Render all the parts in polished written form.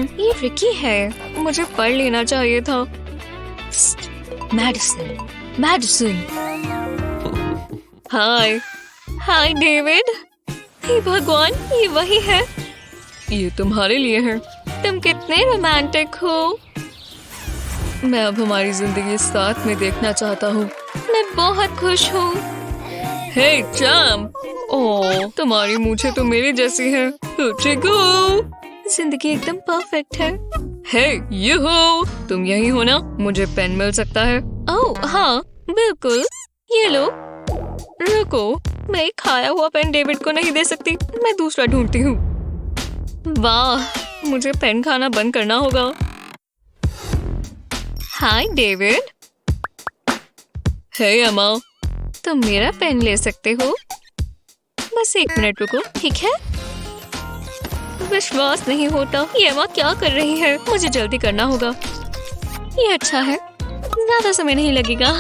ये रिकी है, मुझे पढ़ लेना चाहिए था। Madison, Madison. Hi, hi David. हे भगवान, ये वही है। ये तुम्हारे लिए है। तुम कितने रोमांटिक हो। मैं अब हमारी जिंदगी साथ में देखना चाहता हूँ। मैं बहुत खुश हूँ। हे चैम्प, ओह तुम्हारी मूछें तो मेरी जैसी है। जिंदगी एकदम परफेक्ट है। हे यूहू, तुम यही हो ना? मुझे पेन मिल सकता है? ओह हाँ बिल्कुल, ये लो। रुको, मैं एक खाया हुआ पेन डेविड को नहीं दे सकती। मैं दूसरा ढूंढती हूँ। वाह, मुझे पेन खाना बंद करना होगा। हाय डेविड। हे अम्मा, तुम मेरा पेन ले सकते हो? बस 1 मिनट रुको, ठीक है? विश्वास नहीं होता, ये अम्मा क्या कर रही है? मुझे जल्दी करना होगा। ये अच्छा है, ज्यादा समय नहीं लगेगा।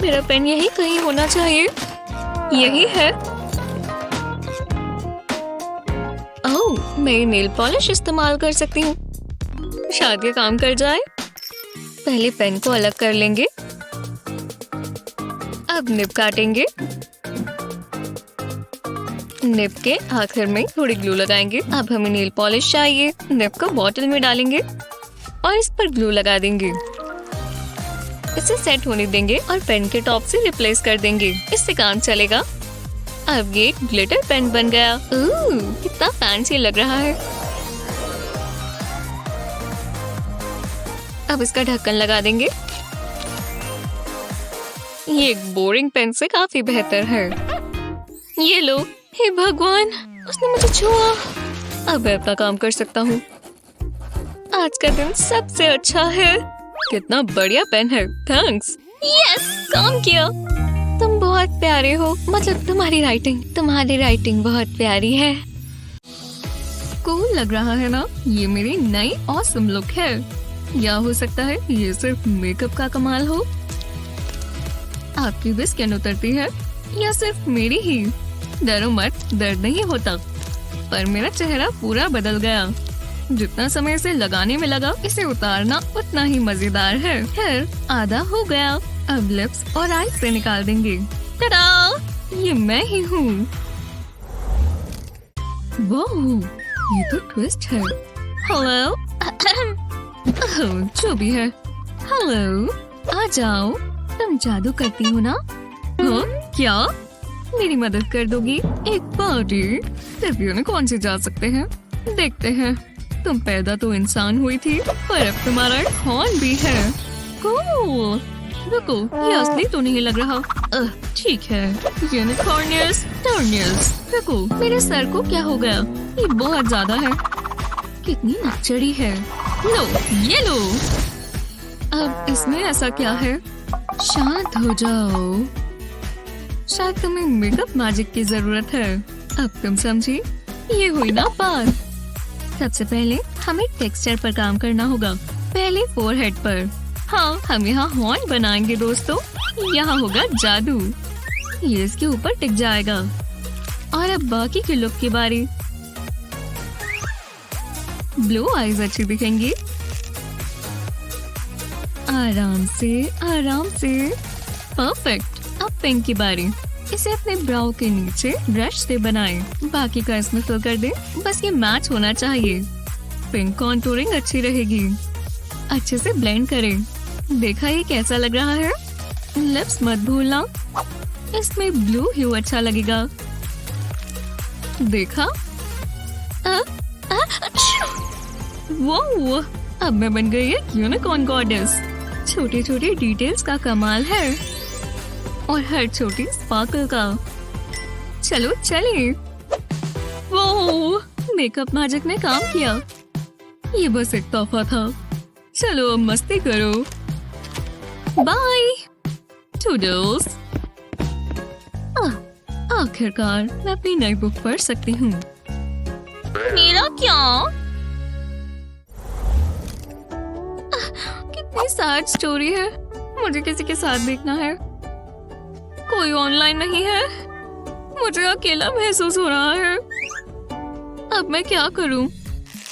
मेरा पेन यही कहीं होना चाहिए। यही है। ओह, मैं नेल पॉलिश इस्तेमाल कर सकती हूँ। शायद ये काम कर जाए। पहले पेन को अलग कर लेंगे। अब निब काटेंगे। निब के आखिर में थोड़ी ग्लू लगाएंगे। अब हमें नेल पॉलिश चाहिए। निब को बॉटल में डालेंगे और इस पर ग्लू लगा देंगे। इसे सेट होने देंगे और पेन के टॉप से रिप्लेस कर देंगे। इससे काम चलेगा। अब ये ग्लिटर पेन बन गया। कितना फैंसी लग रहा है। अब इसका ढक्कन लगा देंगे। ये एक बोरिंग पेन से काफी बेहतर है। ये लो। हे भगवान, उसने मुझे छुआ। अब मैं अपना काम कर सकता हूँ। आज का दिन सबसे अच्छा है। कितना बढ़िया पेन है। थैंक्स। यस, काम किया। तुम बहुत प्यारे हो। मतलब तुम्हारी राइटिंग बहुत प्यारी है। कूल लग रहा है ना? ये मेरी नई ऑसम लुक है। या हो सकता है ये सिर्फ मेकअप का कमाल हो। आपकी भी स्किन उतरती है या सिर्फ मेरी ही? डरो मत, दर्द नहीं होता। पर मेरा चेहरा पूरा बदल गया। जितना समय इसे लगाने में लगा, इसे उतारना उतना ही मजेदार है। हेयर आधा हो गया। अब लिप्स और आई से निकाल देंगे। टडा! ये मैं ही हूँ। वाह, ये तो ट्विस्ट है। हेलो। जो भी है। हेलो, आ जाओ। तुम जादू करती हो ना? हाँ, क्या मेरी मदद कर दोगी? एक पार्टी। सिर्फ यूनिकॉर्न से जा सकते हैं। देखते हैं। तुम पैदा तो इंसान हुई थी, पर अब तुम्हारा एक हॉर्न भी है। कूल। रुको, ये असली तो नहीं लग रहा। ठीक है। यूनिकॉर्नियस टर्नियस। रुको, मेरे सर को क्या हो गया? ये बहुत ज्यादा है। कितनी नक्चड़ी है। लो, ये लो। अब इसमें ऐसा क्या है? शांत हो जाओ। शायद तुम्हें मेकअप मैजिक की जरूरत है। अब तुम समझी? ये हुई ना बात। सबसे पहले हमें टेक्सचर पर काम करना होगा। पहले फोरहेड पर। हाँ, हम यहाँ हॉर्न बनाएंगे दोस्तों। यहाँ होगा जादू। ये इसके ऊपर टिक जाएगा। और अब बाकी के लुक की बारी। ब्लू आईज अच्छी दिखेंगी। आराम से, आराम से। परफेक्ट। अब पिंक की बारी। इसे अपने ब्राउ के नीचे ब्रश से बनाएं। बाकी का इसमें फिल कर दें। बस ये मैच होना चाहिए। पिंक कॉन्टूरिंग अच्छी रहेगी। अच्छे से ब्लेंड करें। देखा ये कैसा लग रहा है? लिप्स मत भूलना। इसमें ब्लू ह्यू अच्छा लगेगा। देखा? वो अब मैं बन गई एक यूनिकॉर्न गॉडेस। छोटी छोटी डिटेल्स का कमाल है और हर छोटी स्पार्कल का। चलो चलिए। वो मेकअप मैजिक ने काम किया। ये बस एक तोहफा था। चलो अब मस्ती करो। Bye toodles. आखिरकार मैं अपनी नई बुक पढ़ सकती हूँ। मेरा क्या? कितनी सैड स्टोरी है। मुझे किसी के साथ देखना है। कोई ऑनलाइन नहीं है। मुझे अकेला महसूस हो रहा है। अब मैं क्या करूं?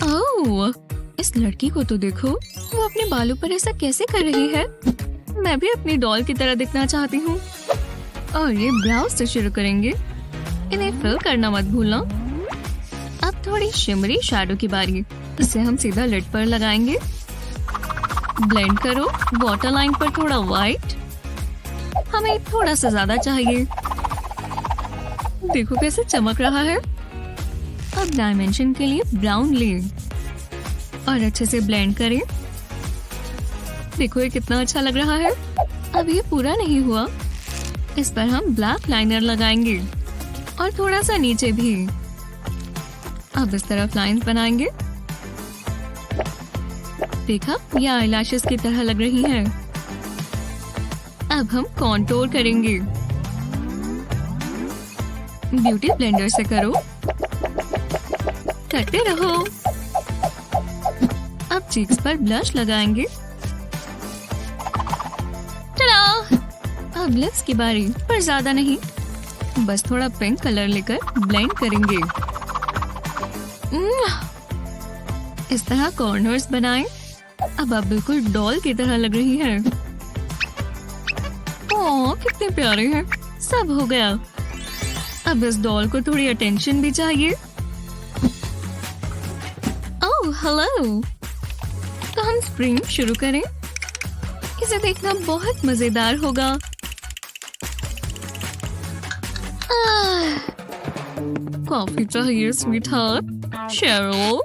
ओह, इस लड़की को तो देखो, वो अपने बालों पर ऐसा कैसे कर रही है। मैं भी अपनी डॉल की तरह दिखना चाहती हूँ। और ये ब्राउज से शुरू करेंगे। इन्हें फिल करना मत भूलना। अब थोड़ी शिमरी शैडो की बारी। इसे हम सीधा लिड पर लगाएंगे। ब्लेंड करो। वाटर लाइन पर थोड़ा व्हाइट। हमें थोड़ा सा ज्यादा चाहिए। देखो कैसे चमक रहा है। अब डायमेंशन के लिए ब्राउन ले और अच्छे से ब्लेंड करें। देखो ये कितना अच्छा लग रहा है। अब ये पूरा नहीं हुआ। इस पर हम ब्लैक लाइनर लगाएंगे और थोड़ा सा नीचे भी। अब इस तरफ लाइंस बनाएंगे। देखा, ये आईलैशेस की तरह लग रही हैं। अब हम कॉन्टोर करेंगे। ब्यूटी ब्लेंडर से करो। करते रहो। अब चीक्स पर ब्लश लगाएंगे। टडा! अब लिप्स की बारी, पर ज्यादा नहीं। बस थोड़ा पिंक कलर लेकर ब्लेंड करेंगे। इस तरह कॉर्नर्स बनाएं। अब आप बिल्कुल डॉल की तरह लग रही है। ओह, कितने प्यारे हैं। सब हो गया। अब इस डॉल को थोड़ी अटेंशन भी चाहिए। Oh hello. तो हम स्प्रिंग शुरू करें। इसे देखना बहुत मजेदार होगा। कॉफी चाहिए स्वीट हार्ट। शेरो,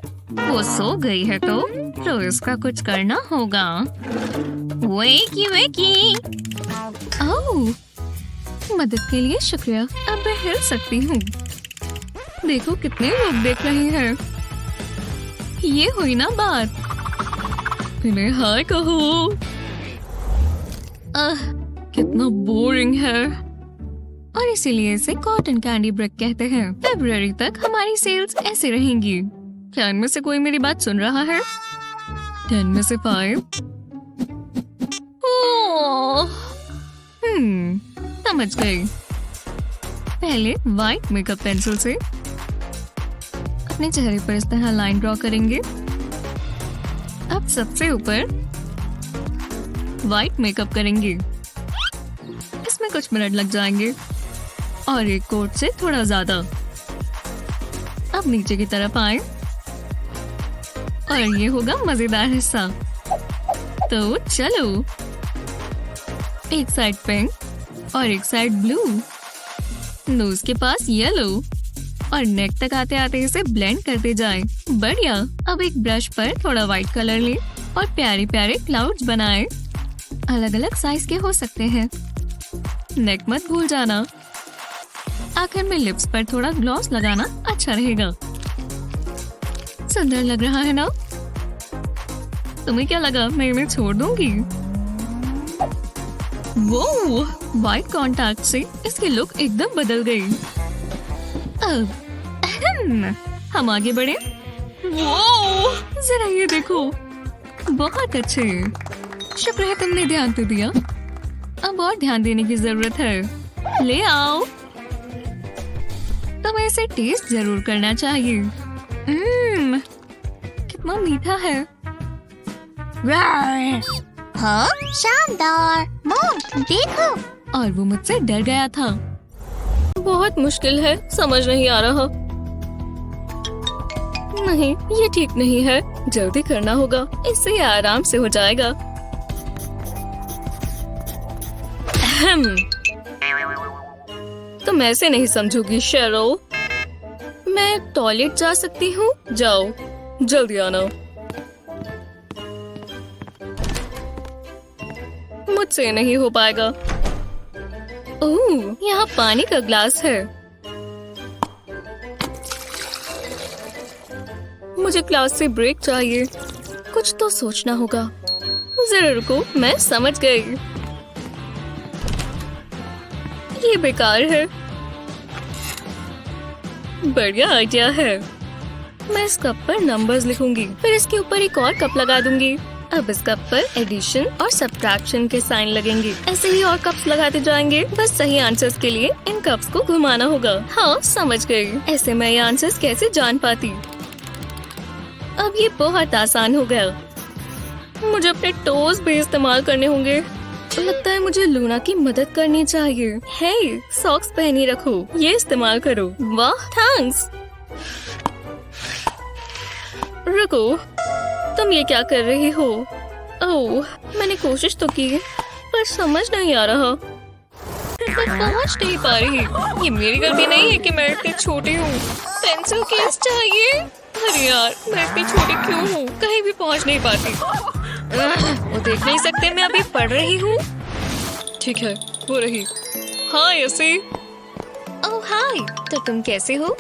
वो सो गई है तो इसका कुछ करना होगा। वेकी वेकी। ओह, मदद के लिए शुक्रिया। अब मैं हिल सकती हूँ। देखो कितने लोग देख रहे हैं। ये हुई ना बात। इन्हें हाय कहो। कितना बोरिंग है। और इसीलिए इसे कॉटन कैंडी ब्रेक कहते हैं। फरवरी तक हमारी सेल्स ऐसे रहेंगी। क्या इनमें से कोई मेरी बात सुन रहा है? 10 में से 5। समझ गई। पहले व्हाइट मेकअप पेंसिल से अपने चेहरे पर इस तरह लाइन ड्रॉ करेंगे। अब सबसे ऊपर व्हाइट मेकअप करेंगे। इसमें कुछ मिनट लग जाएंगे और एक कोट से थोड़ा ज्यादा। अब नीचे की तरफ आए और ये होगा मजेदार हिस्सा। तो चलो, एक साइड पिंक और एक साइड ब्लू। नोज के पास येलो और नेक तक आते आते इसे ब्लेंड करते जाएं। बढ़िया। अब एक ब्रश पर थोड़ा व्हाइट कलर लें और प्यारे प्यारे क्लाउड्स बनाएं। अलग अलग साइज के हो सकते हैं। नेक मत भूल जाना। आखिर में लिप्स पर थोड़ा ग्लॉस लगाना अच्छा रहेगा। सुंदर लग रहा है ना? तुम्हें क्या लगा मैं इन्हें छोड़ दूंगी? वो व्हाइट कॉन्टैक्ट से इसकी लुक एकदम बदल गई। अब हम आगे बढ़े। वो जरा ये देखो, बहुत अच्छे। शुक्र है तुमने ध्यान तो दिया। अब और ध्यान देने की जरूरत है। ले आओ। तुम्हें इसे टेस्ट जरूर करना चाहिए। कितना मीठा है। हाँ, शानदार। मॉम देखो। और वो मुझसे डर गया था। बहुत मुश्किल है, समझ नहीं आ रहा। नहीं, ये ठीक नहीं है। जल्दी करना होगा, इससे ये आराम से हो जाएगा। तुम ऐसे नहीं समझोगी शेरो। मैं टॉयलेट जा सकती हूँ? जाओ, जल्दी आना। मुझसे नहीं हो पाएगा। ओह, यहाँ पानी का ग्लास है। मुझे क्लास से ब्रेक चाहिए। कुछ तो सोचना होगा। जरा रुको, मैं समझ गई। ये बेकार है। बढ़िया आइडिया है। मैं इस कप पर नंबर्स लिखूंगी, फिर इसके ऊपर एक और कप लगा दूंगी। अब इस कप पर एडिशन और सब्ट्रैक्शन के साइन लगेंगे। ऐसे ही और कप्स लगाते जाएंगे। बस सही आंसर्स के लिए इन कप्स को घुमाना होगा। हाँ, समझ गई। ऐसे मैं ये आंसर्स कैसे जान पाती। अब ये बहुत आसान हो गया। मुझे अपने टोज भी इस्तेमाल करने होंगे। लगता है मुझे लूना की मदद करनी चाहिए। हे, सॉक्स पहनी रखो, ये इस्तेमाल करो। वाह, थैंक्स। रुको, तुम ये क्या कर रही हो? ओह, मैंने कोशिश तो की पर समझ नहीं आ रहा। मैं पहुंच नहीं पा रही। ये मेरी गलती नहीं है कि मैं इतनी छोटी हूँ। पेंसिल केस चाहिए। अरे यार, मैं इतनी छोटी क्यों हूँ? कहीं भी पहुंच नहीं पाती। वो देख नहीं सकते मैं अभी पढ़ रही हूँ। ठीक है, हो रही। हाँ ऐसे। ओह हाय, तो तुम कैसे हो?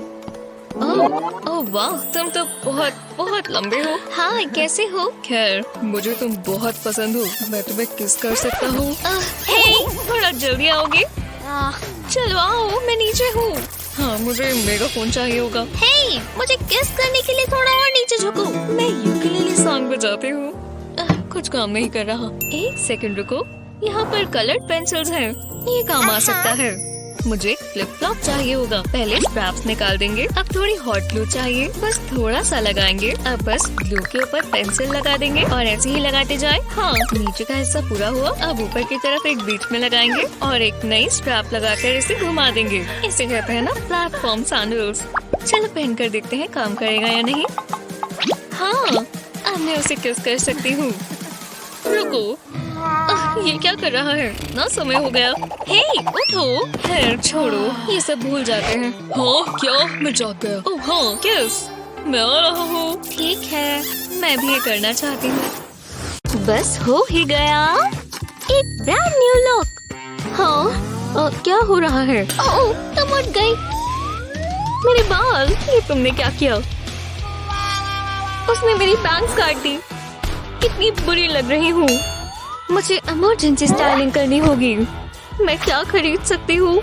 ओह वाह, तुम तो बहुत बहुत लंबे हो। हाँ, कैसे हो? खैर, मुझे तुम बहुत पसंद हो। मैं तुम्हें किस कर सकता हूँ? हे, थोड़ा जल्दी आओगे? चलो आओ, मैं नीचे हूँ। हाँ, मुझे मेगाफोन चाहिए होगा। हे, मुझे किस करने के लिए थोड़ा और नीचे झुको। मैं यूकेलेले सॉन्ग बजाती हूँ। कुछ काम नहीं कर रहा। एक सेकंड रुको, यहाँ पर कलर्ड पेंसिल्स हैं। ये काम आ सकता है। मुझे फ्लिप फ्लॉप चाहिए होगा। पहले स्ट्रैप्स निकाल देंगे। अब थोड़ी हॉट ग्लू चाहिए, बस थोड़ा सा लगाएंगे। अब बस ग्लू के ऊपर पेंसिल लगा देंगे और ऐसे ही लगाते जाए। हाँ, नीचे का हिस्सा पूरा हुआ। अब ऊपर की तरफ एक बीच में लगाएंगे और एक नई स्ट्रैप लगाकर इसे घुमा देंगे। इसे कहते हैं ना प्लेटफॉर्म सैंडल्स। चलो पहन कर देखते हैं काम करेगा या नहीं। हाँ, अब मैं उसे किस कर सकती हूँ। रुको, ये क्या कर रहा है? ना समय हो गया। हे, उठो। खैर छोड़ो, ये सब भूल जाते हैं। हाँ क्या? मैं जाग गया। ओह हाँ, किस? मैं आ रहा हूँ। ठीक है, मैं भी ये करना चाहती हूँ। बस हो ही गया। एक ब्रांड न्यू लुक। हाँ, क्या हो रहा है? ओह, तुम उठ गई। मेरे बाल, ये तुमने क्या किया? उसने मेरी बैंग्स काट दी। कितनी बुरी लग रही हूँ। मुझे इमरजेंसी स्टाइलिंग करनी होगी। मैं क्या खरीद सकती हूँ?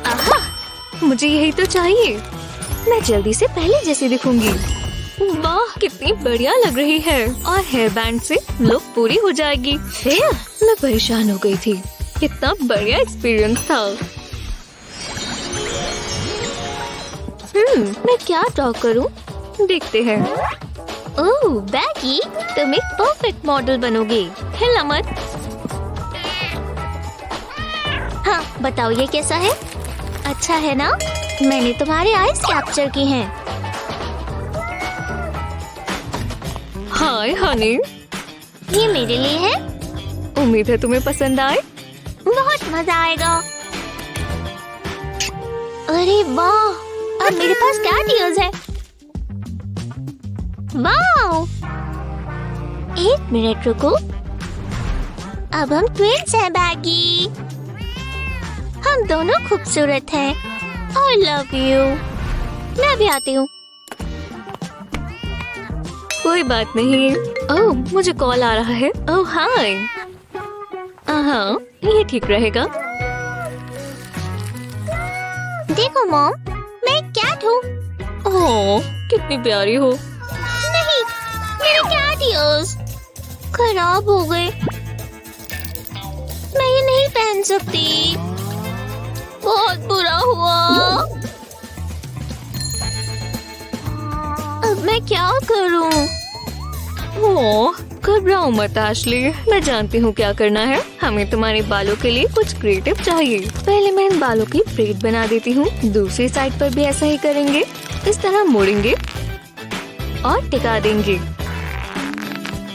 आहा, मुझे यही तो चाहिए। मैं जल्दी से पहले जैसी दिखूंगी। वाह, कितनी बढ़िया लग रही है। और हेयर बैंड से लुक पूरी हो जाएगी। मैं परेशान हो गई थी। कितना बढ़िया एक्सपीरियंस था। मैं क्या ड्रॉ करूँ? देखते हैं। ओह बैगी, तुम एक परफेक्ट मॉडल बनोगी। हिला मत। हाँ, बताओ ये कैसा है? अच्छा है ना? मैंने तुम्हारे आईज कैप्चर की हैं। हाय हनी, ये मेरे लिए है। उम्मीद है तुम्हें पसंद आए। बहुत मजा आएगा। अरे वाह, अब मेरे पास कैट ईयर्स है। वाह, एक मिनट रुको। अब हम ट्विंस हैं बैगी। हम दोनों खूबसूरत हैं। I love you। मैं भी आती हूँ। कोई बात नहीं। ओह, मुझे कॉल आ रहा है। ओह हाय। हाँ, ये ठीक रहेगा। देखो मॉम, मैं एक कैट हूँ। ओह, कितनी प्यारी हो। नहीं, मेरे कैट ईयर्स खराब हो गए। मैं ये नहीं पहन सकती। बहुत बुरा हुआ। अब मैं क्या करूं? ओह, घबराओ मत आशली, मैं जानती हूँ क्या करना है। हमें तुम्हारे बालों के लिए कुछ क्रिएटिव चाहिए। पहले मैं इन बालों की ब्रेड बना देती हूँ। दूसरी साइड पर भी ऐसा ही करेंगे। इस तरह मोड़ेंगे और टिका देंगे।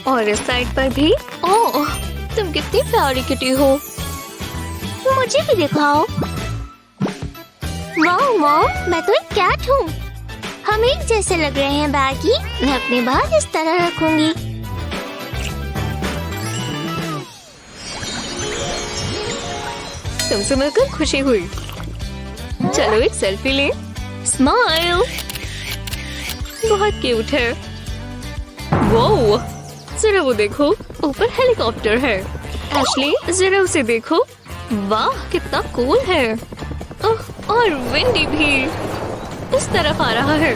और इस साइड पर भी। ओह, तुम कितनी प्यारी किटी हो। मुझे भी दिखाओ। वाह मॉम, मैं तो एक कैट हूँ। हम एक जैसे लग रहे हैं बैगी। मैं अपने बाल इस तरह रखूंगी। तुमसे मिलकर खुशी हुई। चलो एक सेल्फी ले। स्माइल। बहुत क्यूट है। वो जरा वो देखो, ऊपर हेलीकॉप्टर है। एशली, जरा उसे देखो। वाह, कितना कूल है। ओह, और विंडी भी इस तरफ आ रहा है।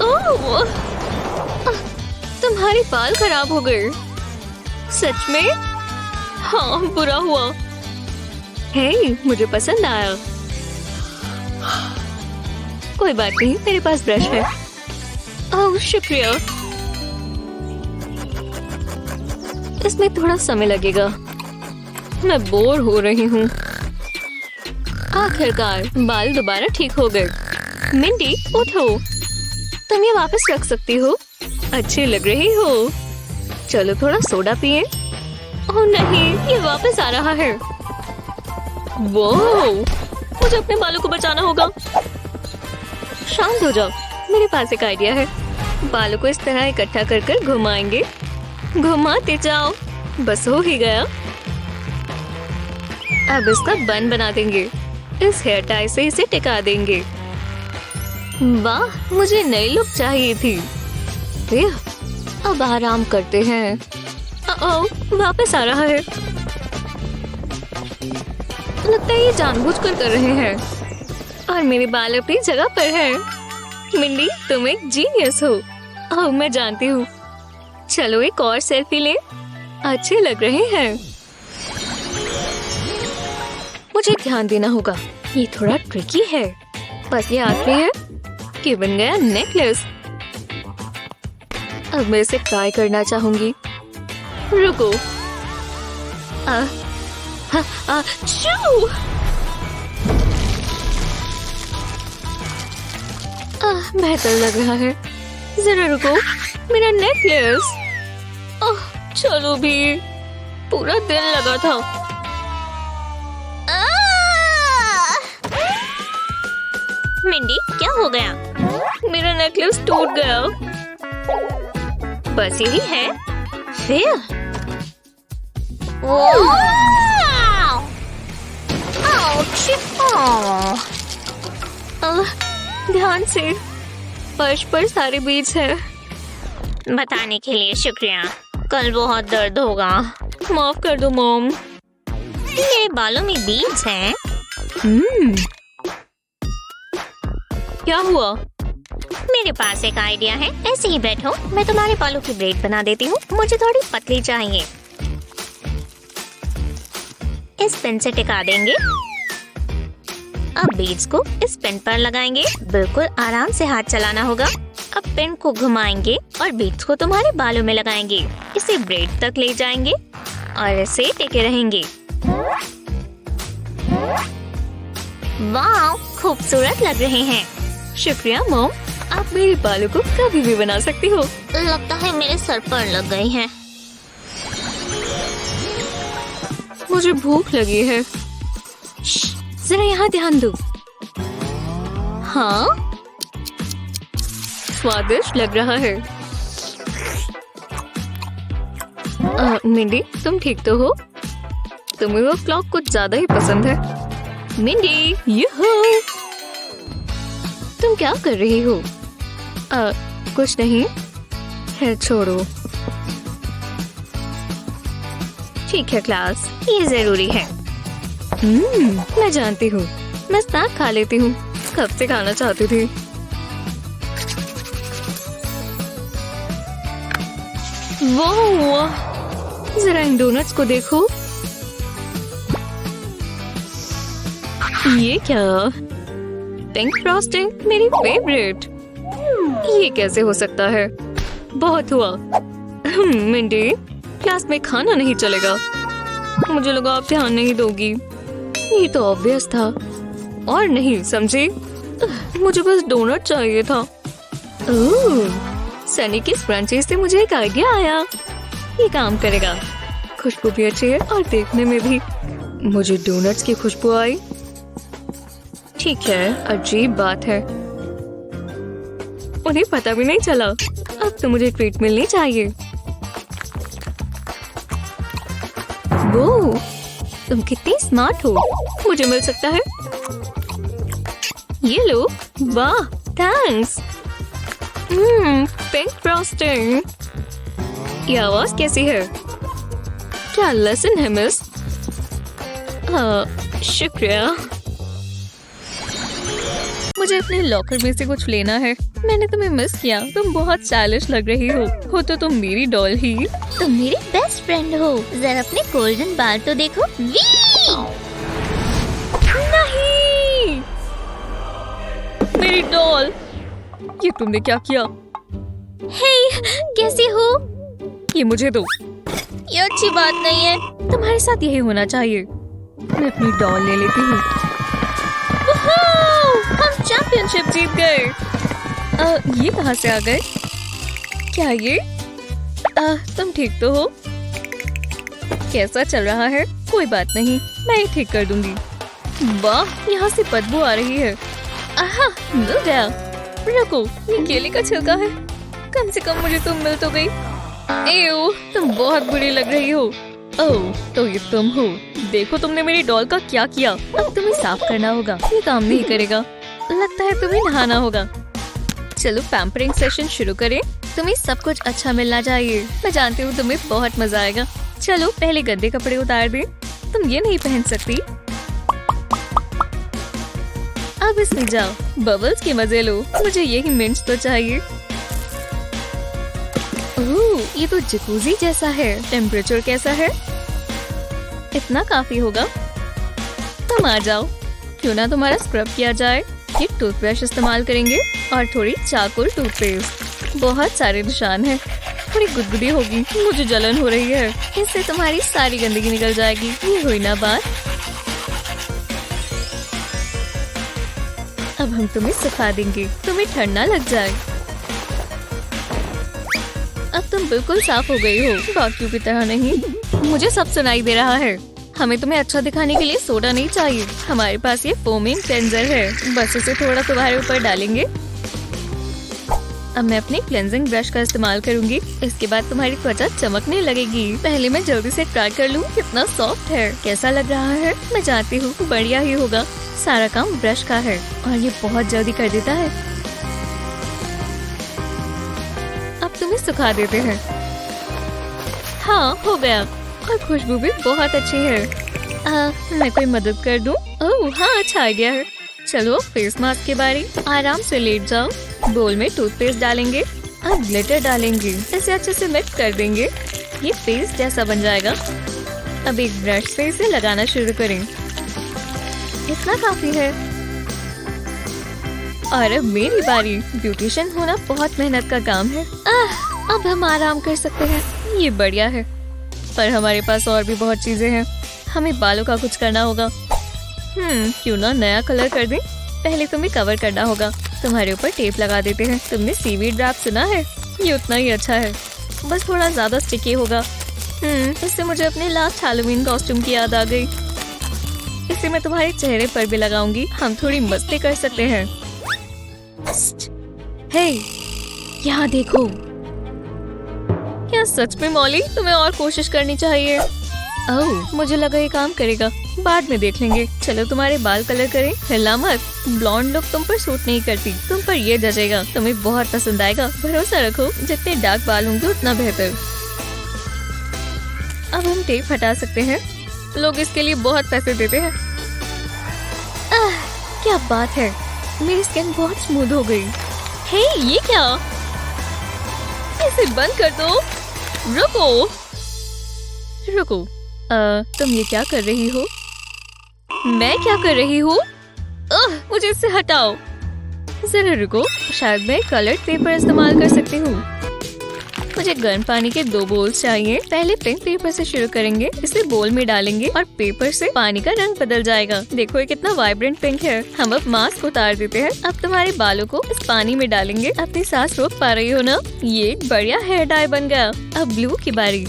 ओह, तुम्हारे बाल खराब हो गए। सच में? हाँ, बुरा हुआ। हे, मुझे पसंद आया। कोई बात नहीं, मेरे पास ब्रश है। ओह शुक्रिया। इसमें थोड़ा समय लगेगा। मैं बोर हो रही हूँ। आखिरकार बाल दोबारा ठीक हो गए। मिंडी उठो, तुम ये वापस रख सकती हो। अच्छी लग रही हो। चलो थोड़ा सोडा पिए। ओह नहीं, ये वापस आ रहा है। वो मुझे अपने बालों को बचाना होगा। शांत हो जाओ, मेरे पास एक आइडिया है। बालों को इस तरह इकट्ठा कर कर घुमाएंगे। घुमाते जाओ। बस हो ही गया। अब इसका बन बना देंगे। इस हेयर टाई से इसे टिका देंगे। वाह, मुझे नई लुक चाहिए थी। अब आराम करते हैं। वापस आ रहा है। लगता है ये जानबूझकर कर रहे हैं। और मेरे बाल अपनी जगह पर है। मिंडी, तुम एक जीनियस हो। ओह, मैं जानती हूँ। चलो एक और सेल्फी ले। अच्छे लग रहे हैं। मुझे ध्यान देना होगा। ये थोड़ा ट्रिकी है। बस ये आखिरी है कि बन गया नेकलेस। अब मैं इसे ट्राई करना चाहूंगी। रुको। बेहतर लग रहा है। जरा रुको, मेरा नेकलेस। चलो भी, पूरा दिन लगा था। मिंडी, क्या हो गया? मेरा नेकलेस टूट गया। बस यही है। फिर ध्यान से। फर्श पर सारे बीज है। बताने के लिए शुक्रिया। कल बहुत दर्द होगा। माफ कर दो मॉम। मेरे बालों में बीज हैं। क्या हुआ? मेरे पास एक आइडिया है। ऐसे ही बैठो, मैं तुम्हारे बालों की ब्रेड बना देती हूँ। मुझे थोड़ी पतली चाहिए। इस पेन से टिका देंगे। अब बीज को इस पेन पर लगाएंगे। बिल्कुल आराम से हाथ चलाना होगा। अब पेन को घुमाएंगे और बीज को तुम्हारे बालों में लगाएंगे। इसे ब्रेड तक ले जाएंगे और इसे टिके रहेंगे। वाह, खूबसूरत लग रहे हैं। शुक्रिया मॉम। आप मेरे बालों को कभी भी बना सकती हो। लगता है मेरे सर पर लग गई हैं। मुझे भूख लगी है। जरा यहाँ ध्यान दो। हाँ, स्वादिष्ट लग रहा है। मिंडी, तुम ठीक तो हो? तुम्हें वो क्लॉक कुछ ज्यादा ही पसंद है। मिंडी, यूहू! तुम क्या कर रही हो? कुछ नहीं है, छोड़ो। ठीक है क्लास, ये जरूरी है। मैं जानती हूँ। मैं स्नैक खा लेती हूँ। कब से खाना चाहती थी। वाह, जरा इन डोनट्स को देखो। ये क्या? पिंक फ्रॉस्टिंग, मेरी फेवरेट। ये कैसे हो सकता है? बहुत हुआ। मिंडी, क्लास में खाना नहीं चलेगा। मुझे लगा आप ध्यान नहीं दोगी। ये तो ऑब्वियस था। और नहीं समझी? मुझे बस डोनट चाहिए था। सनी की स्क्रंची से मुझे एक आइडिया आया। ये काम करेगा। खुशबू भी अच्छी है और देखने में भी। मुझे डोनट्स की खुशबू आई। ठीक है, अजीब बात है। उन्हें पता भी नहीं चला। अब तो मुझे ट्रीट मिलनी चाहिए। वो, तुम कितनी स्मार्ट हो। मुझे मिल सकता है। ये लो। वाह, थैंक्स। Pink frosting. ये आवाज कैसी है? क्या लेसन है मिस? शुक्रिया। मुझे अपने लॉकर में से कुछ लेना है। मैंने तुम्हें मिस किया। तुम बहुत स्टाइलिश लग रही हो तो तुम मेरी डॉल ही। तुम मेरी बेस्ट फ्रेंड हो। जरा अपने गोल्डन बाल तो देखो। नहीं, मेरी डॉल। ये तुमने क्या किया? हे, कैसी हो? ये मुझे दो। ये अच्छी बात नहीं है। तुम्हारे साथ यही होना चाहिए। मैं अपनी डॉल ले लेती हूँ। हम चैंपियनशिप जीत गए। ये कहाँ से आ गए? क्या ये? तुम ठीक तो हो? कैसा चल रहा है? कोई बात नहीं, मैं ही ठीक कर दूंगी। वाह, यहाँ से बदबू आ रही है। आहा, मिल गया। रुको, ये केले का छिलका है। कम से कम मुझे तुम मिल तो गई। एओ, तुम बहुत बुरी लग रही हो। ओह, तो ये तुम हो। देखो तुमने मेरी डॉल का क्या किया। अब तुम्हें साफ करना होगा। ये काम नहीं करेगा। लगता है तुम्हें नहाना होगा। चलो पैम्परिंग सेशन शुरू करें। तुम्हें सब कुछ अच्छा मिलना चाहिए। मैं जानती हूँ तुम्हें बहुत मजा आएगा। चलो पहले गंदे कपड़े उतार दे। तुम ये नहीं पहन सकती। अब इसमें जाओ, बबल्स के मजे लो। मुझे यही मिंच तो चाहिए। ओह, ये तो जकूजी जैसा है। टेम्परेचर कैसा है? इतना काफी होगा। तुम आ जाओ। क्यों ना तुम्हारा स्क्रब किया जाए। ये टूथब्रश इस्तेमाल करेंगे और थोड़ी चारकोल टूथपेस्ट। बहुत सारे निशान हैं। थोड़ी गुदगुदी होगी। मुझे जलन हो रही है। इससे तुम्हारी सारी गंदगी निकल जाएगी। ये हुई ना बात। अब हम तुम्हें सुखा देंगे। तुम्हें ठंड ना लग जाए। अब तुम बिल्कुल साफ हो गई हो, बाकियों की तरह नहीं। मुझे सब सुनाई दे रहा है। हमें तुम्हें अच्छा दिखाने के लिए सोडा नहीं चाहिए। हमारे पास ये फोमिंग क्लेंजर है। बस इसे थोड़ा तुम्हारे ऊपर डालेंगे। अब मैं अपने क्लेंजिंग ब्रश का इस्तेमाल करूंगी। इसके बाद तुम्हारी त्वचा चमकने लगेगी। पहले मैं जल्दी से ट्राई कर लूं कितना सॉफ्ट है। कैसा लग रहा है? मैं जानती हूँ बढ़िया ही होगा। सारा काम ब्रश का है और ये बहुत जल्दी कर देता है। अब तुम्हें सुखा देते हैं। हाँ, हो गया। और खुशबू भी बहुत अच्छी है। मैं कोई मदद कर दूं? ओह हाँ, अच्छा आइडिया है। चलो फेस मास्क के बारे। आराम से लेट जाओ। बोल में टूथपेस्ट डालेंगे। अब ग्लिटर डालेंगे। इसे अच्छे से मिक्स कर देंगे। ये पेस्ट जैसा बन जाएगा। अब एक ब्रश से इसे लगाना शुरू करें। इतना काफी है। और अब मेरी बारी। ब्यूटिशियन होना बहुत मेहनत का काम है। अब हम आराम कर सकते हैं। ये बढ़िया है। पर हमारे पास और भी बहुत चीजें हैं। हमें बालों का कुछ करना होगा। क्यों ना नया कलर कर दें। पहले तुम्हें कवर करना होगा। तुम्हारे ऊपर टेप लगा देते हैं। तुमने सीवीड रैप सुना है? ये उतना ही अच्छा है, बस थोड़ा ज्यादा स्टिकी होगा। इससे मुझे अपने लास्ट हैलोवीन कॉस्ट्यूम की याद आ गई। इसे मैं तुम्हारे चेहरे पर भी लगाऊंगी। हम थोड़ी मस्ती कर सकते हैं। हे, यहाँ देखो। क्या सच में मॉली? तुम्हें और कोशिश करनी चाहिए। ओह, मुझे लगा ये काम करेगा। बाद में देख लेंगे। चलो तुम्हारे बाल कलर करें। हिला मत। ब्लॉन्ड लुक तुम पर सूट नहीं करती। तुम पर ये जचेगा। तुम्हें बहुत पसंद आएगा। भरोसा रखो, जितने डार्क बाल होंगे उतना बेहतर। अब हम टेप हटा सकते हैं। लोग इसके लिए बहुत पैसे देते हैं। क्या बात है। मेरी स्किन बहुत स्मूथ हो गई। हे, ये क्या? इसे बंद कर दो। रुको रुको। तुम ये क्या कर रही हो? मैं क्या कर रही हूँ? मुझे इससे हटाओ। जरा रुको। शायद मैं कलर्ड पेपर इस्तेमाल कर सकती हूँ। मुझे गर्म पानी के 2 बोल्स चाहिए। पहले पिंक पेपर से शुरू करेंगे। इसे बोल में डालेंगे और पेपर से पानी का रंग बदल जाएगा। देखो ये कितना वाइब्रेंट पिंक है। हम अब मास्क उतार देते हैं। अब तुम्हारे बालों को इस पानी में डालेंगे। अपनी सांस रोक पा रही हो ना? ये एक बढ़िया हेयर डाई बन गया। अब ब्लू की बारी।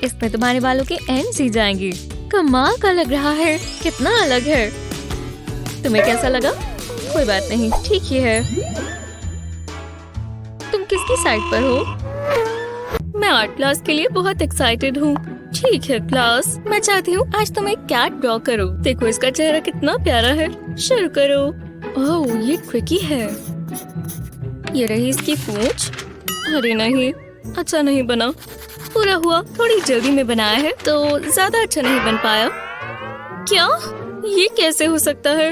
इसमें तुम्हारे बालों के एंड्स ही जाएंगे। कमाल का लग रहा है। कितना अलग है। तुम्हें कैसा लगा? कोई बात नहीं, ठीक ही है। तुम किसकी साइड पर हो? मैं आर्ट क्लास के लिए बहुत एक्साइटेड हूँ। ठीक है क्लास, मैं चाहती हूँ आज तुम एक कैट ड्रॉ करो। देखो इसका चेहरा कितना प्यारा है। शुरू करो। ओह, ये ट्रिकी है। ये रही इसकी पूंछ। अरे नहीं, अच्छा नहीं बना। पूरा हुआ। थोड़ी जल्दी में बनाया है तो ज्यादा अच्छा नहीं बन पाया। क्या? ये कैसे हो सकता है?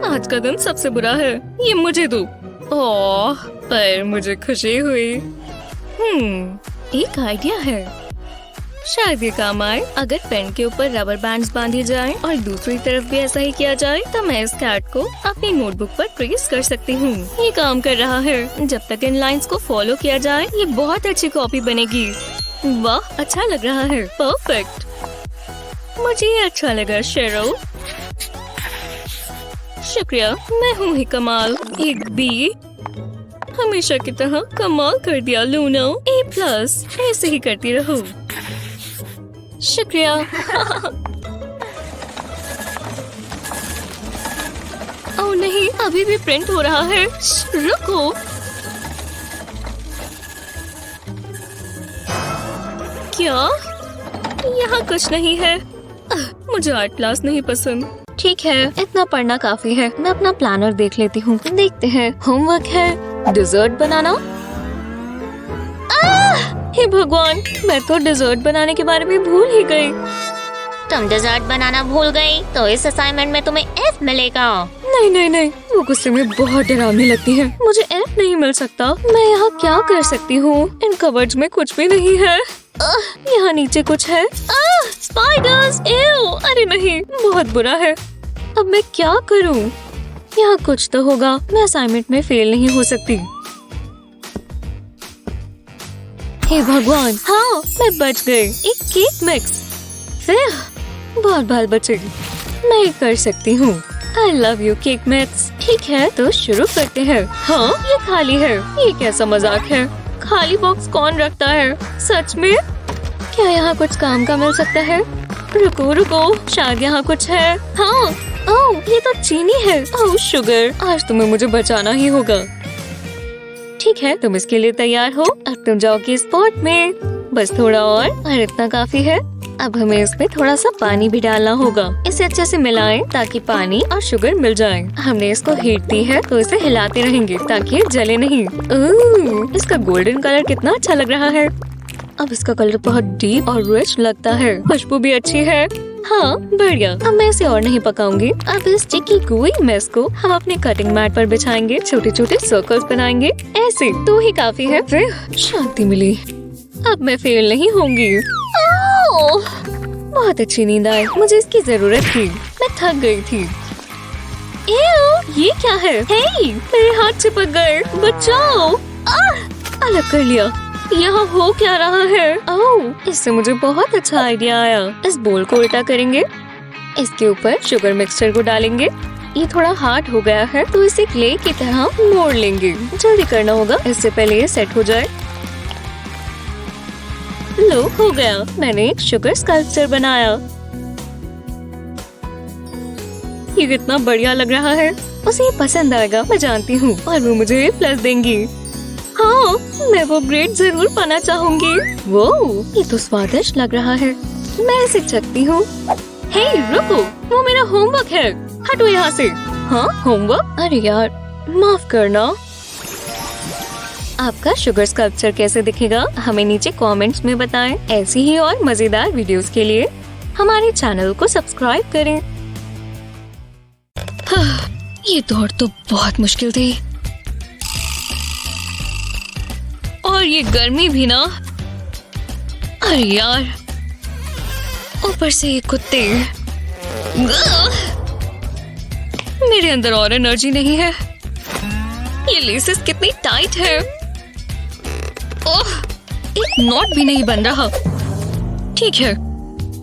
आज का दिन सबसे बुरा है। ये मुझे दो। ओह, पर मुझे खुशी हुई। एक आइडिया है। शायद ये काम आए। अगर पेन के ऊपर रबर बैंड्स बांधे जाएं और दूसरी तरफ भी ऐसा ही किया जाए तो मैं इस कैट को अपनी नोटबुक पर ट्रेस कर सकती हूँ। ये काम कर रहा है। जब तक इन लाइंस को फॉलो किया जाए ये बहुत अच्छी कॉपी बनेगी। वाह, अच्छा लग रहा है। परफेक्ट, मुझे ये अच्छा लगा शेरो। शुक्रिया, मैं हूँ ही कमाल। एक बी। हमेशा की तरह कमाल कर दिया लूनो। A+, ऐसे ही करती रहो। शुक्रिया। ओह नहीं, अभी भी प्रिंट हो रहा है। रुको। क्या? यहाँ कुछ नहीं है। मुझे आर्ट क्लास नहीं पसंद। ठीक है, इतना पढ़ना काफी है। मैं अपना प्लानर देख लेती हूँ। देखते हैं। होमवर्क है डिजर्ट बनाना। हे भगवान, मैं तो डिजर्ट बनाने के बारे में भूल ही गई। तुम डिजर्ट बनाना भूल गई तो इस असाइनमेंट में तुम्हें F मिलेगा। नहीं नहीं नहीं, वो गुस्से में बहुत डरावनी लगती है। मुझे F नहीं मिल सकता। मैं यहाँ क्या कर सकती हूँ? इन कवर्ड्स में कुछ भी नहीं है। यहाँ नीचे कुछ है। स्पाइडर्स! अरे नहीं, बहुत बुरा है। अब मैं क्या करूँ? यहाँ कुछ तो होगा। मैं असाइनमेंट में फेल नहीं हो सकती। हे भगवान, हाँ, मैं बच गई। एक केक मिक्स। बहुत बाल बचे। मैं ये कर सकती हूँ। I love you cake mix. ठीक है, तो शुरू करते हैं। हाँ, ये खाली है। ये कैसा मजाक है? खाली बॉक्स कौन रखता है? सच में? क्या यहाँ कुछ काम का मिल सकता है? रुको रुको, शायद यहाँ कुछ है। हाँ, ओह, ये तो चीनी है। ओह शुगर, आज तुम्हें मुझे बचाना ही होगा। ठीक है, तुम इसके लिए तैयार हो। अब तुम जाओगी स्पॉट में। बस थोड़ा और इतना काफी है। अब हमें इसमें थोड़ा सा पानी भी डालना होगा। इसे अच्छे से मिलाएं ताकि पानी और शुगर मिल जाए। हमने इसको हीट दी है तो इसे हिलाते रहेंगे ताकि ये जले नहीं। इसका गोल्डन कलर कितना अच्छा लग रहा है। अब इसका कलर बहुत डीप और रिच लगता है। खुशबू भी अच्छी है। हाँ, बढ़िया। अब मैं इसे और नहीं पकाऊंगी। अब इस चिकी गुई मेस को हम अपने कटिंग मैट पर बिछाएंगे। छोटे छोटे सर्कल्स बनाएंगे। ऐसे तो ही काफी है। फिर शांति मिली। अब मैं फेल नहीं होंगी। बहुत अच्छी नींद आई। मुझे इसकी जरूरत थी। मैं थक गई थी। ये क्या है? हे, मेरे हाथ चिपक गए। बचाओ! अलग कर लिया। यहाँ हो क्या रहा है? ओह, इससे मुझे बहुत अच्छा आइडिया आया। इस बोल को उल्टा करेंगे। इसके ऊपर शुगर मिक्सचर को डालेंगे। ये थोड़ा हार्ड हो गया है तो इसे क्ले की तरह मोड़ लेंगे। जल्दी करना होगा, इससे पहले ये सेट हो जाए। लो, हो गया। मैंने एक शुगर स्कल्पचर बनाया। ये कितना बढ़िया लग रहा है। उसे ये पसंद आएगा, मैं जानती हूँ, और वो मुझे प्लस देंगी। हाँ, मैं वो ग्रेड जरूर पाना चाहूंगी। वो, ये तो स्वादिष्ट लग रहा है। मैं इसे चखती हूँ। हे, रुको, वो मेरा होमवर्क है। हटो यहाँ से। हाँ, होमवर्क? अरे यार, माफ करना। आपका शुगर स्कल्पचर कैसे दिखेगा? हमें नीचे कमेंट्स में बताएं। ऐसी ही और मजेदार वीडियोस के लिए हमारे चैनल को सब्सक्राइब करें। ये दौड़ तो बहुत मुश्किल थी। और ये गर्मी भी ना। अरे यार, ऊपर से ये कुत्ते। मेरे अंदर और एनर्जी नहीं है। ये लेसेस कितनी टाइट है। ओह, एक नॉट भी नहीं बन रहा। ठीक है,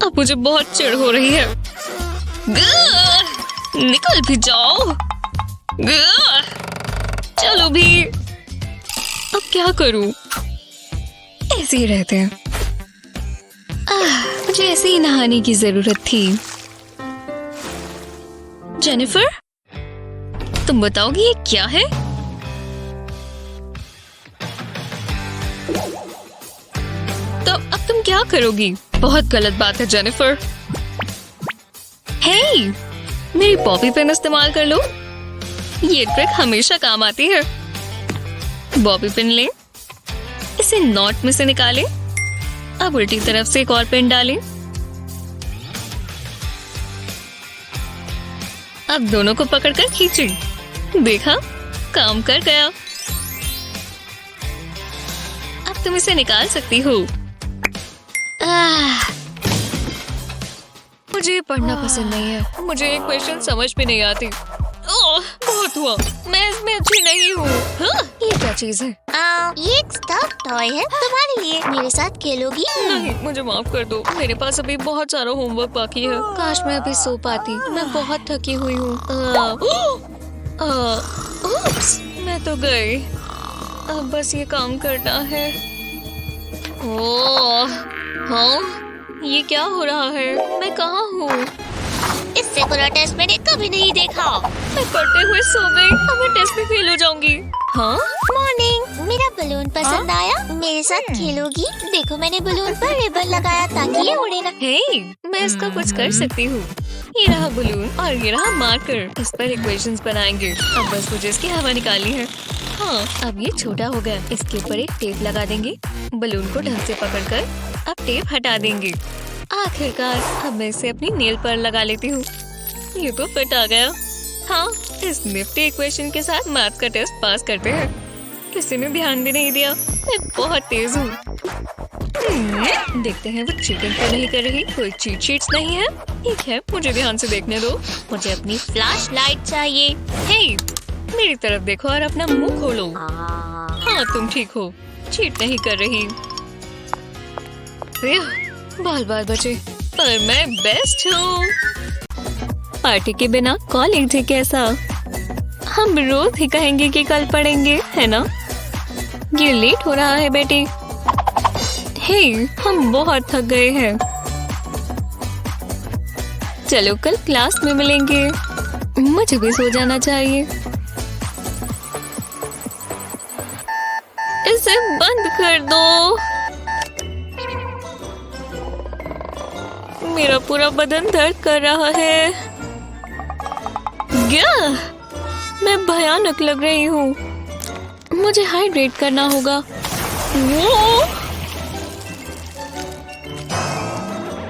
अब मुझे बहुत चिढ़ हो रही है। निकल भी जाओ। चलो भी। अब क्या करूं? ऐसे ही रहते हैं। मुझे ऐसे ही नहाने की जरूरत थी। जेनिफर, तुम बताओगी ये क्या है? तो अब तुम क्या करोगी? बहुत गलत बात है जेनिफर। हे, मेरी पॉपी पेन इस्तेमाल कर लो। ये ट्रिक हमेशा काम आती है। बॉबी पिन लें, इसे नॉट में से निकालें। अब उल्टी तरफ से एक और पिन डालें। अब दोनों को पकड़कर खींचें। देखा, काम कर गया। अब तुम इसे निकाल सकती हो। आह, मुझे पढ़ना पसंद नहीं है। मुझे एक क्वेश्चन समझ में नहीं आती। ओह, बहुत हुआ। मैं इसमें अच्छी नहीं हूँ। हाँ, ये क्या चीज है? ये एक स्टफ टॉय है तुम्हारे लिए। मेरे साथ खेलोगी? नहीं, मुझे माफ कर दो। मेरे पास अभी बहुत सारा होमवर्क बाकी है। काश मैं अभी सो पाती। मैं बहुत थकी हुई हूँ। उप्स, मैं तो गई। अब बस ये काम करना है। ओह, हाँ, ये क्या हो रहा है? मैं कहाँ हूँ? इससे बुरा टेस्ट मैंने कभी नहीं देखा। मैं पढ़ते हुए सो गई। अब मैं टेस्ट में फेल हो जाऊंगी। हाँ, मॉर्निंग, मेरा बलून पसंद आया? मेरे साथ खेलोगी? देखो मैंने बलून पर रिबन लगाया ताकि ये उड़े ना। हे, मैं इसका कुछ कर सकती हूँ। ये रहा बलून और ये रहा मार्कर। इस पर इक्वेशंस बनाएंगे। अब बस मुझे इसकी हवा निकालनी है। हाँ, अब ये छोटा हो गया। इसके ऊपर एक टेप लगा देंगे। बलून को ढंग से पकड़कर अब टेप हटा देंगे। आखिरकार अब मैं इसे अपनी नेल पर लगा लेती हूँ। ये तो फिट आ गया। हाँ, इस निफ्टी इक्वेशन के साथ मैथ का टेस्ट पास करते हैं। किसी ने ध्यान भी नहीं दिया। मैं बहुत तेज हूँ। देखते हैं वो चीटिंग तो नहीं कर रही। कोई चीट शीट्स नहीं है। ठीक है, मुझे ध्यान से देखने दो। मुझे अपनी फ्लैश लाइट चाहिए। हे, मेरी तरफ देखो और अपना मुंह खोलो। हाँ, तुम ठीक हो। चीट नहीं कर रही। बाल बाल बचे, पर मैं बेस्ट हूँ। पार्टी के बिना कॉलेज ही कैसा? हम रोज ही कहेंगे कि कल पढ़ेंगे, है ना? ये लेट हो रहा है बेटी। हे, हम बहुत थक गए हैं। चलो कल क्लास में मिलेंगे। मुझे भी सो जाना चाहिए। इसे बंद कर दो। मेरा पूरा बदन दर्द कर रहा है। क्या? मैं भयानक लग रही हूँ। मुझे हाइड्रेट करना होगा। वो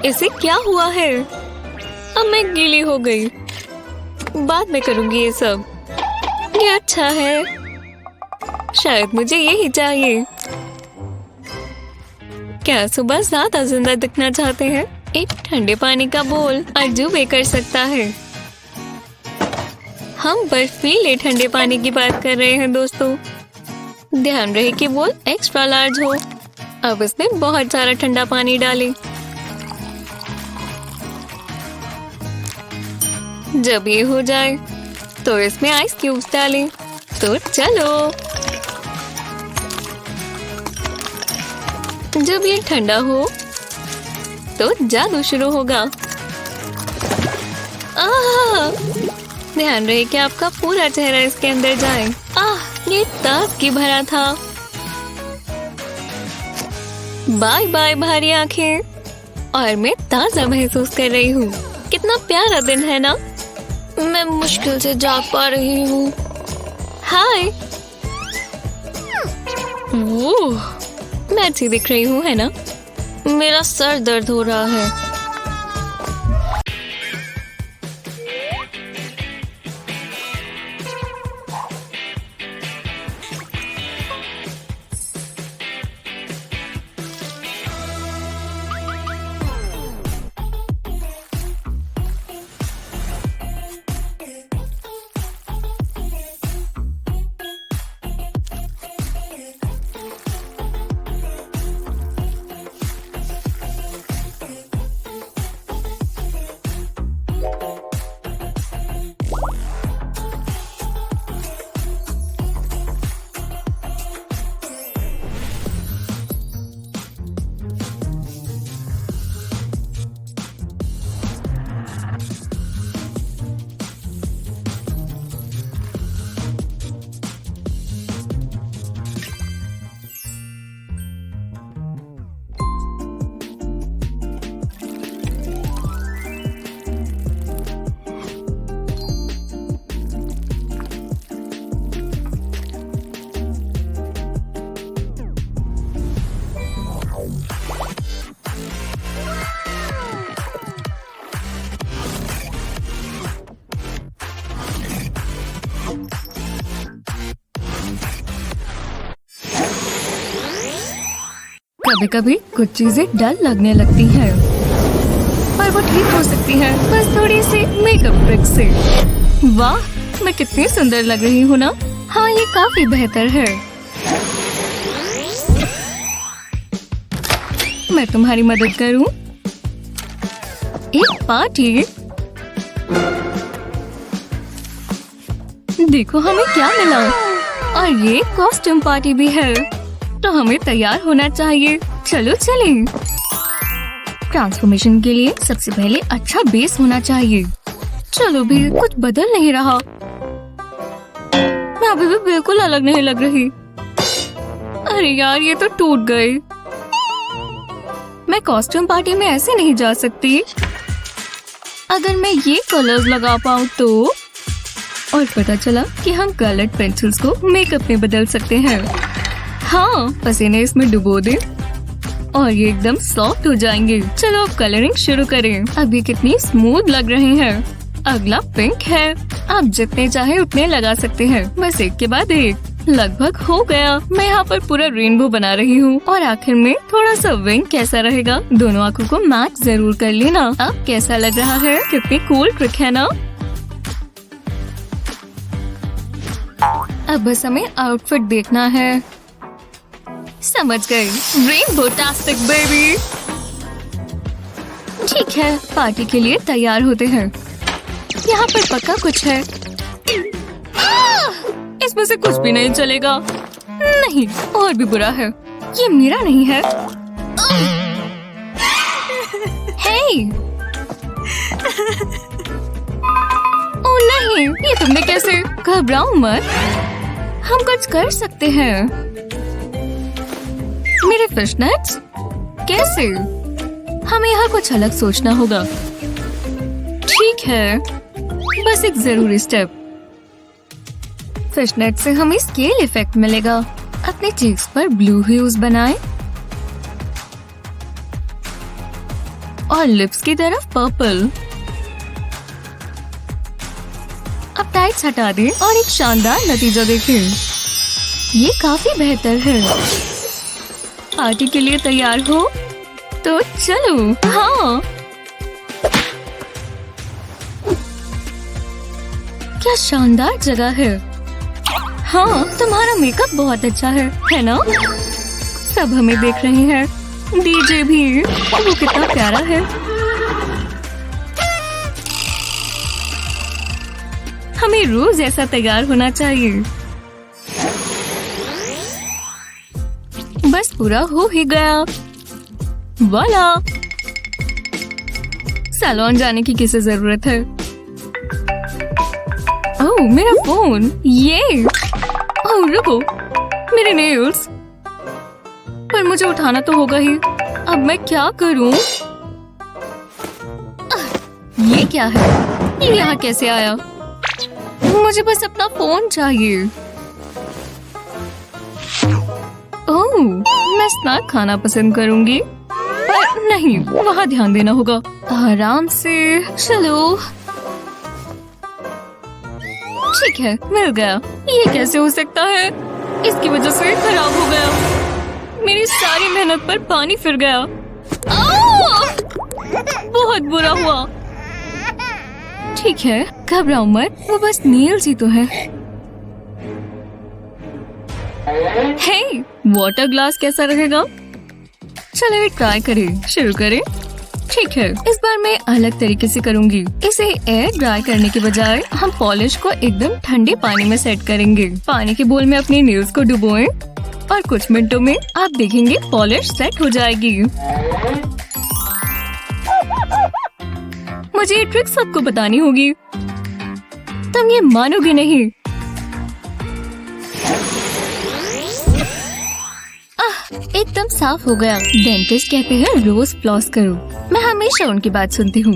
इसे क्या हुआ है? अब मैं गीली हो गई। बाद में करूंगी ये सब। ये अच्छा है। शायद मुझे यही चाहिए। क्या सुबह ज्यादा जिंदा दिखना चाहते हैं? एक ठंडे पानी का बोल अजूबे कर सकता है। हम बर्फीले ठंडे पानी की बात कर रहे हैं दोस्तों। ध्यान रहे कि बोल एक्स्ट्रा लार्ज हो। अब इसमें बहुत सारा ठंडा पानी डालें। जब ये हो जाए तो इसमें आइस क्यूब्स डालें। तो चलो, जब ये ठंडा हो तो जादू शुरू होगा। ध्यान रहे कि आपका पूरा चेहरा इसके अंदर जाए। ये ताजगी भरा था। बाय बाय भारी आंखें। और मैं ताजा महसूस कर रही हूँ। कितना प्यारा दिन है ना? मैं मुश्किल से जाग पा रही हूँ। हाय, वो मैं अच्छी दिख रही हूँ, है ना? मेरा सर दर्द हो रहा है। कभी कभी कुछ चीजें डल लगने लगती हैं, पर वो ठीक हो सकती है बस थोड़ी सी मेकअप ट्रिक से। वाह, मैं कितनी सुंदर लग रही हूँ ना? हाँ, ये काफी बेहतर है। मैं तुम्हारी मदद करूँ? एक पार्टी? देखो हमें क्या मिला, और ये कॉस्ट्यूम पार्टी भी है, तो हमें तैयार होना चाहिए। चलो चलें। ट्रांसफॉर्मेशन के लिए सबसे पहले अच्छा बेस होना चाहिए। चलो भी, कुछ बदल नहीं रहा। मैं अभी भी बिल्कुल अलग नहीं लग रही। अरे यार, ये तो टूट गए। मैं कॉस्ट्यूम पार्टी में ऐसे नहीं जा सकती। अगर मैं ये कलर्स लगा पाऊँ तो। और पता चला कि हम कलर्ड पेंसिल्स को मेकअप में बदल सकते हैं। हाँ, पसीने इसमें डुबो दे और ये एकदम सॉफ्ट हो जाएंगे। चलो अब कलरिंग शुरू करें। अब ये कितनी स्मूथ लग रही है। अगला पिंक है। आप जितने चाहे उतने लगा सकते हैं, बस एक के बाद एक। लगभग हो गया। मैं यहाँ पर पूरा रेनबो बना रही हूँ, और आखिर में थोड़ा सा विंग कैसा रहेगा? दोनों आँखों को मैच जरूर कर लेना। अब कैसा लग रहा है? कितनी कूल ट्रिक है ना? अब बस हमें आउटफिट देखना है। समझ गई, रेनबो-टास्टिक बेबी। ठीक है, पार्टी के लिए तैयार होते हैं। यहाँ पर पक्का कुछ है। इसमें से कुछ भी नहीं चलेगा। नहीं, और भी बुरा है। ये मेरा नहीं है। हे! ओह नहीं, ये तुमने कैसे? घबराओ मत, हम कुछ कर सकते हैं। मेरे फिशनेट्स? कैसे? हमें यहाँ कुछ अलग सोचना होगा। ठीक है, बस एक जरूरी स्टेप। फिशनेट से हमें स्केल इफेक्ट मिलेगा। अपने चीक्स पर ब्लू ह्यूज बनाएं और लिप्स की तरफ पर्पल। अब टाइट्स हटा दें और एक शानदार नतीजा देखें। ये काफी बेहतर है। पार्टी के लिए तैयार हो? तो चलो। हाँ, क्या शानदार जगह है। हाँ, तुम्हारा मेकअप बहुत अच्छा है ना? सब हमें देख रहे हैं, डीजे भी। वो कितना प्यारा है। हमें रोज ऐसा तैयार होना चाहिए। बस पूरा हो ही गया। वाला! सैलून जाने की किसे जरूरत है? ओह, मेरा फोन। ये! ओह रुको, मेरे नेल्स। पर मुझे उठाना तो होगा ही। अब मैं क्या करूं? ये क्या है? ये यहाँ कैसे आया? मुझे बस अपना फोन चाहिए। ओह, मैं स्नैक खाना पसंद करूंगी। पर नहीं, वहाँ ध्यान देना होगा। आराम से। चलो। ठीक है, मिल गया। ये कैसे हो सकता है? इसकी वजह से खराब हो गया। मेरी सारी मेहनत पर पानी फिर गया। बहुत बुरा हुआ। ठीक है, घबराओ मत, वो बस नेल्स ही तो है। हे, वाटर ग्लास कैसा रहेगा? चलो ये ट्राई करें। शुरू करें। ठीक है, इस बार मैं अलग तरीके से करूंगी। इसे एयर ड्राई करने के बजाय हम पॉलिश को एकदम ठंडे पानी में सेट करेंगे। पानी के बोल में अपनी नेल्स को डुबोएं और कुछ मिनटों में आप देखेंगे पॉलिश सेट हो जाएगी। मुझे ये ट्रिक सबको बतानी होगी। तुम ये मानोगे नहीं। एकदम साफ हो गया। डेंटिस्ट कहते हैं रोज फ्लॉस करो। मैं हमेशा उनकी बात सुनती हूँ।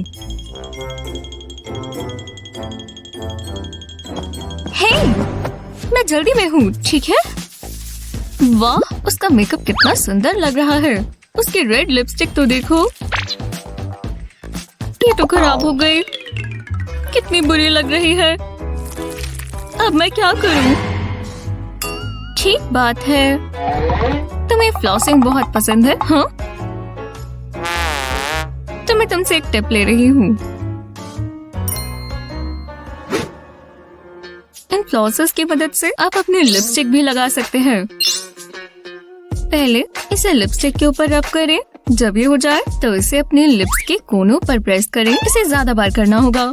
हे, मैं जल्दी में हूँ, ठीक है? वाह, उसका मेकअप कितना सुंदर लग रहा है। उसकी रेड लिपस्टिक तो देखो। ये तो खराब हो गई। कितनी बुरी लग रही है। अब मैं क्या करूँ? ठीक बात है। तुम्हें फ्लॉसिंग बहुत पसंद है, हाँ? तो मैं तुमसे एक टिप ले रही हूँ। इन फ्लॉसेस की मदद से आप अपनी लिपस्टिक भी लगा सकते हैं। पहले इसे लिपस्टिक के ऊपर रब करें। जब ये हो जाए तो इसे अपने लिप्स के कोनों पर प्रेस करें। इसे ज्यादा बार करना होगा।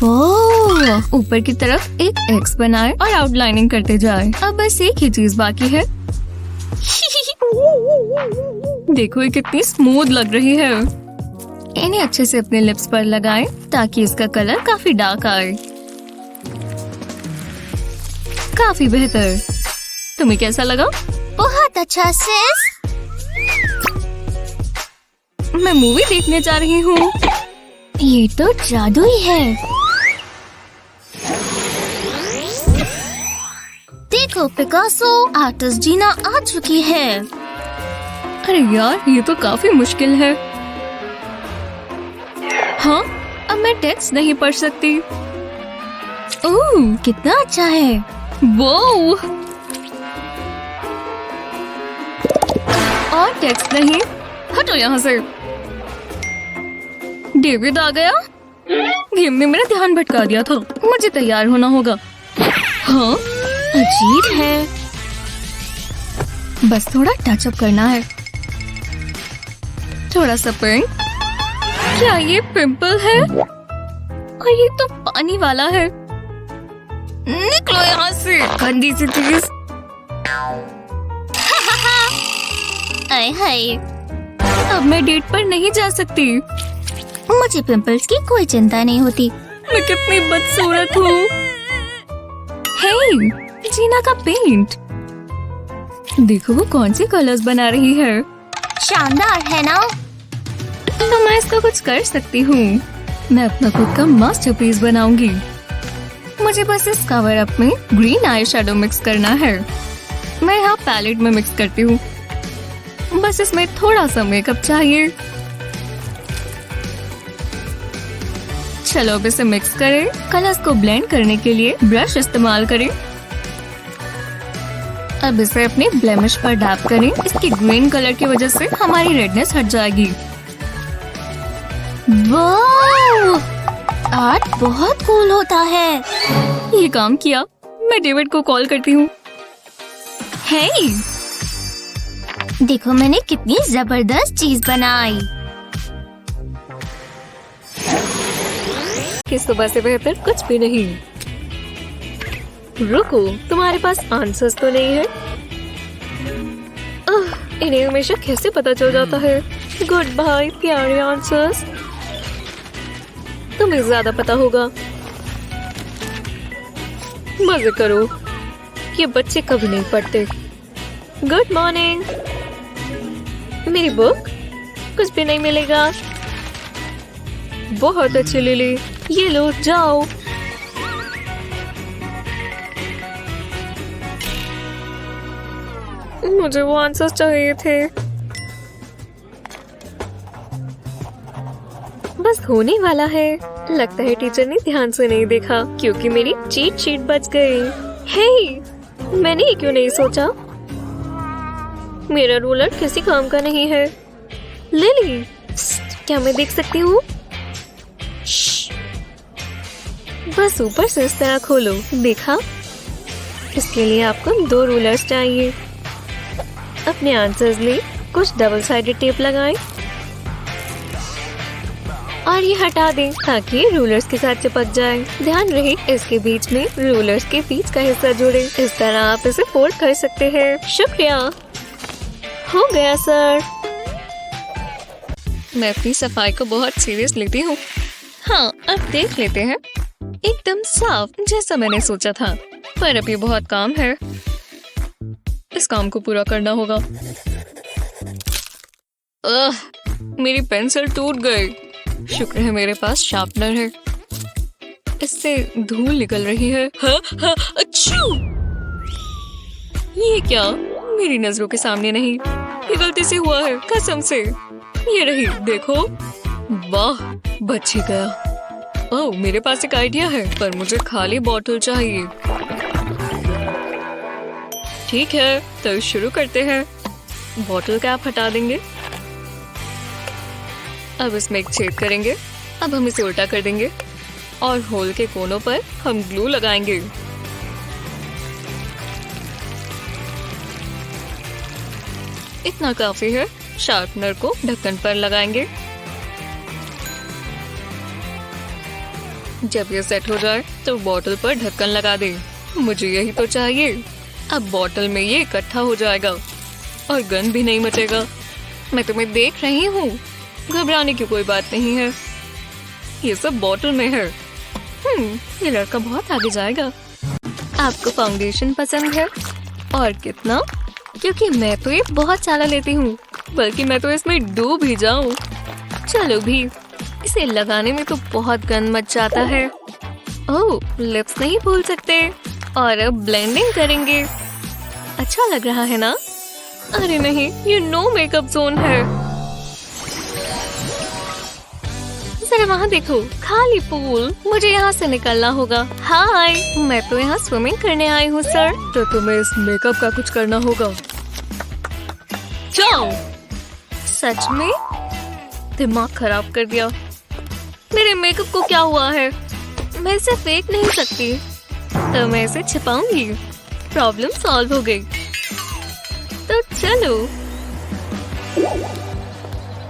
वाह! ऊपर की तरफ एक एक्स बनाए और आउटलाइनिंग करते जाए। अब बस एक ही चीज बाकी है। देखो ये कितनी स्मूथ लग रही है। इन्हें अच्छे से अपने लिप्स पर लगाएं ताकि इसका कलर काफी डार्क आए। काफी बेहतर। तुम्हें कैसा लगा? बहुत अच्छा सिस। मैं मूवी देखने जा रही हूँ। ये तो जादू ही है। देखो पिकासो, आर्टिस्ट जीना आ चुकी है। अरे यार ये तो काफी मुश्किल है। हाँ, अब मैं टेक्स्ट नहीं पढ़ सकती। ओह, कितना अच्छा है। वो और टेक्स्ट नहीं। हटो यहाँ से। डेविड आ गया। गेम ने मेरा ध्यान भटका दिया था। मुझे तैयार होना होगा। हाँ, अजीब है। बस थोड़ा टचअप करना है। थोड़ा सा पिंक। क्या ये पिंपल है? और ये तो पानी वाला है। निकलो यहाँ से, गंदी सी चीज। आय हाय, अब मैं डेट पर नहीं जा सकती। मुझे पिंपल्स की कोई चिंता नहीं होती। मैं कितनी बदसूरत हूँ। हे, जीना का पेंट। देखो वो कौन से कलर्स बना रही है। शानदार है ना? तो मैं इसका कुछ कर सकती हूँ। मैं अपना खुद का मास्टरपीस बनाऊंगी। मुझे बस इस कवर अप में ग्रीन आई शैडो मिक्स करना है। मैं यहाँ पैलेट में मिक्स करती हूँ। बस इसमें थोड़ा सा मेकअप चाहिए। चलो अब इसे मिक्स करें। कलर्स को ब्लेंड करने के लिए ब्रश इस्तेमाल करें। अब इसे अपने ब्लेमिश पर डैप करें। इसके ग्रीन कलर की वजह से हमारी रेडनेस हट जाएगी। वाह! आर्ट बहुत कूल होता है। ये काम किया। मैं डेविड को कॉल करती हूँ। हे, देखो मैंने कितनी जबरदस्त चीज बनाई। कि सुबह से बेहतर कुछ भी नहीं। रुको, तुम्हारे पास आंसर्स तो नहीं है? इन्हें हमेशा कैसे पता चल जाता है? गुड बाय प्यारे आंसर्स। तुम्हें ज्यादा पता होगा। मजे करो। ये बच्चे कभी नहीं पढ़ते। Good morning. मेरी बुक? कुछ भी नहीं मिलेगा। बहुत अच्छी लिली। ये लो, जाओ। मुझे वो आंसर्स चाहिए थे। बस होने वाला है। लगता है टीचर ने ध्यान से नहीं देखा क्योंकि मेरी चीट शीट बच गई। हे, मैंने ये क्यों नहीं सोचा? मेरा रूलर किसी काम का नहीं है। लिली, क्या मैं देख सकती हूँ? बस ऊपर से इस तरह खोलो। देखा? इसके लिए आपको 2 रूलर्स चाहिए। अपने आंसर्स में कुछ डबल साइडेड टेप लगाएं और ये हटा दें ताकि रूलर्स के साथ चिपक जाए। ध्यान रहे इसके बीच में रूलर्स के बीच का हिस्सा जोड़े। इस तरह आप इसे फोल्ड कर सकते हैं। शुक्रिया। हो गया सर। मैं अपनी सफाई को बहुत सीरियस लेती हूँ। हाँ, अब देख लेते हैं। एकदम साफ जैसा मैंने सोचा था। पर अब ये बहुत काम है। इस काम को पूरा करना होगा। मेरी पेंसिल टूट गई। शुक्र है मेरे पास शार्पनर है। इससे धूल निकल रही है। अच्छू! ये क्या? मेरी नजरों के सामने नहीं। ये गलती से हुआ है, कसम से। ये रही, देखो। वाह, बच ही गया। ओह, मेरे पास एक आइडिया है, पर मुझे खाली बॉटल चाहिए। ठीक है, तो शुरू करते हैं। बॉटल कैप हटा देंगे। अब इसमें एक छेद करेंगे। अब हम इसे उल्टा कर देंगे और होल के कोनों पर हम ग्लू लगाएंगे। इतना काफी है। शार्पनर को ढक्कन पर लगाएंगे। जब ये सेट हो जाए तो बॉटल पर ढक्कन लगा दें। मुझे यही तो चाहिए। अब बॉटल में ये इकट्ठा हो जाएगा और गंध भी नहीं मचेगा। मैं तुम्हें देख रही हूँ, घबराने की कोई बात नहीं है। ये सब बॉटल में है। ये लड़का बहुत आगे जाएगा। आपको फाउंडेशन पसंद है? और कितना? क्योंकि मैं तो ये बहुत सारा लेती हूँ, बल्कि मैं तो इसमें डूब ही जाऊँ। चलो भी, इसे लगाने में तो बहुत गंद मच जाता है। ओह, लिप्स नहीं भूल सकते। और अब ब्लेंडिंग करेंगे। अच्छा लग रहा है ना? अरे नहीं, ये नो मेकअप जोन है। जरा वहाँ देखो, खाली पूल। मुझे यहाँ से निकलना होगा। हाय, मैं तो यहाँ स्विमिंग करने आई हूँ सर। तो तुम्हें इस मेकअप का कुछ करना होगा। जाओ। सच में? दिमाग खराब कर दिया। मेरे मेकअप को क्या हुआ है? मैं इसे फेंक नहीं सकती, तो मैं इसे छिपाऊंगी। प्रॉब्लम सॉल्व हो गई। तो चलो,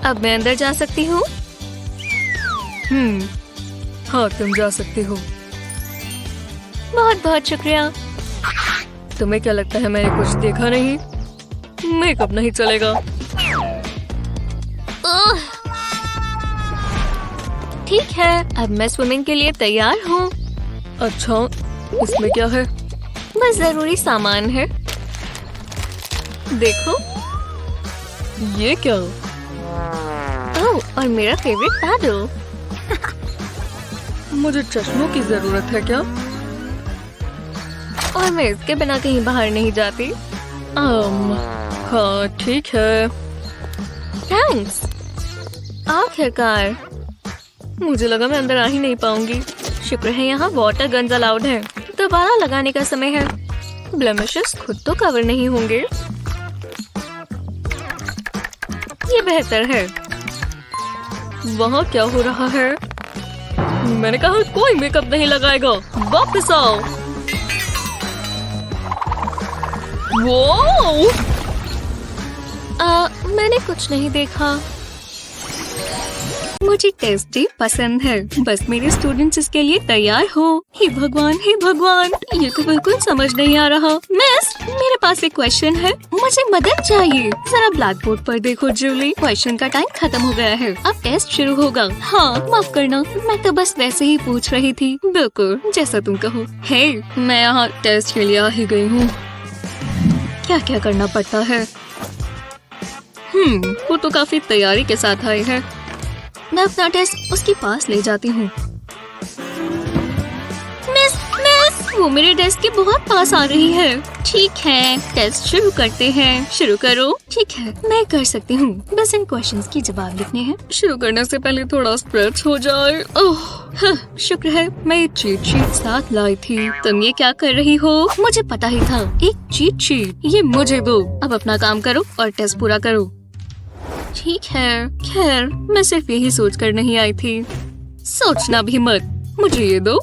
अब मैं अंदर जा सकती हूँ। हाँ, तुम जा सकती हो। बहुत बहुत शुक्रिया। तुम्हें क्या लगता है मैंने कुछ देखा नहीं? मेकअप नहीं चलेगा। ठीक है, अब मैं स्विमिंग के लिए तैयार हूँ। अच्छा, इसमें क्या है? बस जरूरी सामान है। देखो, ये क्या? ओह, और मेरा फेवरेट पैडल। मुझे चश्मों की जरूरत है क्या? और मैं इसके बिना कहीं बाहर नहीं जाती। हाँ, ठीक है। थैंक्स। आखिरकार। मुझे लगा मैं अंदर आ ही नहीं पाऊंगी। शुक्र है यहाँ वाटर गन्स अलाउड है। दोबारा लगाने का समय है। ब्लेमिशेस खुद तो कवर नहीं होंगे। ये बेहतर है। वहाँ क्या हो रहा है? मैंने कहा कोई मेकअप नहीं लगाएगा। वापस आओ। वो मैंने कुछ नहीं देखा। मुझे टेस्टी पसंद है। बस मेरे स्टूडेंट्स इसके लिए तैयार हो। हे भगवान, हे भगवान, ये तो बिल्कुल समझ नहीं आ रहा। मिस, मेरे पास एक क्वेश्चन है। मुझे मदद चाहिए। जरा ब्लैक बोर्ड पर देखो जूली। क्वेश्चन का टाइम खत्म हो गया है। अब टेस्ट शुरू होगा। हाँ, माफ करना, मैं तो बस वैसे ही पूछ रही थी। बिल्कुल जैसा तुम कहो। हे, मैं यहाँ टेस्ट के लिए आ ही गई हूँ। क्या क्या करना पड़ता है? वो तो काफी तैयारी के साथ आई है। मैं अपना टेस्ट उसके पास ले जाती हूँ। मिस, वो मेरे डेस्क के बहुत पास आ रही है। ठीक है, टेस्ट शुरू करते हैं। शुरू करो। ठीक है, मैं कर सकती हूँ। बस इन क्वेश्चंस की जवाब लिखने हैं। शुरू करने से पहले थोड़ा स्ट्रेच हो जाए। ओह, शुक्र है मैं ये चीट शीट साथ लाई थी। तुम ये क्या कर रही हो? मुझे पता ही था। एक चीट शीट, ये मुझे दो। अब अपना काम करो और टेस्ट पूरा करो। ठीक है, खैर मैं सिर्फ यही सोच कर नहीं आई थी। सोचना भी मत, मुझे ये दो।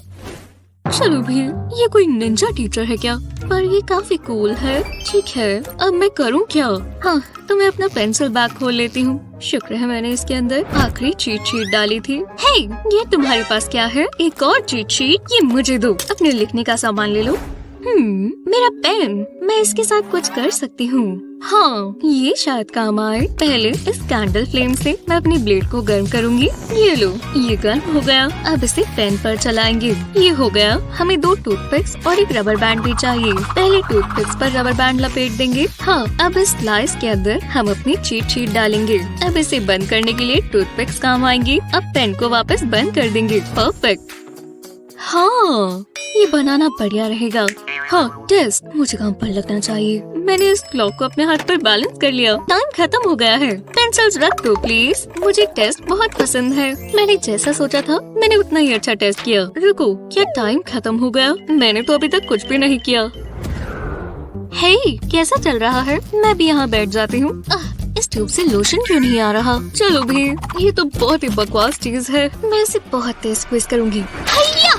चलो भी, ये कोई निंजा टीचर है क्या? पर ये काफी कूल है। ठीक है, अब मैं करूँ क्या? हाँ, तो मैं अपना पेंसिल बैग खोल लेती हूँ। शुक्र है मैंने इसके अंदर आखिरी चीट शीट डाली थी। हे, ये तुम्हारे पास क्या है? एक और चीट शीट। ये मुझे दो। अपने लिखने का सामान ले लो। मेरा पेन, मैं इसके साथ कुछ कर सकती हूँ। हाँ, ये शायद काम आए। पहले इस कैंडल फ्लेम से मैं अपनी ब्लेड को गर्म करूँगी। ये लो, ये गर्म हो गया। अब इसे पेन पर चलाएंगे। ये हो गया। हमें 2 टूथपिक्स और एक रबर बैंड भी चाहिए। पहले टूथपिक्स पर रबर बैंड लपेट देंगे। हाँ, अब इस स्लाइस के अंदर हम अपनी चीट शीट डालेंगे। अब इसे बंद करने के लिए टूथपिक्स काम आएंगे। अब पेन को वापस बंद कर देंगे। परफेक्ट। हाँ, ये बनाना बढ़िया रहेगा। हाँ, टेस्ट मुझे काम पर लगना चाहिए। मैंने इस क्लॉक को अपने हाथ पर बैलेंस कर लिया। टाइम खत्म हो गया है। पेन पेंसिल्स रख दो प्लीज। मुझे टेस्ट बहुत पसंद है। मैंने जैसा सोचा था मैंने उतना ही अच्छा टेस्ट किया। रुको, क्या टाइम खत्म हो गया? मैंने तो अभी तक कुछ भी नहीं किया। हे, कैसा चल रहा है? मैं भी यहाँ बैठ जाती हूँ। इस ट्यूब से लोशन क्यों नहीं आ रहा? चलो भी, ये तो बहुत ही बकवास चीज है। मैं इसे बहुत तेज स्क्वीज करूंगी। हैया!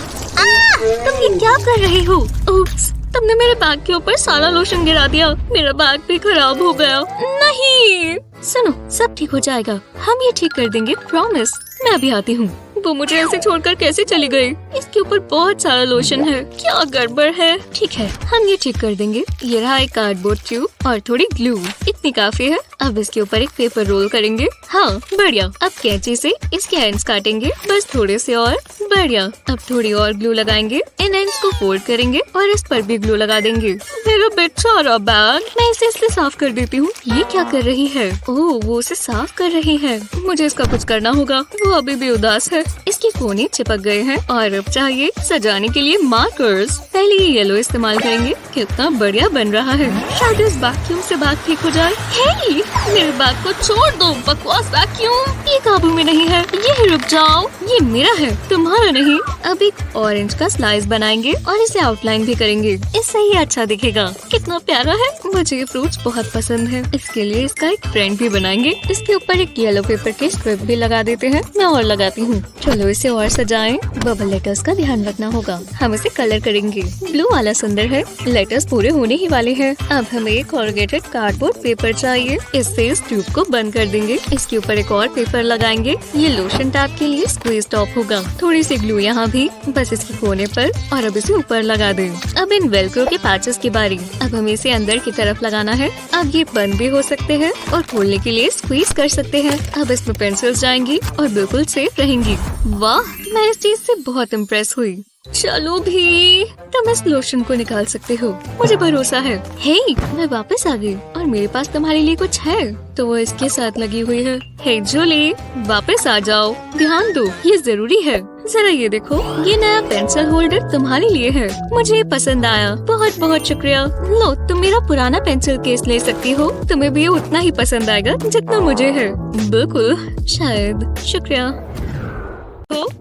तुम ये क्या कर रहे हो? उप्स, तुमने मेरे बैग के ऊपर सारा लोशन गिरा दिया। मेरा बैग भी खराब हो गया। नहीं, सुनो, सब ठीक हो जाएगा। हम ये ठीक कर देंगे, प्रॉमिस। मैं अभी आती हूँ। वो मुझे ऐसे छोड़कर कैसे चली गई? इसके ऊपर बहुत सारा लोशन है। क्या गड़बड़ है? ठीक है, हम ये ठीक कर देंगे। ये रहा एक कार्डबोर्ड ट्यूब और थोड़ी ग्लू। इतनी काफी है। अब इसके ऊपर एक पेपर रोल करेंगे। हाँ, बढ़िया। अब कैंची से इसके एंड्स काटेंगे, बस थोड़े से और। बढ़िया। अब थोड़ी और ग्लू लगाएंगे। इन एंड्स को फोल्ड करेंगे और इस पर भी ग्लू लगा देंगे। मेरा बेचारा बैग। मैं इसे इसलिए साफ कर देती हूँ। ये क्या कर रही है? ओह, वो उसे साफ कर रही है। मुझे इसका कुछ करना होगा। वो अभी भी उदास है। इसके कोने चिपक गए हैं और अब चाहिए सजाने के लिए मार्कर्स। पहले ये येलो इस्तेमाल करेंगे। कितना बढ़िया बन रहा है। शायद इस वैक्यूम से बैग ठीक हो जाए। हे, मेरे बैग को छोड़ दो, बकवास वैक्यूम। ये काबू में नहीं है। ये रुक जाओ, ये मेरा है, तुम्हारा नहीं। अब एक ऑरेंज का स्लाइस बनाएंगे और इसे आउटलाइन भी करेंगे। इससे ही अच्छा दिखेगा। कितना प्यारा है। मुझे ये फ्रूट्स बहुत पसंद है। इसके लिए इसका एक फ्रेंड भी बनाएंगे। इसके ऊपर एक येलो पेपर के स्ट्रिप भी लगा देते हैं। मैं और लगाती हूँ। चलो इसे और सजाएं। बबल लेटर्स का ध्यान रखना होगा। हम इसे कलर करेंगे। ब्लू वाला सुंदर है। लेटर्स पूरे होने ही वाले हैं। अब हमें एक कॉर्रुगेटेड कार्डबोर्ड पेपर चाहिए। इससे इस ट्यूब को बंद कर देंगे। इसके ऊपर एक और पेपर लगाएंगे। ये लोशन टैप के लिए स्क्वीज टॉप होगा। थोड़ी सी ग्लू यहाँ भी, बस इसके कोने पर, और अब इसे ऊपर लगा दें। अब इन वेलक्रो के पैचेस की बारी। अब हमें इसे अंदर की तरफ लगाना है। अब ये बंद भी हो सकते हैं और खोलने के लिए स्क्वीज कर सकते हैं। अब इसमें पेंसिल्स जाएंगी और बिल्कुल सेफ रहेंगी। वाह, मैं इस चीज से बहुत इम्प्रेस हुई। चलो भी, तुम इस लोशन को निकाल सकते हो। मुझे भरोसा है। हे, मैं वापस आ गई और मेरे पास तुम्हारे लिए कुछ है। तो वो इसके साथ लगी हुई है। हे जूली, वापस आ जाओ। ध्यान दो, ये जरूरी है। जरा ये देखो, ये नया पेंसिल होल्डर तुम्हारे लिए है। मुझे पसंद आया। बहुत बहुत शुक्रिया। लो, तुम मेरा पुराना पेंसिल केस ले सकती हो। तुम्हें भी उतना ही पसंद आएगा जितना मुझे है। बिल्कुल, शायद। शुक्रिया।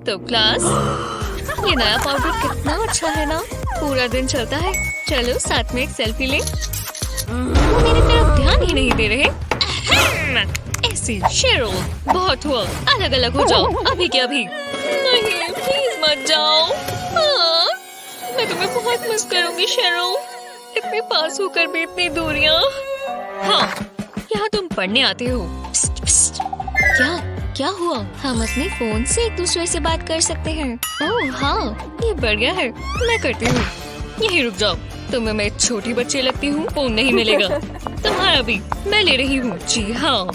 तो क्लास, ये नया पाउडर कितना अच्छा है ना। पूरा दिन चलता है। चलो साथ में एक सेल्फी ले। वो मेरी तरफ ध्यान ही नहीं दे रहे। ऐसी शेरो, बहुत हुआ। अलग अलग हो जाओ, अभी के अभी। नहीं, प्लीज मत जाओ। मैं तुम्हें बहुत मिस करूंगी शेरो। इतने पास होकर भी इतनी दूरियां। हाँ, यहाँ तुम पढ़ने आते हो। पिस्ट, पिस्ट। क्या हुआ? हम अपने फोन से एक दूसरे से बात कर सकते हैं। ओह हाँ, ये बढ़िया है। मैं करती हूँ। यहीं रुक जाओ। तुम्हें मैं छोटी बच्ची लगती हूँ। फोन नहीं मिलेगा। तुम्हारा भी मैं ले रही हूँ। जी हाँ,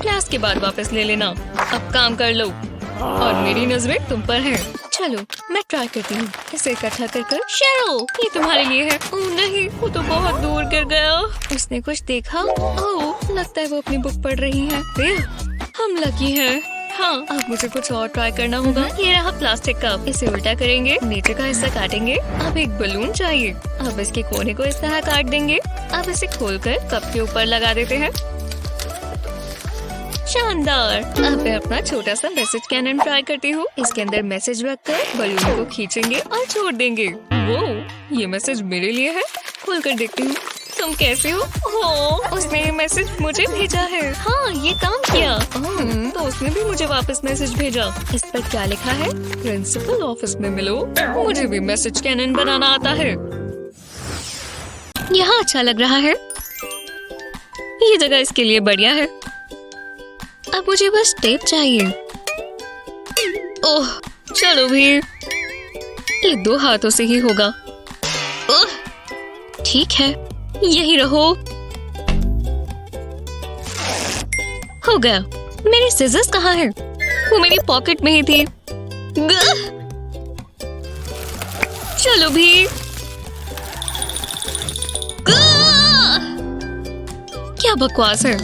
क्लास के बाद वापस ले लेना। अब काम कर लो और मेरी नजरें तुम पर हैं। चलो मैं ट्राई करती हूँ। इसे इकट्ठा कर शेरो, ये तुम्हारे लिए है। ओह नहीं, वो तो बहुत दूर गिर गया। उसने कुछ देखा? ओह, लगता है वो अपनी बुक पढ़ रही है। हम लकी हैं। हाँ, अब मुझे कुछ और ट्राई करना होगा। ये रहा प्लास्टिक कप। इसे उल्टा करेंगे, नीचे का हिस्सा काटेंगे। अब एक बलून चाहिए। अब इसके कोने को इस तरह काट देंगे। अब इसे खोलकर कप के ऊपर लगा देते हैं। शानदार। अब मैं अपना छोटा सा मैसेज कैनन ट्राई करती हूँ। इसके अंदर मैसेज रखकर बलून को खींचेंगे और छोड़ देंगे। वो, ये मैसेज मेरे लिए है। खोलकर देखती हूँ। तुम कैसे हो? उसने ये मैसेज मुझे भेजा है। हाँ, ये काम किया। तो उसने भी मुझे वापस मैसेज भेजा। इस पर क्या लिखा है? प्रिंसिपल ऑफिस में मिलो। मुझे भी मैसेज कैनन बनाना आता है। यहाँ अच्छा लग रहा है। ये जगह इसके लिए बढ़िया है। अब मुझे बस टेप चाहिए। ओह, चलो भी, ये 2 हाथों से ही होगा। ओह, ठीक है, यही रहो। हो गया। मेरी सिजर्स कहाँ है? वो मेरी पॉकेट में ही थी। चलो भी। क्या बकवास है।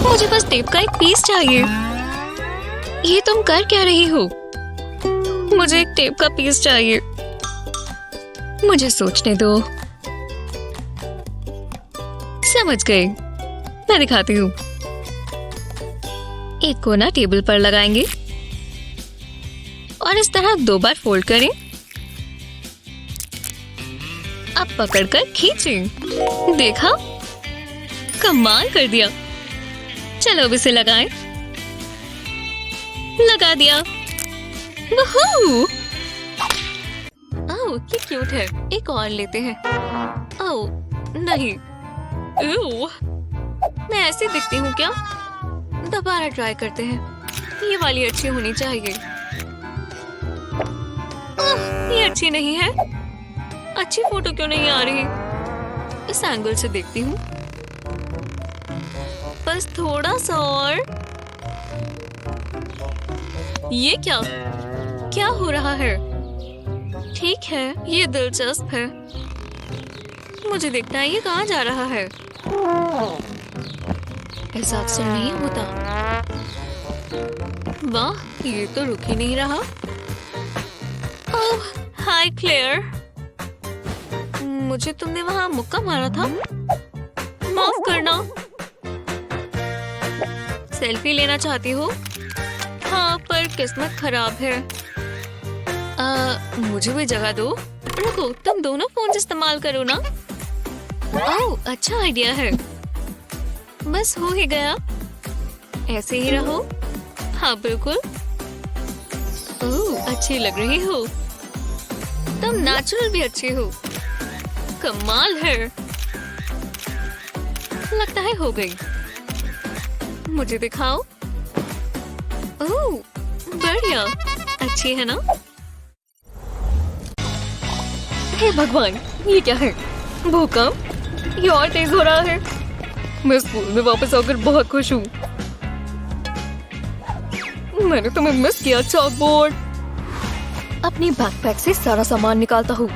मुझे बस टेप का एक पीस चाहिए। ये तुम कर क्या रही हो? मुझे एक टेप का पीस चाहिए। मुझे सोचने दो। समझ गई। मैं दिखाती हूँ। एक कोना टेबल पर लगाएंगे और इस तरह 2 बार फोल्ड करें। अब पकड़कर खींचें। देखा, कमाल कर दिया। चलो अब इसे लगाएं। लगा दिया। वहू! ओह, ये क्यूट है। एक और लेते हैं। ओह नहीं, मैं ऐसी दिखती हूँ क्या? दोबारा ट्राई करते हैं। ये वाली अच्छी होनी चाहिए। ये अच्छी नहीं है। अच्छी फोटो क्यों नहीं आ रही? इस एंगल से देखती हूँ। बस थोड़ा सा और। ये क्या हो रहा है? ठीक है, ये दिलचस्प है। मुझे देखना है ये कहाँ जा रहा है। ऐसा अक्सर नहीं होता। वाह, ये तो रुक ही नहीं रहा। ओह, हाय क्लेयर। मुझे तुमने वहाँ मुक्का मारा था। माफ करना। सेल्फी लेना चाहती हो? हाँ, पर किस्मत खराब है। मुझे भी जगह दो। रुको, तुम दोनों फोन इस्तेमाल करो ना। ओह, अच्छा आइडिया है। बस हो ही गया। ऐसे ही रहो। हाँ बिल्कुल। ओह, अच्छी लग रही हो। तुम नेचुरल भी अच्छी हो। कमाल है। लगता है हो गई। मुझे दिखाओ। ओह, बढ़िया। अच्छी है ना? हे भगवान, ये क्या है? भूकंप? ये और तेज हो रहा है। मैं स्कूल में वापस आकर बहुत खुश हूँ। मैंने तुम्हें मिस किया चॉकबोर्ड। अपनी बैकपैक से सारा सामान निकालता हूँ।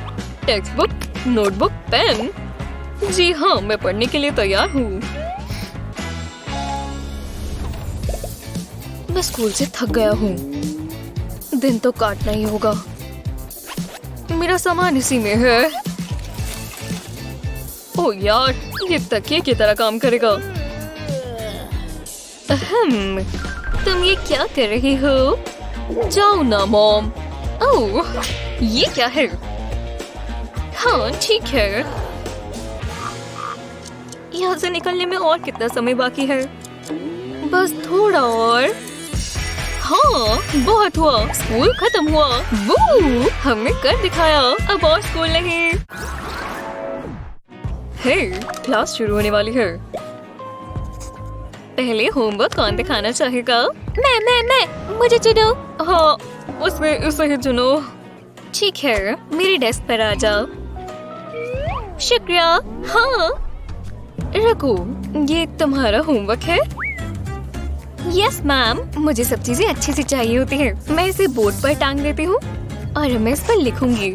Textbook, notebook, pen. जी हाँ, मैं पढ़ने के लिए तैयार हूँ। मैं स्कूल से थक गया हूँ। दिन तो काटना ही होगा। मेरा सामान इसी में है। ओह यार, ये तकिए की तरह काम करेगा। तुम ये क्या कर रही हो? जाओ ना मॉम। ओह, ये क्या है? हाँ ठीक है। यहाँ से निकलने में और कितना समय बाकी है? बस थोड़ा और। हाँ, बहुत हुआ। स्कूल खत्म हुआ। वू, हमने कर दिखाया। अब और स्कूल नहीं। हे, क्लास शुरू होने वाली है। पहले होमवर्क कौन दिखाना चाहेगा? मैं। मुझे चुनो। हाँ, उसमें उसे ही चुनो। ठीक है, मेरी डेस्क पर आ जाओ। शुक्रिया। हाँ, रखो, ये तुम्हारा होमवर्क है। यस मैम, मुझे सब चीजें अच्छे से चाहिए होती हैं। मैं इसे बोर्ड पर टांग देती हूँ और मैं इस पर लिखूंगी।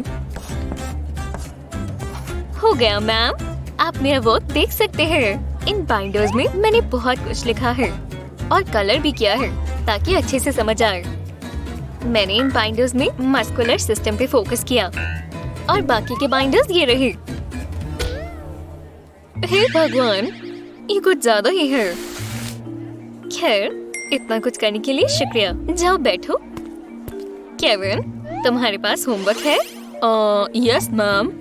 हो गया मैम, आप मेरा वर्क देख सकते हैं। इन बाइंडर्स में मैंने बहुत कुछ लिखा है और कलर भी किया है ताकि अच्छे से समझ आए। मैंने इन बाइंडर्स में मस्कुलर सिस्टम पे फोकस किया और बाकी के बाइंडर्स ये रहे। हे भगवान, ये कुछ ज्यादा ही है। खैर, इतना कुछ करने के लिए शुक्रिया। जाओ बैठो। केविन, तुम्हारे पास होमवर्क है? यस मैम,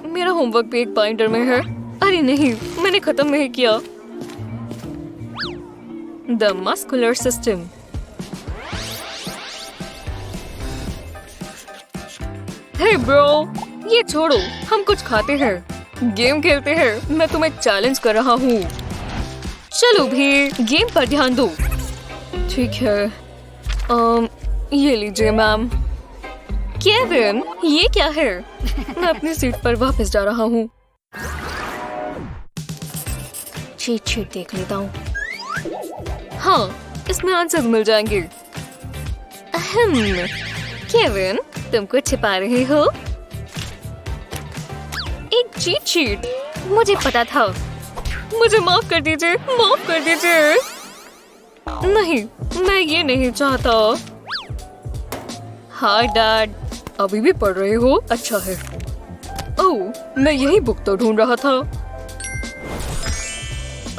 मेरा होमवर्क भी एक बाइंडर में है। अरे नहीं, मैंने खत्म नहीं किया। The muscular system. Hey bro, ये छोड़ो, हम कुछ खाते हैं, गेम खेलते हैं। मैं तुम्हें चैलेंज कर रहा हूँ। चलो भी, गेम पर ध्यान दो। ठीक है। ये लीजिए मैम। केविन, ये क्या है? मैं अपनी सीट पर वापस जा रहा हूँ। चीट शीट देख लेता हूँ। हाँ, इसमें आंसर मिल जाएंगे। केविन, तुम कुछ छिपा रहे हो? एक चीट शीट। मुझे पता था। मुझे माफ कर दीजिए, माफ कर दीजिए। नहीं, मैं ये नहीं चाहता। हाँ डैड, अभी भी पढ़ रहे हो? अच्छा है। ओह, मैं यही बुक तो ढूंढ रहा था।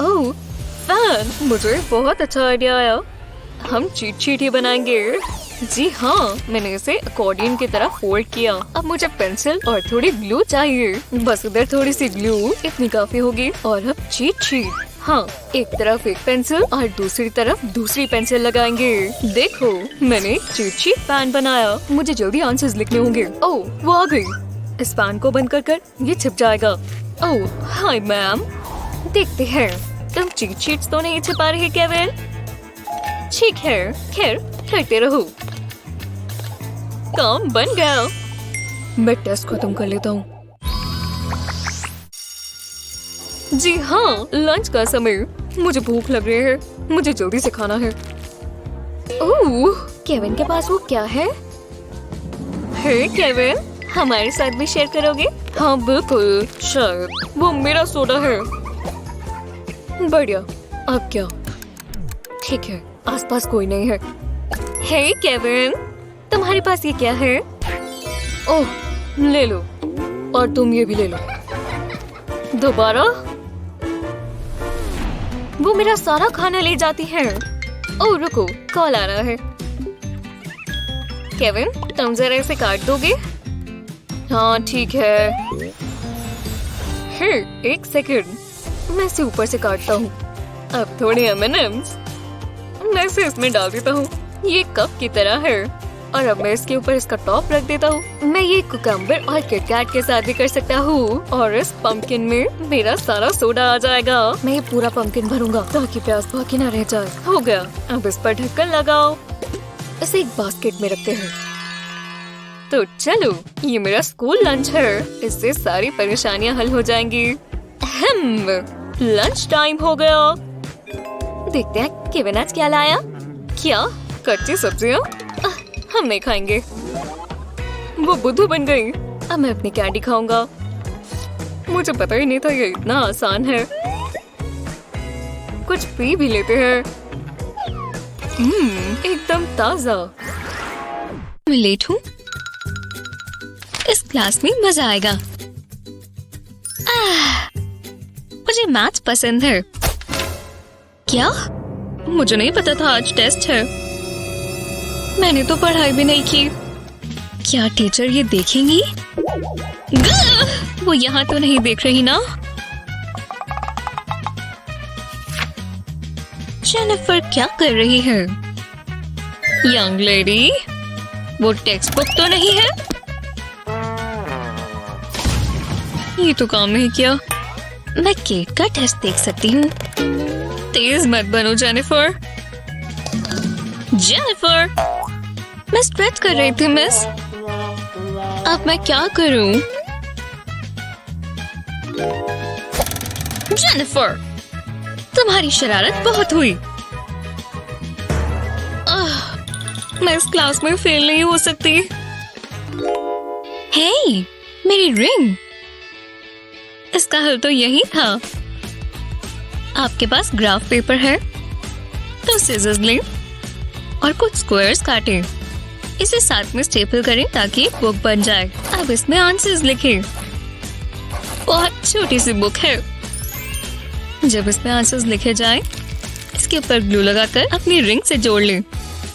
ओह, फैन, मुझे बहुत अच्छा आइडिया आया। हम चीट शीट ही बनाएंगे। जी हाँ, मैंने इसे अकॉर्डियन की तरह फोल्ड किया। अब मुझे पेंसिल और थोड़ी ग्लू चाहिए। बस इधर थोड़ी सी ग्लू, इतनी काफी होगी। और अब चीट शीट। हाँ, एक तरफ एक पेंसिल और दूसरी तरफ दूसरी पेंसिल लगाएंगे। देखो, मैंने एक चीट शीट पैन बनाया। मुझे जल्दी आंसर्स लिखने होंगे। ओह, वो आ गई। इस पैन को बंद कर ये छिप जाएगा। ओह, हाय मैम। देखते हैं, तुम चीट शीट्स तो नहीं छिपा रहे केविन? ठीक है, खैर करते रहो। काम बन गया। मैं टेस्ट खत्म कर लेता हूँ। जी हाँ, लंच का समय। मुझे भूख लग रही है। मुझे जल्दी से खाना है। ओह, केविन के पास वो क्या है? हे केविन, हमारे साथ भी शेयर करोगे? हाँ बिल्कुल, शायद वो मेरा सोडा है। बढ़िया, अब क्या? ठीक है, आसपास कोई नहीं है। हे केविन, तुम्हारे पास ये क्या है? ओह, ले लो। और तुम ये भी ले लो। दोबारा? वो मेरा सारा खाना ले जाती है। ओह रुको, कॉल आ रहा है। केविन, तुम जरा इसे काट दोगे? हाँ ठीक है। हे, एक सेकंड, मैं इसे ऊपर से काटता हूँ। अब थोड़े M&Ms मैं इसे इसमें डाल देता हूँ। ये कप की तरह है। और अब मैं इसके ऊपर इसका टॉप रख देता हूँ। मैं ये कुकम्बर और किटकैट के साथ भी कर सकता हूँ। और इस पंपकिन में मेरा सारा सोडा आ जाएगा। मैं ये पूरा पंपकिन भरूंगा ताकि प्यास बाकी ना रह जाए। हो गया, अब इस पर ढक्कन लगाओ। इसे एक बास्केट में रखते हैं। तो चलो, ये मेरा स्कूल लंच है। इससे सारी परेशानियाँ हल हो जाएंगी। लंच टाइम हो गया। देखते हैं केविन आज क्या लाया। क्या? कच्ची सब्जियाँ? हम नहीं खाएंगे। वो बुद्धू बन गई। अब मैं अपनी कैंडी खाऊंगा। मुझे पता ही नहीं था ये इतना आसान है। कुछ पी भी लेते हैं। एकदम ताजा। मैं लेट हूँ। इस क्लास में मजा आएगा। मुझे मैथ्स पसंद है। क्या? मुझे नहीं पता था आज टेस्ट है। मैंने तो पढ़ाई भी नहीं की। क्या टीचर ये देखेंगी? वो यहाँ तो नहीं देख रही ना? जेनिफर क्या कर रही है? यंग लेडी, वो टेक्स्ट बुक तो नहीं है? ये तो काम नहीं किया। मैं केट का टेस्ट देख सकती हूँ। तेज मत बनो जेनिफर। जेनिफर, मैं स्ट्रेच कर रही थी मिस। अब मैं क्या करूं? जेनिफर, तुम्हारी शरारत बहुत हुई। मैं इस क्लास में फेल नहीं हो सकती। हे, मेरी रिंग। इसका हल तो यही था। आपके पास ग्राफ पेपर है तो सिजर्स लें और कुछ स्क्वायर्स काटें। इसे साथ में स्टेपल करें ताकि एक बुक बन जाए। अब इसमें आंसर्स लिखें। बहुत छोटी सी बुक है। जब इसमें आंसर्स लिखे जाएं, इसके ऊपर ग्लू लगाकर अपनी रिंग से जोड़ लें।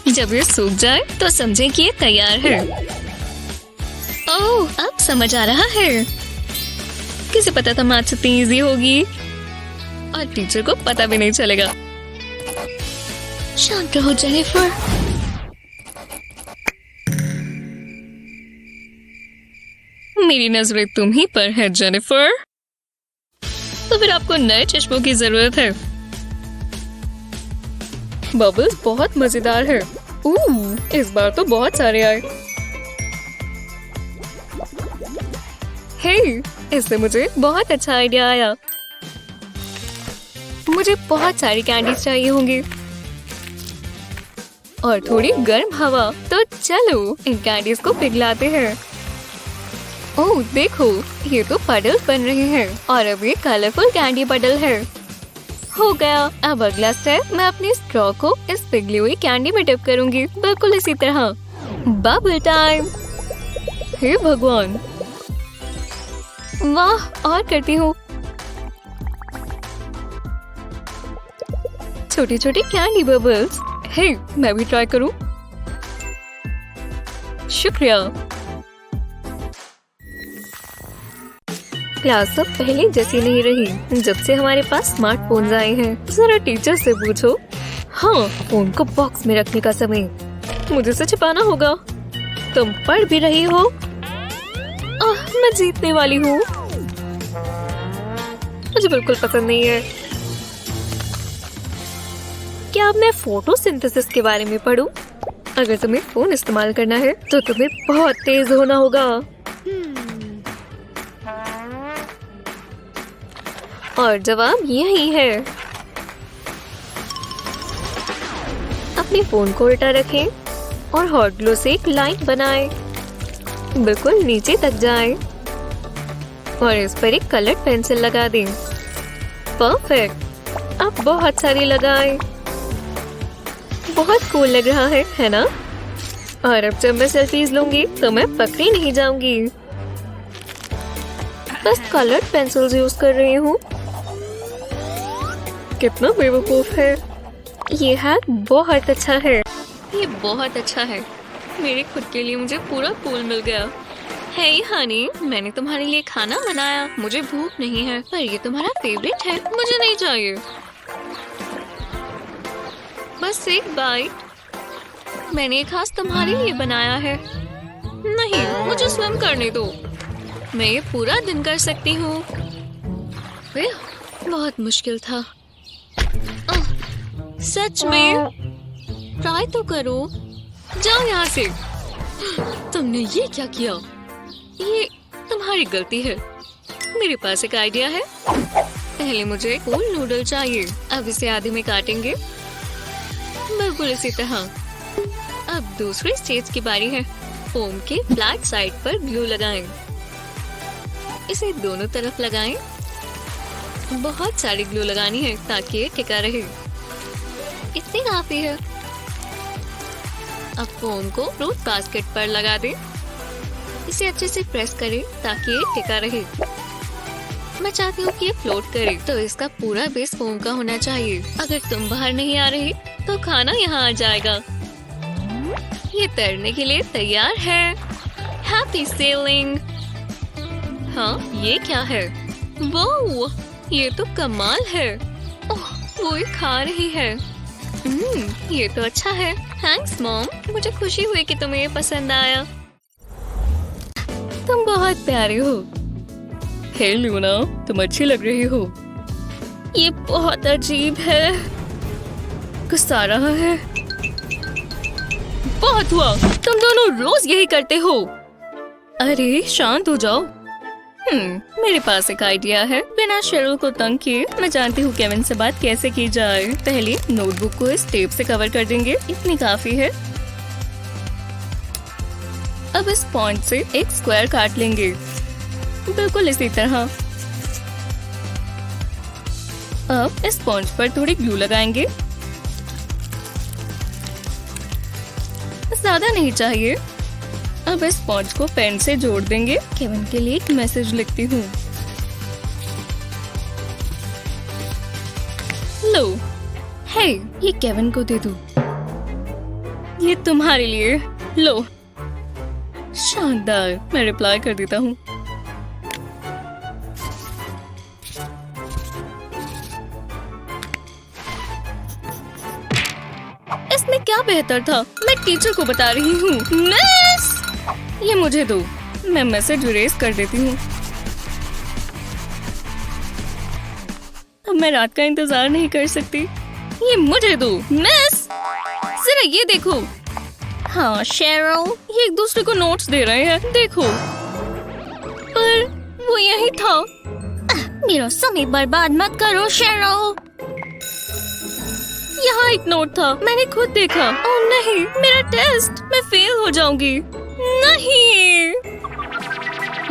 जब ये सूख जाए तो समझें कि ये तैयार है। ओह, अब समझ आ रहा है। किसे पता था मैथ्स इतनी इजी होगी? और टीचर को पता भी नहीं चलेगा। शांत रहो जेनिफर। मेरी नजरें तुम ही पर है जेनिफर। तो फिर आपको नए चश्मों की जरूरत है। बबल्स बहुत मजेदार है। इस बार तो बहुत सारे आए। हे, इससे मुझे बहुत अच्छा आइडिया आया। मुझे बहुत सारी कैंडीज चाहिए होंगी और थोड़ी गर्म हवा। तो चलो इन कैंडीज को पिघलाते हैं। ओह देखो, ये तो पडल्स बन रहे हैं और अब ये कलरफुल कैंडी पडल है। हो गया। अब अगला स्टेप, मैं अपनी स्ट्रॉ को इस पिघली हुई कैंडी में डिप करूंगी, बिल्कुल इसी तरह। Bubble time. हे भगवान, वाह, और करती हूँ। छोटी छोटी कैंडी बबल्स। हे, मैं भी ट्राई करूं? शुक्रिया। क्लास अब पहले जैसी नहीं रही जब से हमारे पास स्मार्टफोन्स आए हैं। जरा टीचर से पूछो। हाँ, फोन को बॉक्स में रखने का समय। मुझे इसे छिपाना होगा। तुम पढ़ भी रही हो? मैं जीतने वाली हूँ। मुझे बिल्कुल पसंद नहीं है। क्या अब मैं फोटोसिंथेसिस के बारे में पढूं? अगर तुम्हें फोन इस्तेमाल करना है तो तुम्हें बहुत तेज होना होगा। और जवाब यही है। अपने फोन को उल्टा रखें और हॉट ग्लू से एक लाइन बनाएं। बिल्कुल नीचे तक जाएं और इस पर एक कलर्ड पेंसिल लगा दें। परफेक्ट। अब बहुत सारी लगाएं। बहुत कूल लग रहा है ना? और अब जब मैं सेल्फीज लूंगी तो मैं पकड़ी नहीं जाऊंगी। बस कलर्ड पेंसिल्स यूज कर रही हूँ। कितना बेवकूफ है। ये हैक बहुत अच्छा है। ये बहुत अच्छा है। मेरे खुद के लिए मुझे पूरा कूल मिल गया। हे हनी, मैंने तुम्हारे लिए खाना बनाया। मुझे भूख नहीं है, पर ये तुम्हारा फेवरेट है। मुझे नहीं चाहिए। बस एक बाइट। मैंने एक खास तुम्हारे लिए बनाया है। नहीं, मुझे स्विम करने दो। मैं ये पूरा दिन कर सकती हूँ। बहुत मुश्किल था। सच में? ट्राई तो करो। जाओ यहाँ से। तुमने ये क्या किया? ये तुम्हारी गलती है। मेरे पास एक आइडिया है। पहले मुझे कूल नूडल चाहिए। अब इसे आधे में काटेंगे, बिल्कुल इसी तरह। अब दूसरी स्टेज की बारी है। फोम के फ्लैट साइड पर ग्लू लगाएं। इसे दोनों तरफ लगाएं। बहुत सारी ग्लू लगानी है ताकि ये टिका रहे। इतनी काफी है। अब फोम को फ्रूट बास्केट पर लगा दें। इसे अच्छे से प्रेस करें ताकि ये टिका रहे। मैं चाहती हूँ कि ये फ्लोट करे, तो इसका पूरा बेस फोम का होना चाहिए। अगर तुम बाहर नहीं आ रही तो खाना यहाँ आ जाएगा। ये तैरने के लिए तैयार है। Happy selling. हाँ, ये क्या है? वो ये तो कमाल है। ओह, वो ये खा रही है। ये तो अच्छा है। थैंक्स मॉम, मुझे खुशी हुई कि तुम्हें ये पसंद आया। तुम बहुत प्यारे हो। हे लूना, तुम अच्छी लग रही हो। ये बहुत अजीब है। गुस्सा आ रहा है। बहुत हुआ। तुम दोनों रोज यही करते हो। अरे शांत हो जाओ। मेरे पास एक आइडिया है। बिना शेरल को तंग किए मैं जानती हूँ केविन से बात कैसे की जाए। पहले नोटबुक को इस टेप से कवर कर देंगे। इतनी काफी है। अब इस पॉइंट से एक स्क्वायर काट लेंगे, बिल्कुल इसी तरह। अब इस पॉइंट पर थोड़ी ग्लू लगाएंगे। ज्यादा नहीं चाहिए। अब इस स्पॉन्ज को पेन से जोड़ देंगे। केविन के लिए एक मैसेज लिखती हूँ। लो, हे, ये केविन को दे दो। ये तुम्हारे लिए। लो। शानदार। मैं रिप्लाई कर देता हूँ। इसमें क्या बेहतर था? मैं टीचर को बता रही हूँ। मिस, ये मुझे दो। मैं मैसेज इरेज कर देती हूँ। अब मैं रात का इंतजार नहीं कर सकती। ये मुझे दो। मिस, जरा ये देखो। हाँ शेरल, ये एक दूसरे को नोट्स दे रहे हैं। देखो। पर वो यही था। मेरा समय बर्बाद मत करो शेरल। यहाँ एक नोट था, मैंने खुद देखा। ओह नहीं, मेरा टेस्ट। मैं फेल हो जाऊंगी। नहीं।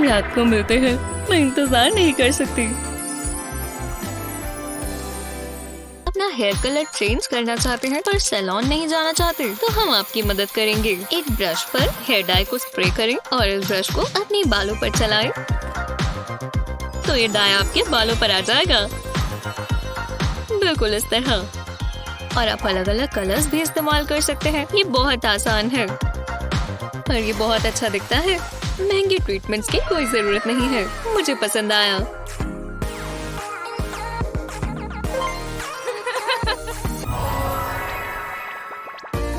रात को मिलते हैं। मैं इंतजार नहीं कर सकती। अपना हेयर कलर चेंज करना चाहते हैं पर सैलून नहीं जाना चाहते, तो हम आपकी मदद करेंगे। एक ब्रश पर हेयर डाई को स्प्रे करें और इस ब्रश को अपने बालों पर चलाएं, तो ये डाई आपके बालों पर आ जाएगा, बिल्कुल इस तरह। और आप अलग अलग कलर्स भी इस्तेमाल कर सकते हैं। ये बहुत आसान है और ये बहुत अच्छा दिखता है। महंगे ट्रीटमेंट्स की कोई जरूरत नहीं है। मुझे पसंद आया।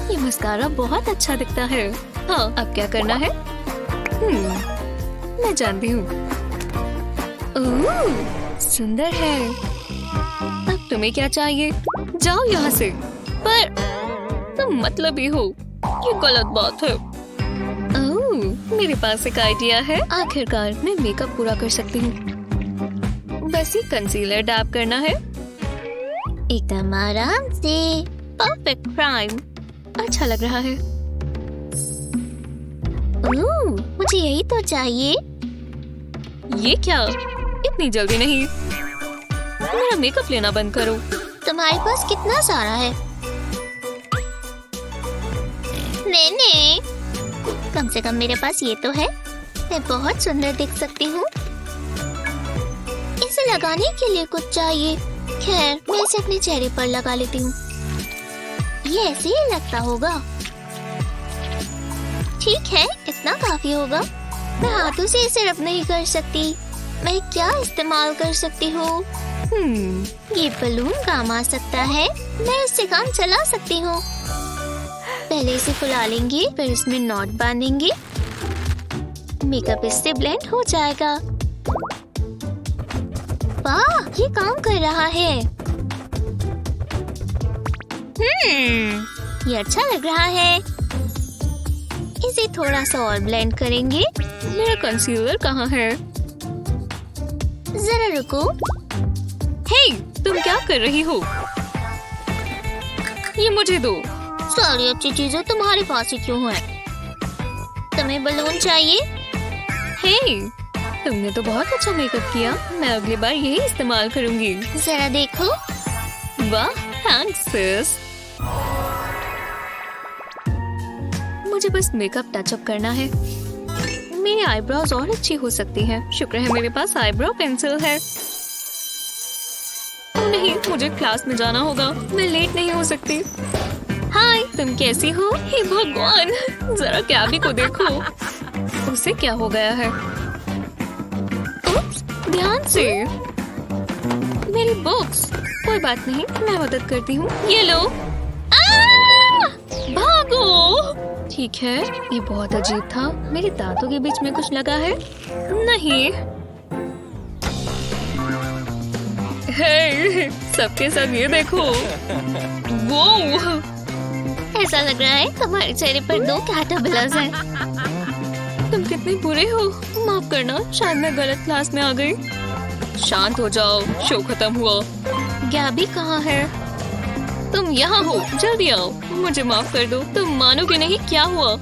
ये मस्कारा बहुत अच्छा दिखता है। हाँ, अब क्या करना है? मैं जानती हूँ। ओह, सुंदर है। अब तुम्हें क्या चाहिए? जाओ यहाँ से। पर तुम मतलबी हो। ये गलत बात है। ओह, मेरे पास एक आइडिया है। आखिरकार मैं मेकअप पूरा कर सकती हूँ। बस ये कंसीलर डैब करना है। एकदम आराम से। Perfect prime. अच्छा लग रहा है। ओह, मुझे यही तो चाहिए। ये क्या? इतनी जल्दी नहीं। मेरा मेकअप लेना बंद करो। तुम्हारे पास कितना सारा है? नहीं, कम से कम मेरे पास ये तो है। मैं बहुत सुंदर दिख सकती हूँ। इसे लगाने के लिए कुछ चाहिए। खैर, मैं इसे अपने चेहरे पर लगा लेती हूँ। ये ऐसे ही लगता होगा। ठीक है, इतना काफी होगा। मैं हाथों से इसे रब नहीं कर सकती। मैं क्या इस्तेमाल कर सकती हूँ? ये बलून काम आ सकता है। मैं इससे काम चला सकती हूँ। पहले इसे फुला लेंगे, फिर इसमें नॉट बांधेंगे। मेकअप इससे ब्लेंड हो जाएगा। वाह, ये काम कर रहा है। ये अच्छा लग रहा है। इसे थोड़ा सा और ब्लेंड करेंगे। मेरा कंसीलर कहाँ है? जरा रुको। हे, तुम क्या कर रही हो? ये मुझे दो। सारी अच्छी चीजें तुम्हारे पास ही क्यों है? तुम्हें बलून चाहिए? हे, तुमने तो बहुत अच्छा मेकअप किया। मैं अगली बार यही इस्तेमाल करूंगी। जरा देखो। वाह, थैंक्स सिस। मुझे बस मेकअप टचअप करना है। मेरी आईब्रोज और अच्छी हो सकती हैं। शुक्र है मेरे पास आईब्रो पेंसिल है। नहीं, मुझे क्लास में जाना होगा। मैं लेट नहीं हो सकती। हाय, तुम कैसी हो? हे भगवान, जरा कैबी को देखो। उसे क्या हो गया है? उप्स, ध्यान से। मेरी बुक्स। कोई बात नहीं, मैं मदद करती हूँ। ये लो। भागो। ठीक है, ये बहुत अजीब था। मेरे दांतों के बीच में कुछ लगा है? नहीं। हे, सबके सब ये देखो। वो ऐसा लग रहा है तुम्हारे चेहरे पर 2 कैटरपिलर्स हैं। तुम कितने बुरे हो। माफ करना, शायद मैं गलत क्लास में आ गई। शांत हो जाओ, शो खत्म हुआ। गैबी कहाँ है? तुम यहाँ हो, जल्दी आओ। मुझे माफ कर दो। तुम मानोगे नहीं क्या हुआ।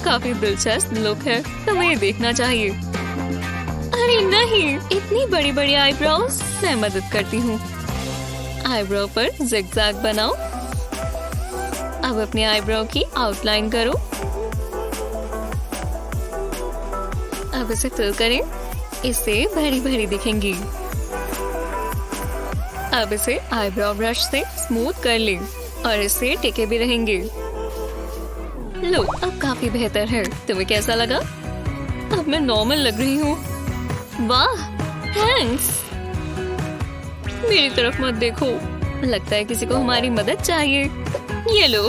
काफी दिलचस्प लुक है। तुम्हें देखना चाहिए। अरे नहीं, इतनी बड़ी बड़ी आईब्रोज। मैं मदद करती हूँ। आईब्रो पर जिगजैग बनाओ। अब अपनी आईब्रो की आउटलाइन करो। अब इसे फिल करें। इससे भरी भरी दिखेंगी। अब इसे आईब्रो ब्रश से स्मूथ कर लें और इससे टिके भी रहेंगे। लो, अब काफी बेहतर है। तुम्हें कैसा लगा? अब मैं नॉर्मल लग रही हूँ। वाह, थैंक्स। मेरी तरफ मत देखो। लगता है किसी को हमारी मदद चाहिए। ये लो।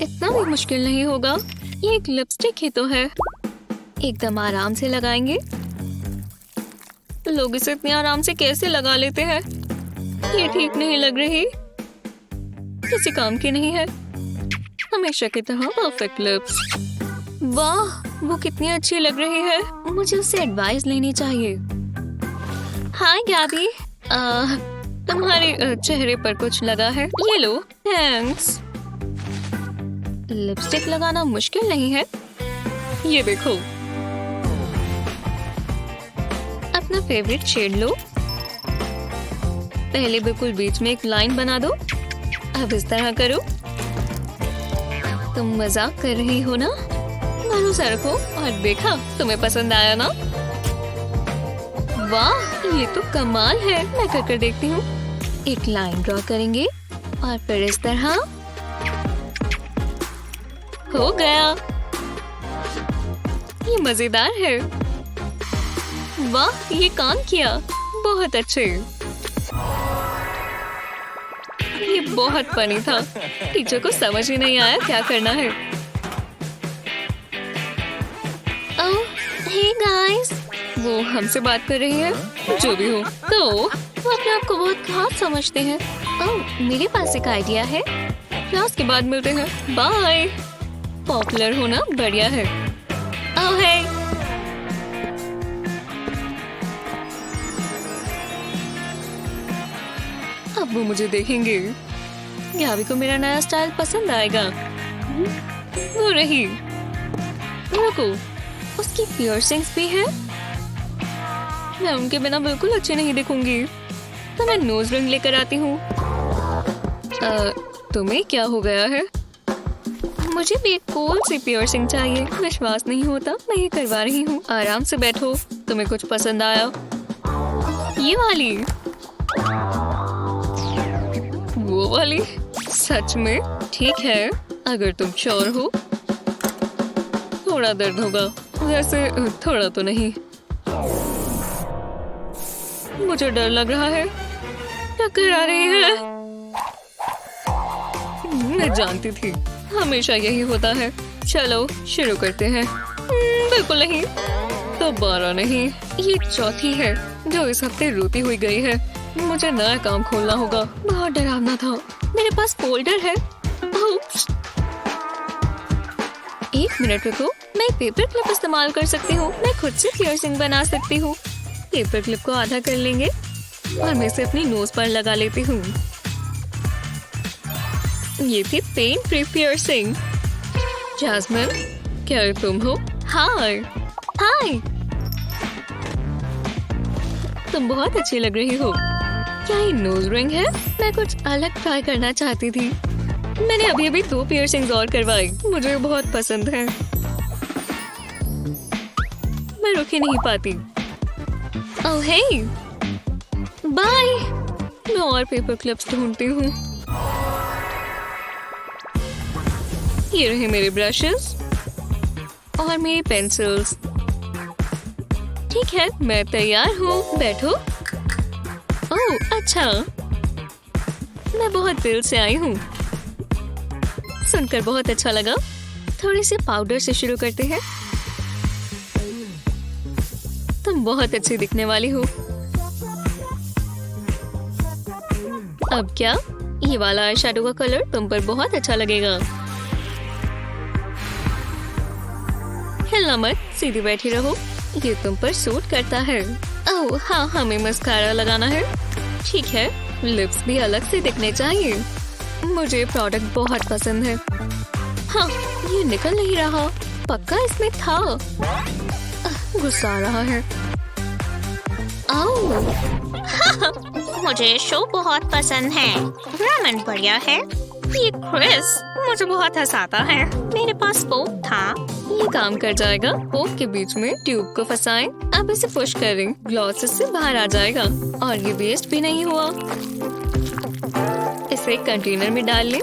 इतना भी मुश्किल नहीं होगा। ये एक लिपस्टिक ही तो है। एकदम आराम से लगाएंगे। लोग इसे इतने आराम से कैसे लगा लेते हैं? ये ठीक नहीं लग रही। किसी काम की नहीं है। हमेशा की तरह परफेक्ट लिप्स। वाह, वो कितनी अच्छी लग रही है। मुझे उससे एडवाइस लेनी चाहिए। हाय गैबी, तुम्हारे चेहरे पर कुछ लगा है। ये लो। थैंक्स। लिपस्टिक लगाना मुश्किल नहीं है। ये देखो। अपना फेवरेट शेड लो। पहले बिल्कुल बीच में एक लाइन बना दो। अब इस तरह करो। तुम मजाक कर रही हो ना? भरोसा रखो। और देखा, तुम्हें पसंद आया ना? वाह, ये तो कमाल है। मैं कर देखती हूँ। एक लाइन ड्रॉ करेंगे और फिर इस तरह। हो गया। ये मजेदार है। वाह, ये काम किया। बहुत अच्छे। ये बहुत फनी था। टीचर को समझ ही नहीं आया क्या करना है। ओह, हे गाइस, वो हमसे बात कर रही है। जो भी हो, तो वो अपने आप को बहुत खास समझते हैं। ओह, मेरे पास एक आइडिया है। क्लास के बाद मिलते हैं। बाय। पॉपुलर होना बढ़िया है। ओह हे, अब वो मुझे देखेंगे। गावी को मेरा नया स्टाइल पसंद आएगा। वो रही। रुको, उसकी पियर्सिंग्स भी है। मैं उनके बिना बिल्कुल अच्छी नहीं दिखूंगी, तो मैं नोज रिंग लेकर आती हूँ। तुम्हें क्या हो गया है? मुझे भी एक कूल सी पियर्सिंग चाहिए। विश्वास नहीं होता, मैं ये करवा रही हूँ। आराम से बैठो। तुम्हें कुछ पसंद आया? ये वाली? वो वाली? सच में? ठीक है, अगर तुम श्योर हो। थोड़ा दर्द होगा, वैसे थोड़ा तो नहीं। मुझे डर लग रहा है। टक्कर आ रही है। मैं जानती थी, हमेशा यही होता है। चलो शुरू करते हैं। बिल्कुल नहीं, दोबारा नहीं। ये चौथी है जो इस हफ्ते रोती हुई गई है। मुझे नया काम खोलना होगा। बहुत डरावना था। मेरे पास फोल्डर है। एक मिनट रुको, मैं पेपर क्लिप इस्तेमाल कर सकती हूँ। मैं खुद से पियर्सिंग बना सकती हूँ। पेपर क्लिप को आधा कर लेंगे और मैं इसे अपनी नोज पर लगा लेती हूँ। ये थी पेन फ्री पियर्सिंग। जैस्मिन, क्या ये तुम हो? हाय। हाय, तुम बहुत अच्छी लग रही हो। क्या ये नोज रिंग है? मैं कुछ अलग ट्राई करना चाहती थी। मैंने अभी 2 पियर्सिंग्स और करवाई। मुझे बहुत पसंद है। मैं रुक ही नहीं पाती। ओह हे, बाय। मैं और पेपर क्लिप्स ढूंढती हूँ। ये रहे मेरे ब्रशेस और मेरी पेंसिल्स। ठीक है, मैं तैयार हूँ। बैठो। ओह अच्छा, मैं बहुत दिल से आई हूँ। सुनकर बहुत अच्छा लगा। थोड़ी सी पाउडर से शुरू करते हैं। तुम बहुत अच्छी दिखने वाली हो। अब क्या? ये वाला आई शैडो का कलर तुम पर बहुत अच्छा लगेगा। हिलना मत, सीधी बैठी रहो। ये तुम पर सूट करता है। ओह हाँ, हमें मस्कारा लगाना है। ठीक है, लिप्स भी अलग से दिखने चाहिए। मुझे प्रोडक्ट बहुत पसंद है। हाँ, ये निकल नहीं रहा। पक्का इसमें था। गुस्सा आ रहा है। ओह, मुझे शो बहुत पसंद है। रामन बढ़िया है। ये क्रिस मुझे बहुत हंसाता है। मेरे पास फोक था। ये काम कर जाएगा। फोक के बीच में ट्यूब को फंसाएं। अब इसे पुश करें। ग्लॉसेस से बाहर आ जाएगा और ये वेस्ट भी नहीं हुआ। इसे कंटेनर में डाल लें।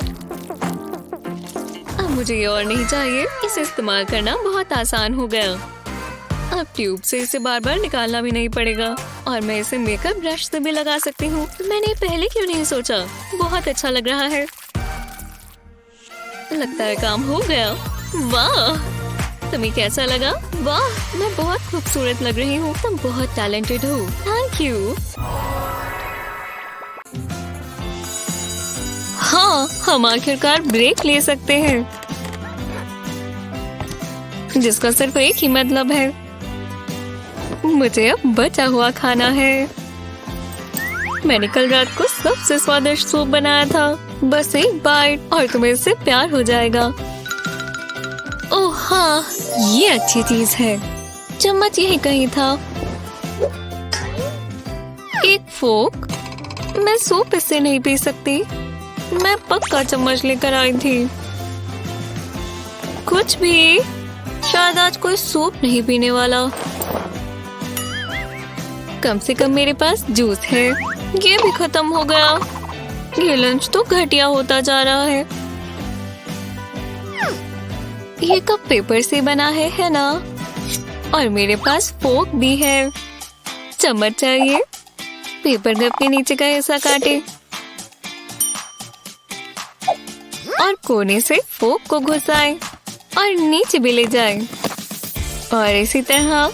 अब मुझे ये और नहीं चाहिए। इसे इस्तेमाल करना बहुत आसान हो गया। अब ट्यूब से इसे बार बार निकालना भी नहीं पड़ेगा और मैं इसे मेकअप ब्रश से भी लगा सकती हूँ। मैंने पहले क्यों नहीं सोचा? बहुत अच्छा लग रहा है। लगता है काम हो गया। वाह, तुम्हें कैसा लगा? वाह, मैं बहुत खूबसूरत लग रही हूँ। तुम बहुत टैलेंटेड हो। Thank you. हाँ, हम आखिरकार ब्रेक ले सकते हैं, जिसका सिर्फ एक ही मतलब है, मुझे अब बचा हुआ खाना है। मैंने कल रात को सबसे स्वादिष्ट सूप बनाया था। बस एक बाइट और तुम्हें इससे प्यार हो जाएगा। ओह हाँ, ये अच्छी चीज है। चम्मच यहीं कहीं था। एक फोक। मैं सूप इससे नहीं पी सकती। मैं पक्का चम्मच लेकर आई थी। कुछ भी। शायद आज कोई सूप नहीं पीने वाला। कम से कम मेरे पास जूस है। ये भी खत्म हो गया। ये लंच तो घटिया होता जा रहा है। ये कप पेपर से बना है ना? और मेरे पास फोक भी है। चम्मच चाहिए। पेपर कप के नीचे का हिस्सा काटे और कोने से फोक को घुसाए और नीचे भी ले जाए। और इसी तरह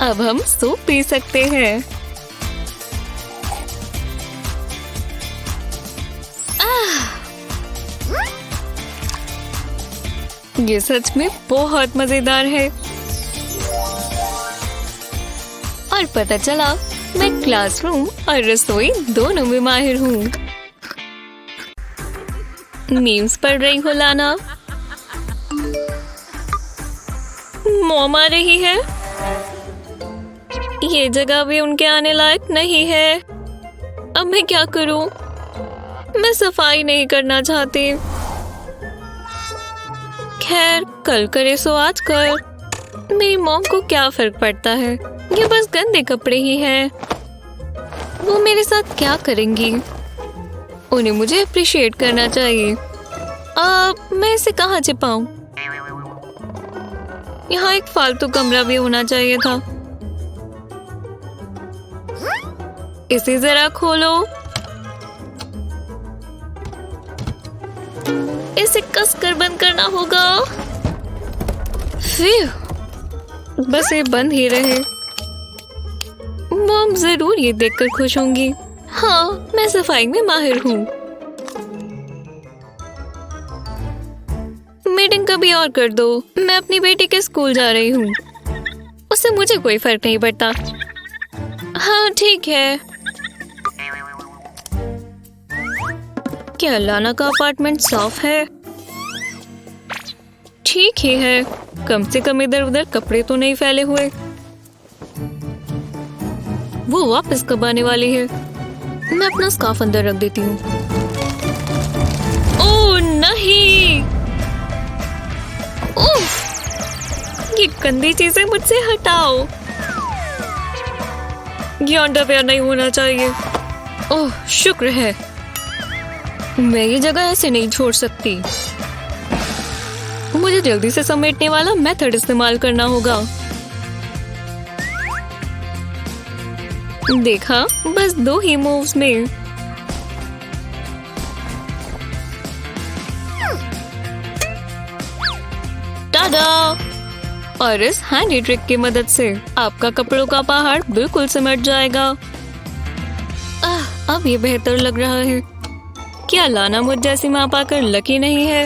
अब हम सूप पी सकते हैं। ये सच में बहुत मजेदार है। और पता चला मैं क्लासरूम और रसोई दोनों में माहिर हूँ। मीम्स पढ़ रही हो लाना? मॉम आ रही है। ये जगह भी उनके आने लायक नहीं है। अब मैं क्या करूं? मैं सफाई नहीं करना चाहती। खैर, कल करे सो आज कर। मेरी मॉम को क्या फर्क पड़ता है? ये बस गंदे कपड़े ही हैं। वो मेरे साथ क्या करेंगी? उन्हें मुझे अप्रिशिएट करना चाहिए। अब मैं इसे कहाँ छिपाऊं? यहाँ एक फालतू कमरा भी होना चाहिए था। इसे जरा खोलो। इसे कसकर बंद करना होगा। बस ये बंद ही रहे। मॉम जरूर ये देखकर खुश होंगी। हाँ, मैं सफाई में माहिर हूँ। मीटिंग कभी और कर दो। मैं अपनी बेटी के स्कूल जा रही हूँ। उससे मुझे कोई फर्क नहीं पड़ता। हाँ ठीक है। क्या लाना का अपार्टमेंट साफ है? ठीक ही है। कम से कम इधर उधर कपड़े तो नहीं फैले हुए। वो वापस कब आने वाली है? मैं अपना स्कार्फ अंदर रख देती हूँ। ओह नहीं! उफ! ये गंदी चीजें मुझसे हटाओ। ये अंडरवेयर नहीं होना चाहिए। ओह शुक्र है। मैं ये जगह ऐसे नहीं छोड़ सकती। मुझे जल्दी से समेटने वाला मेथड इस्तेमाल करना होगा। देखा, बस 2 ही मूव्स में। टाडा! और इस हैंडी ट्रिक की मदद से आपका कपड़ों का पहाड़ बिल्कुल सिमट जाएगा। अब ये बेहतर लग रहा है। क्या लाना मुझ जैसी माँ पाकर लकी नहीं है?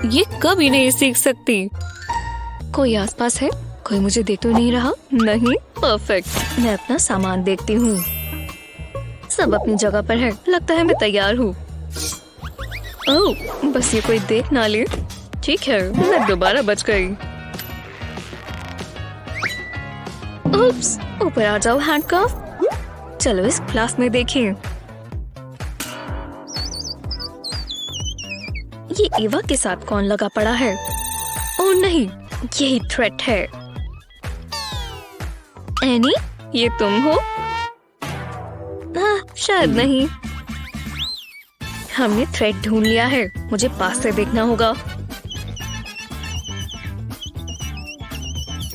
ये कभी नहीं सीख सकती। कोई आसपास है? कोई मुझे देख तो नहीं रहा? नहीं, परफेक्ट। मैं अपना सामान देखती हूँ। सब अपनी जगह पर है। लगता है मैं तैयार हूँ। ओह, बस ये कोई देख ना ले। ठीक है, मैं दोबारा बच गई। उप्स, ऊपर आ जाओ हैंडकफ। चलो इस क्लास में देखें। ये इवा के साथ कौन लगा पड़ा है? ओह नहीं, यही थ्रेट है। एनी, ये तुम हो? शायद नहीं। हमने थ्रेट ढूंढ लिया है। मुझे पास से देखना होगा।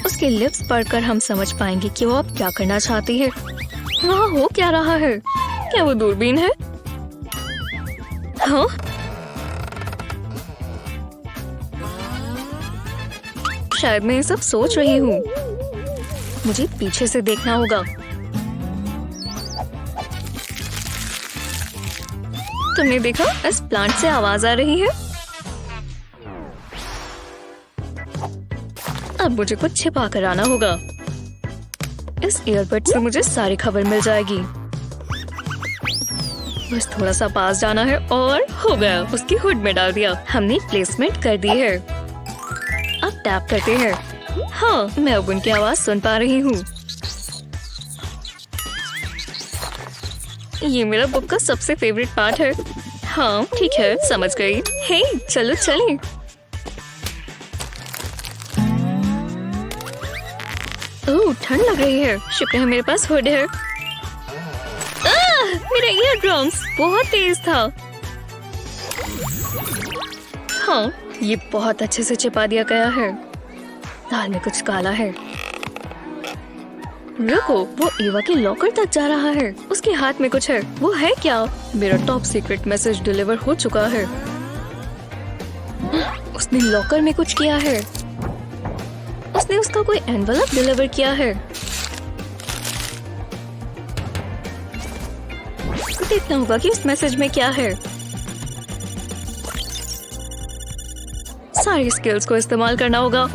उसके लिप्स पढ़कर हम समझ पाएंगे कि वो अब क्या करना चाहती है। वहाँ हो क्या रहा है? क्या वो दूरबीन है? हाँ? शायद मैं ये सब सोच रही हूँ। मुझे पीछे से देखना होगा। तुमने देखा? इस प्लांट से आवाज आ रही है। अब मुझे कुछ छिपा कर आना होगा। इस ईयरबड से मुझे सारी खबर मिल जाएगी। बस थोड़ा सा पास जाना है और हो गया। उसकी हुड में डाल दिया। हमने प्लेसमेंट कर दी है। अब टैप करते हैं। हाँ, मैं अब उनकी आवाज सुन पा रही हूँ। ये मेरा बुक का सबसे फेवरेट पार्ट है। हाँ ठीक है, समझ गई। हे चलो चलें। ओह ठंड लग रही है। शुक्र है मेरे पास हुड है। मेरा ईयरड्रम्स बहुत तेज था। हाँ, ये बहुत अच्छे से छिपा दिया गया है। दाल में कुछ काला है। रुको, वो एवा के लॉकर तक जा रहा है। उसके हाथ में कुछ है। वो है क्या? मेरा टॉप सीक्रेट मैसेज डिलीवर हो चुका है। उसने लॉकर में कुछ किया है। उसने उसका कोई एनवेलप डिलीवर किया है। देखना होगा कि इस मैसेज में क्या है। सारी स्किल्स को इस्तेमाल करना होगा।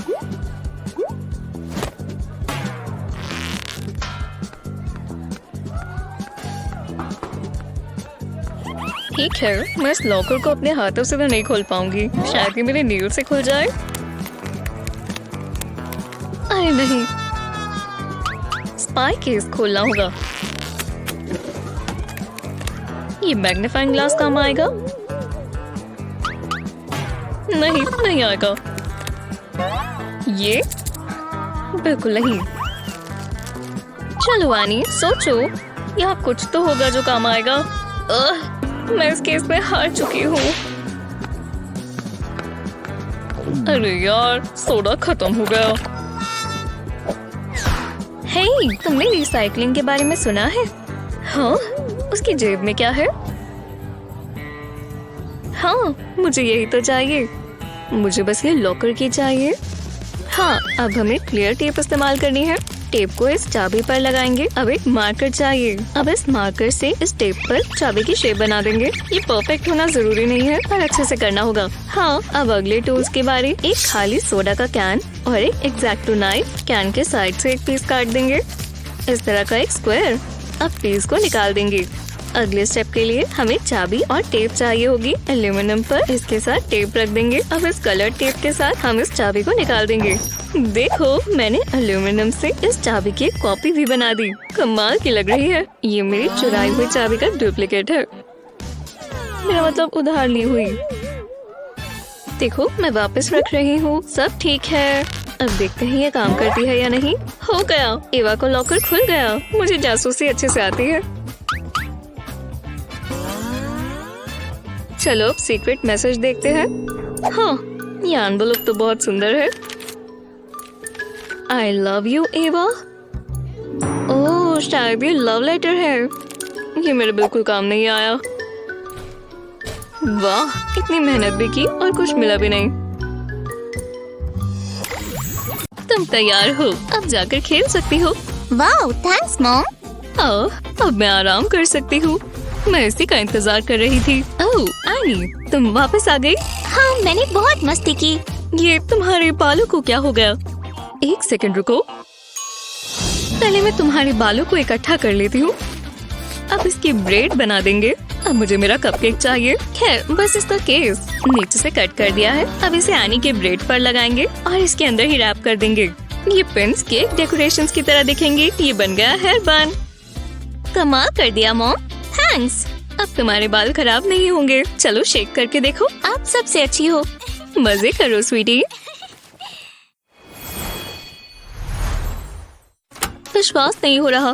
ठीक है, मैं इस लॉकर को अपने हाथों से तो नहीं खोल पाऊंगी। शायद ये मेरे नील से खुल जाए। अरे नहीं, स्पाई केस खोलना होगा। ये मैग्नीफाइंग ग्लास काम आएगा? नहीं आएगा। ये बिल्कुल नहीं। चलो आनी, सोचो, यहाँ कुछ तो होगा जो काम आएगा। मैं इस केस में हार चुकी हूँ। अरे यार, सोडा खत्म हो गया। हे, तुमने रिसाइकलिंग के बारे में सुना है? हाँ, उसकी जेब में क्या है? हाँ, मुझे यही तो चाहिए। मुझे बस ये लॉकर की चाहिए। हाँ, अब हमें क्लियर टेप इस्तेमाल करनी है। टेप को इस चाबी पर लगाएंगे। अब एक मार्कर चाहिए। अब इस मार्कर से इस टेप पर चाबी की शेप बना देंगे। ये परफेक्ट होना जरूरी नहीं है, पर अच्छे से करना होगा। हाँ, अब अगले टूल्स की बारी। एक खाली सोडा का कैन और एक एक्जैक्टो नाइफ। कैन के साइड से एक पीस काट देंगे, इस तरह का एक स्क्वायर। अब पीस को निकाल देंगे। अगले स्टेप के लिए हमें चाबी और टेप चाहिए होगी। एल्यूमिनियम पर इसके साथ टेप रख देंगे। अब इस कलर टेप के साथ हम इस चाबी को निकाल देंगे। देखो, मैंने एल्यूमिनियम से इस चाबी की एक कॉपी भी बना दी। कमाल की लग रही है। ये मेरी चुराई हुई चाबी का डुप्लीकेट है। मेरा मतलब उधार ली हुई। देखो, मैं वापस रख रही हूँ। सब ठीक है। अब देखते हैं ये काम करती है या नहीं। हो गया, एवा को लॉकर खुल गया। मुझे जासूसी अच्छे से आती है। चलो अब सीक्रेट मैसेज देखते हैं। हाँ, ये एनवेलप तो बहुत सुंदर है। I love you, एवा। ओह, शायद ये लव लेटर है। ये मेरे बिल्कुल काम नहीं आया। वाह, इतनी मेहनत भी की और कुछ मिला भी नहीं। तुम तैयार हो? अब जाकर खेल सकती हो। वाह, थैंक्स मॉम। अब मैं आराम कर सकती हूँ। मैं इसी का इंतजार कर रही थी। ओह, आनी, तुम वापस आ गई। हाँ, मैंने बहुत मस्ती की। ये तुम्हारे बालों को क्या हो गया? एक सेकंड रुको, पहले मैं तुम्हारे बालों को इकट्ठा कर लेती हूँ। अब इसकी ब्रेड बना देंगे। अब मुझे मेरा कपकेक चाहिए। खैर, बस इसका केस नीचे से कट कर दिया है। अब इसे आनी के ब्रेड पर लगाएंगे और इसके अंदर ही रैप कर देंगे। ये पिन्स केक डेकोरेशंस की तरह दिखेंगे। ये बन गया हेयर बन। कमाल कर दिया मॉम, थैंक्स। अब तुम्हारे बाल खराब नहीं होंगे। चलो शेक करके देखो। आप सबसे अच्छी हो। मजे करो स्वीटी। विश्वास नहीं हो रहा,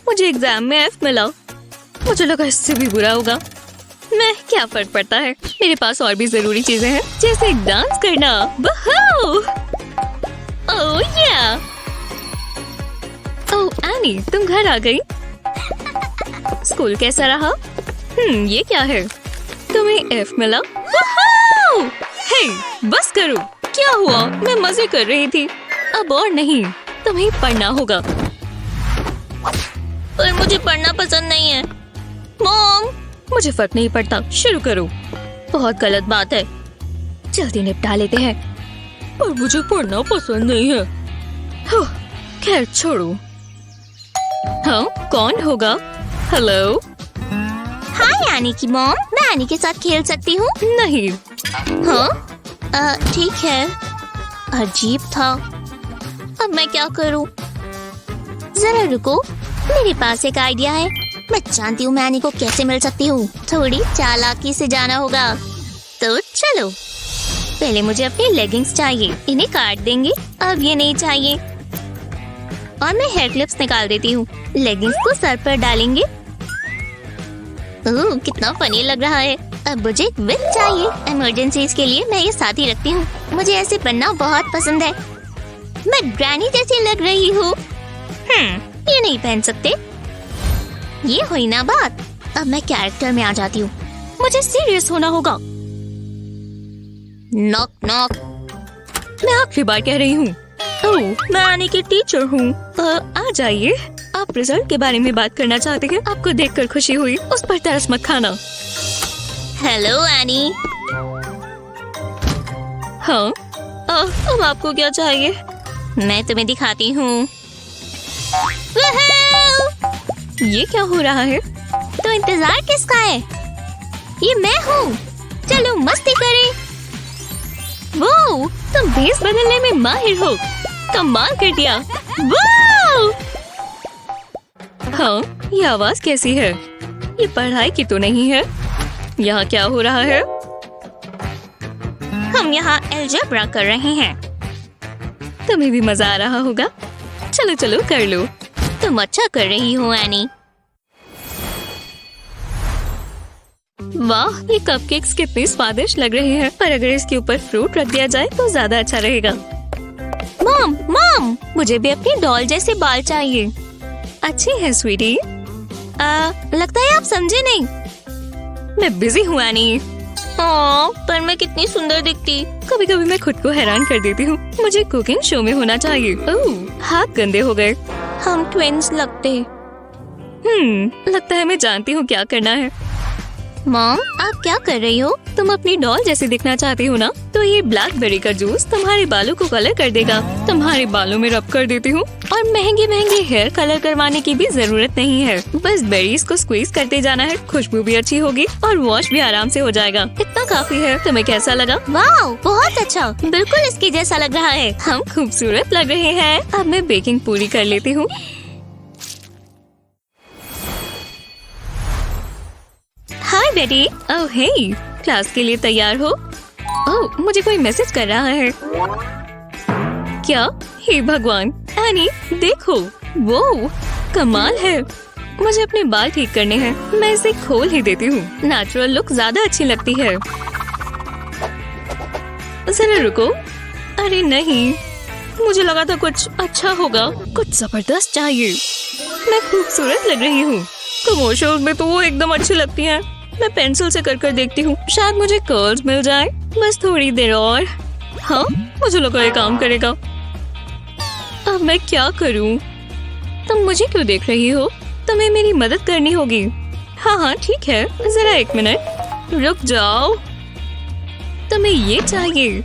मुझे एग्जाम में F मिला। मुझे लगा इससे भी बुरा होगा। मैं, क्या फर्क पड़ता है, मेरे पास और भी जरूरी चीजें हैं, जैसे डांस करना। ओह या! ओह एनी, तुम घर आ गई। स्कूल कैसा रहा? ये क्या है? तुम्हें F मिला? हे, बस करो। क्या हुआ? मैं मजे कर रही थी। अब और नहीं, तुम्हें पढ़ना होगा। पर मुझे पढ़ना पसंद नहीं है मॉम। मुझे फर्क नहीं पड़ता, शुरू करो। बहुत गलत बात है, जल्दी निपटा लेते हैं। पर मुझे पढ़ना पसंद नहीं है। खैर छोड़ो। हाँ, कौन होगा? हेलो। हाय आनी की मॉम, मैं आनी के साथ खेल सकती हूँ? नहीं। हाँ, ठीक है। अजीब था। अब मैं क्या करूँ? जरा रुको, मेरे पास एक आइडिया है। मैं जानती हूँ मैं आनी को कैसे मिल सकती हूँ। थोड़ी चालाकी से जाना होगा। तो चलो, पहले मुझे अपनी लेगिंग्स चाहिए। इन्हें काट देंगे। अब ये नहीं चाहिए और मैं हेयर क्लिप्स निकाल देती हूँ। लेगिंग्स को सर पर डालेंगे कितना फनी लग रहा है। अब मुझे एक विग चाहिए। इमरजेंसीज के लिए मैं ये साथ ही रखती हूँ। मुझे ऐसे बनना बहुत पसंद है। मैं ग्रैनी जैसी लग रही हूँ। ये नहीं पहन सकते। ये हुई ना बात। अब मैं कैरेक्टर में आ जाती हूँ। मुझे सीरियस होना होगा। Knock knock. मैं आखिरी बार कह रही हूँ। ओह, मैं एनी की टीचर हूँ। आ जाइए। आप रिजल्ट के बारे में बात करना चाहते हैं? आपको देखकर खुशी हुई, उस पर तरस मत खाना। Hello any. हाँ, अब आपको क्या चाहिए? मैं तुम्हें दिखाती हूँ। ये क्या हो रहा है? तो इंतजार किसका है? ये मैं हूँ। चलो मस्ती करें। वो, तुम भेस बदलने में माहिर हो। कमाल कर दिया। वाह! हाँ, ये आवाज कैसी है? ये पढ़ाई की तो नहीं है। यहाँ क्या हो रहा है? हम यहाँ अलजेब्रा कर रहे हैं। तुम्हें भी मजा आ रहा होगा। चलो चलो कर लो। तुम अच्छा कर रही हो एनी। वाह, ये कपकेक्स कितने स्वादिष्ट लग रहे हैं। पर अगर इसके ऊपर फ्रूट रख दिया जाए तो ज्यादा अच्छा रहेगा। मॉम मॉम, मुझे भी अपनी डॉल जैसे बाल चाहिए। अच्छी है स्वीटी। लगता है आप समझे नहीं। मैं बिजी हूँ एनी। पर मैं कितनी सुंदर दिखती। कभी कभी मैं खुद को हैरान कर देती हूँ। मुझे कुकिंग शो में होना चाहिए। ओह, हाथ गंदे हो गए। हम ट्विन्स लगते। लगता है मैं जानती हूँ क्या करना है। मॉम, आप क्या कर रही हो? तुम अपनी डॉल जैसे दिखना चाहती हो ना, तो ये ब्लैकबेरी का जूस तुम्हारे बालों को कलर कर देगा। तुम्हारे बालों में रब कर देती हूँ। और महंगे महंगे हेयर कलर करवाने की भी जरूरत नहीं है। बस बेरीज को स्क्वीज करते जाना है। खुशबू भी अच्छी होगी और वॉश भी आराम से हो जाएगा। इतना काफी है। तुम्हें कैसा लगा? वाह, बहुत अच्छा। बिल्कुल इसके जैसा लग रहा है। हम खूबसूरत लग रहे हैं। अब मैं बेकिंग पूरी कर लेती हूँ। हाय बेटी। ओह हे, क्लास के लिए तैयार हो? ओह, मुझे कोई मैसेज कर रहा है। क्या? हे भगवान, एनी देखो। वो कमाल है। मुझे अपने बाल ठीक करने हैं। मैं इसे खोल ही देती हूँ। नेचुरल लुक ज्यादा अच्छी लगती है। जरा रुको। अरे नहीं, मुझे लगा था कुछ अच्छा होगा। कुछ जबरदस्त चाहिए। मैं खूबसूरत लग रही हूँ। कमर्शियल में तो वो एकदम अच्छी लगती हैं। मैं पेंसिल से कर देखती हूँ। शायद मुझे कर्ल्स मिल जाए। बस थोड़ी देर और। हाँ, मुझे लगा ये काम करेगा। अब मैं क्या करूँ? तुम मुझे क्यों देख रही हो? तुम्हें मेरी मदद करनी होगी। हाँ हाँ ठीक है, जरा एक मिनट रुक जाओ। तुम्हें ये चाहिए?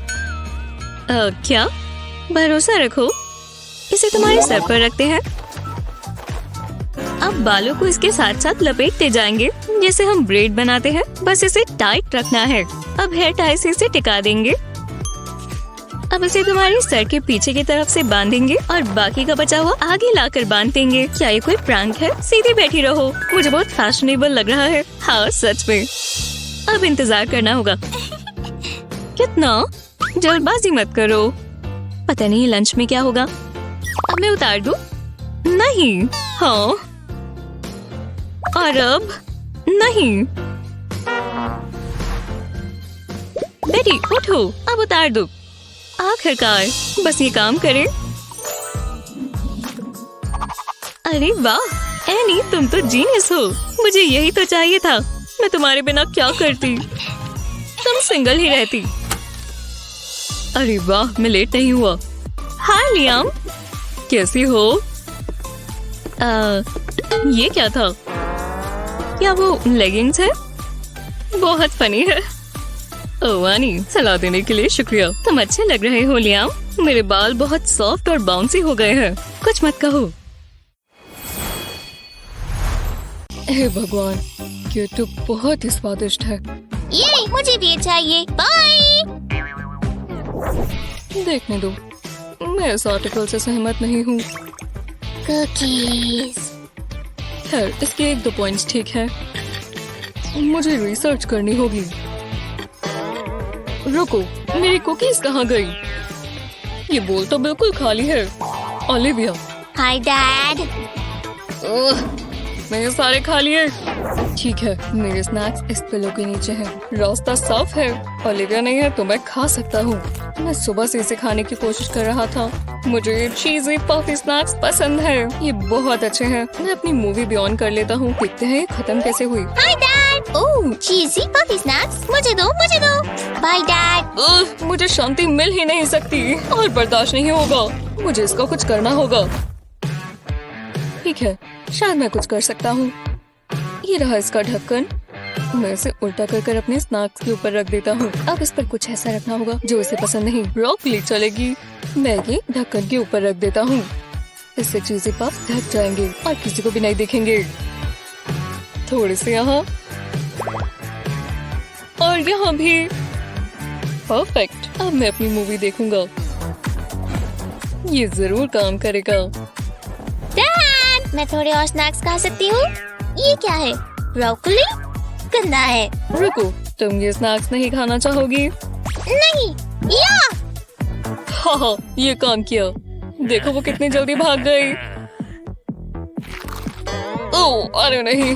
क्या? भरोसा रखो। इसे तुम्हारे सर पर रखते हैं। अब बालों को इसके साथ साथ लपेटते जाएंगे जैसे हम ब्रेड बनाते हैं। बस इसे टाइट रखना है। अब हेयर टाई से इसे टिका देंगे। अब इसे तुम्हारे सर के पीछे की तरफ से बांधेंगे और बाकी का बचा हुआ आगे लाकर बांध देंगे। क्या ये कोई प्रैंक है? सीधी बैठी रहो। मुझे बहुत फैशनेबल लग रहा है। हाँ सच में। अब इंतजार करना होगा। कितना? जल्दबाजी मत करो। पता नहीं लंच में क्या होगा। अब मैं उतार दूं? नहीं। हाँ, और अब नहीं। बेटी उठो, अब उतार दो। आखिरकार बस ये काम करे। अरे वाह एनी, तुम तो जीनियस हो। मुझे यही तो चाहिए था। मैं तुम्हारे बिना क्या करती? तुम सिंगल ही रहती। अरे वाह, मैं लेट नहीं हुआ। हाय लियाम, कैसी हो? ये क्या था? क्या वो लेगिंग्स है? बहुत फनी है। ओह आनी, सलाह देने के लिए शुक्रिया। तुम अच्छे लग रहे हो लियाम। मेरे बाल बहुत सॉफ्ट और बाउंसी हो गए हैं। कुछ मत कहो। हे भगवान, ये तो बहुत ही स्वादिष्ट है। ये मुझे भी चाहिए। बाय। देखने दो, मैं इस आर्टिकल से सहमत नहीं हूँ। कुकीज। खैर, इसके 1-2 पॉइंट्स ठीक है। मुझे रिसर्च करनी होगी। रुको, मेरी कुकीज कहाँ गई? ये बोल तो बिल्कुल खाली है। ओलिविया। Hi dad. आपने ये सारे खा लिए। ठीक है, मेरे स्नैक्स इस पिलो के नीचे हैं। रास्ता साफ है। ओलिविया नहीं है तो मैं खा सकता हूँ। मैं सुबह से इसे खाने की कोशिश कर रहा था। मुझे ये चीज़ी पफी स्नैक्स पसंद है। ये बहुत अच्छे हैं। मैं अपनी मूवी भी ऑन कर लेता हूँ। देखते हैं ये खत्म कैसे हुई। Hi dad. Oh cheesy puffy snacks, मुझे दो मुझे दो। Bye dad. मुझे शांति मिल ही नहीं सकती और बर्दाश्त नहीं होगा। मुझे इसका कुछ करना होगा। ठीक है, शायद मैं कुछ कर सकता हूँ। ये रहा इसका ढक्कन। मैं इसे उल्टा कर अपने स्नैक्स के ऊपर रख देता हूँ। अब इस पर कुछ ऐसा रखना होगा जो इसे पसंद नहीं। ब्रोकली चलेगी। मैं ये ढक्कन के ऊपर रख देता हूँ। इससे चीजें पफ ढक जाएंगे और किसी को भी नहीं दिखेंगे। थोड़े से यहाँ और यहाँ भी। परफेक्ट। अब मैं अपनी मूवी देखूंगा। ये जरूर काम करेगा। डैड, मैं थोड़े और स्नैक्स खा सकती हूँ? ये क्या है? ब्रोकली? गंदा है। रुको, तुम ये स्नैक्स नहीं खाना चाहोगी? नहीं। या हाँ, ये काम किया। देखो वो कितनी जल्दी भाग गई। ओह अरे नहीं,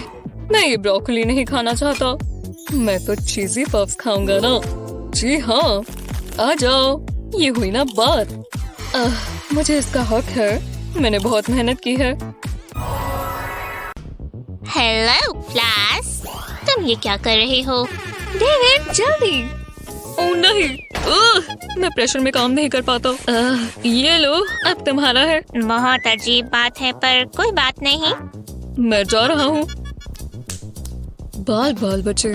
मैं ये ब्रोकली नहीं खाना चाहता। मैं तो चीजी पफ्स खाऊंगा ना। जी हाँ, आ जाओ। ये हुई ना बात। मुझे इसका हक है। मैंने बहुत मेहनत की है। हेलो क्लास, तुम ये क्या कर रहे हो? डेविड जल्दी। ओह नहीं, मैं प्रेशर में काम नहीं कर पाता। ये लो, अब तुम्हारा है। बहुत अजीब बात है पर कोई बात नहीं। मैं जा रहा हूँ। बाल बाल बचे,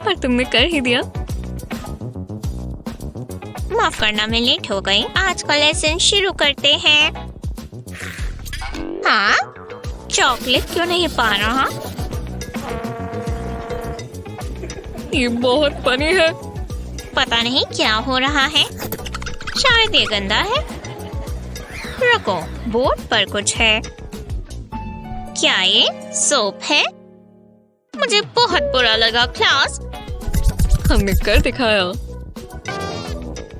पर तुमने कर ही दिया। माफ करना, मैं लेट हो गई। आज का लेसन शुरू करते हैं। हाँ, चॉकलेट क्यों नहीं पा रहा? ये बहुत फनी है। पता नहीं क्या हो रहा है। शायद ये गंदा है। रुको, बोर्ड पर कुछ है। क्या ये सोप है? मुझे बहुत बुरा लगा क्लास। हमने कर दिखाया।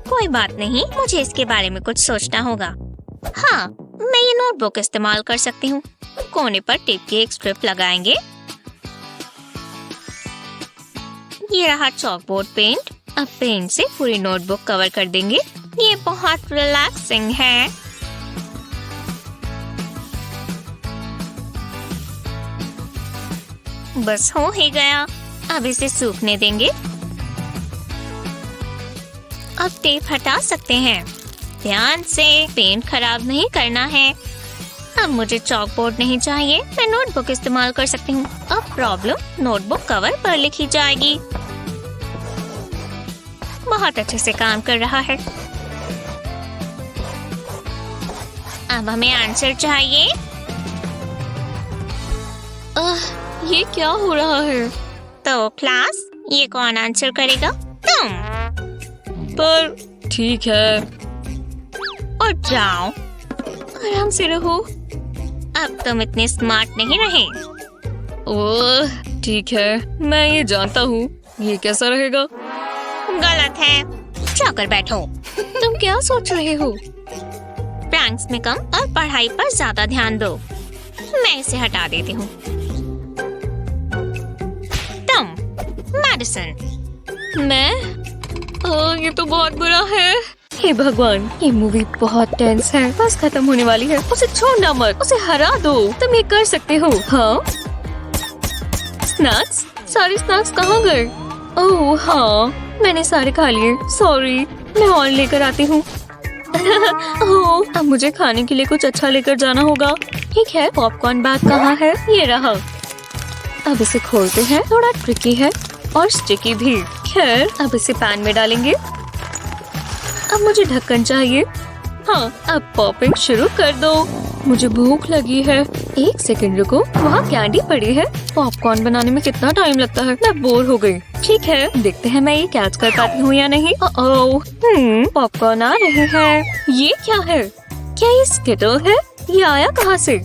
कोई बात नहीं, मुझे इसके बारे में कुछ सोचना होगा। हाँ, मैं ये नोटबुक इस्तेमाल कर सकती हूँ। कोने पर टेप की एक स्ट्रिप लगाएंगे। ये रहा चॉकबोर्ड पेंट। अब पेंट से पूरी नोटबुक कवर कर देंगे। ये बहुत रिलैक्सिंग है। बस हो ही गया। अब इसे सूखने देंगे। अब टेप हटा सकते हैं। ध्यान से, पेंट खराब नहीं करना है। अब मुझे चॉकबोर्ड नहीं चाहिए। मैं नोटबुक इस्तेमाल कर सकती हूँ। अब प्रॉब्लम नोटबुक कवर पर लिखी जाएगी। बहुत अच्छे से काम कर रहा है। अब हमें आंसर चाहिए। ये क्या हो रहा है? तो क्लास, ये कौन आंसर करेगा? तुम। पर ठीक है। और जाओ, आराम से रहो। अब तुम इतने स्मार्ट नहीं रहे। ओह ठीक है, मैं ये जानता हूँ। ये कैसा रहेगा? गलत है। जाकर बैठो। तुम क्या सोच रहे हो? प्रैंक्स में कम और पढ़ाई पर ज्यादा ध्यान दो। मैं इसे हटा देती हूँ। तुम, मैडिसन। मैं? ये तो बहुत बुरा है। हे भगवान, ये मूवी बहुत टेंस है। बस खत्म होने वाली है। उसे छोड़ना मत, उसे हरा दो। तुम ये कर सकते हो। हाँ, स्नैक्स? सारे स्नैक्स कहाँ गए? ओह हाँ, मैंने सारे खा लिए। सॉरी, मैं और लेकर आती हूँ। ओह, अब मुझे खाने के लिए कुछ अच्छा लेकर जाना होगा। ठीक है, पॉपकॉर्न बैग कहाँ है? ये रहा। अब इसे खोलते हैं। थोड़ा ट्रिकी है और स्टिकी भी। खैर, अब इसे पैन में डालेंगे। अब मुझे ढक्कन चाहिए। हाँ, अब पॉपिंग शुरू कर दो। मुझे भूख लगी है। एक सेकंड रुको, वहाँ कैंडी पड़ी है। पॉपकॉर्न बनाने में कितना टाइम लगता है। मैं बोर हो गई। ठीक है, देखते हैं मैं ये कैच कर पाती हूँ या नहीं। पॉपकॉर्न आ रहे हैं। ये क्या है? क्या ये स्किटल है? ये आया कहाँ से?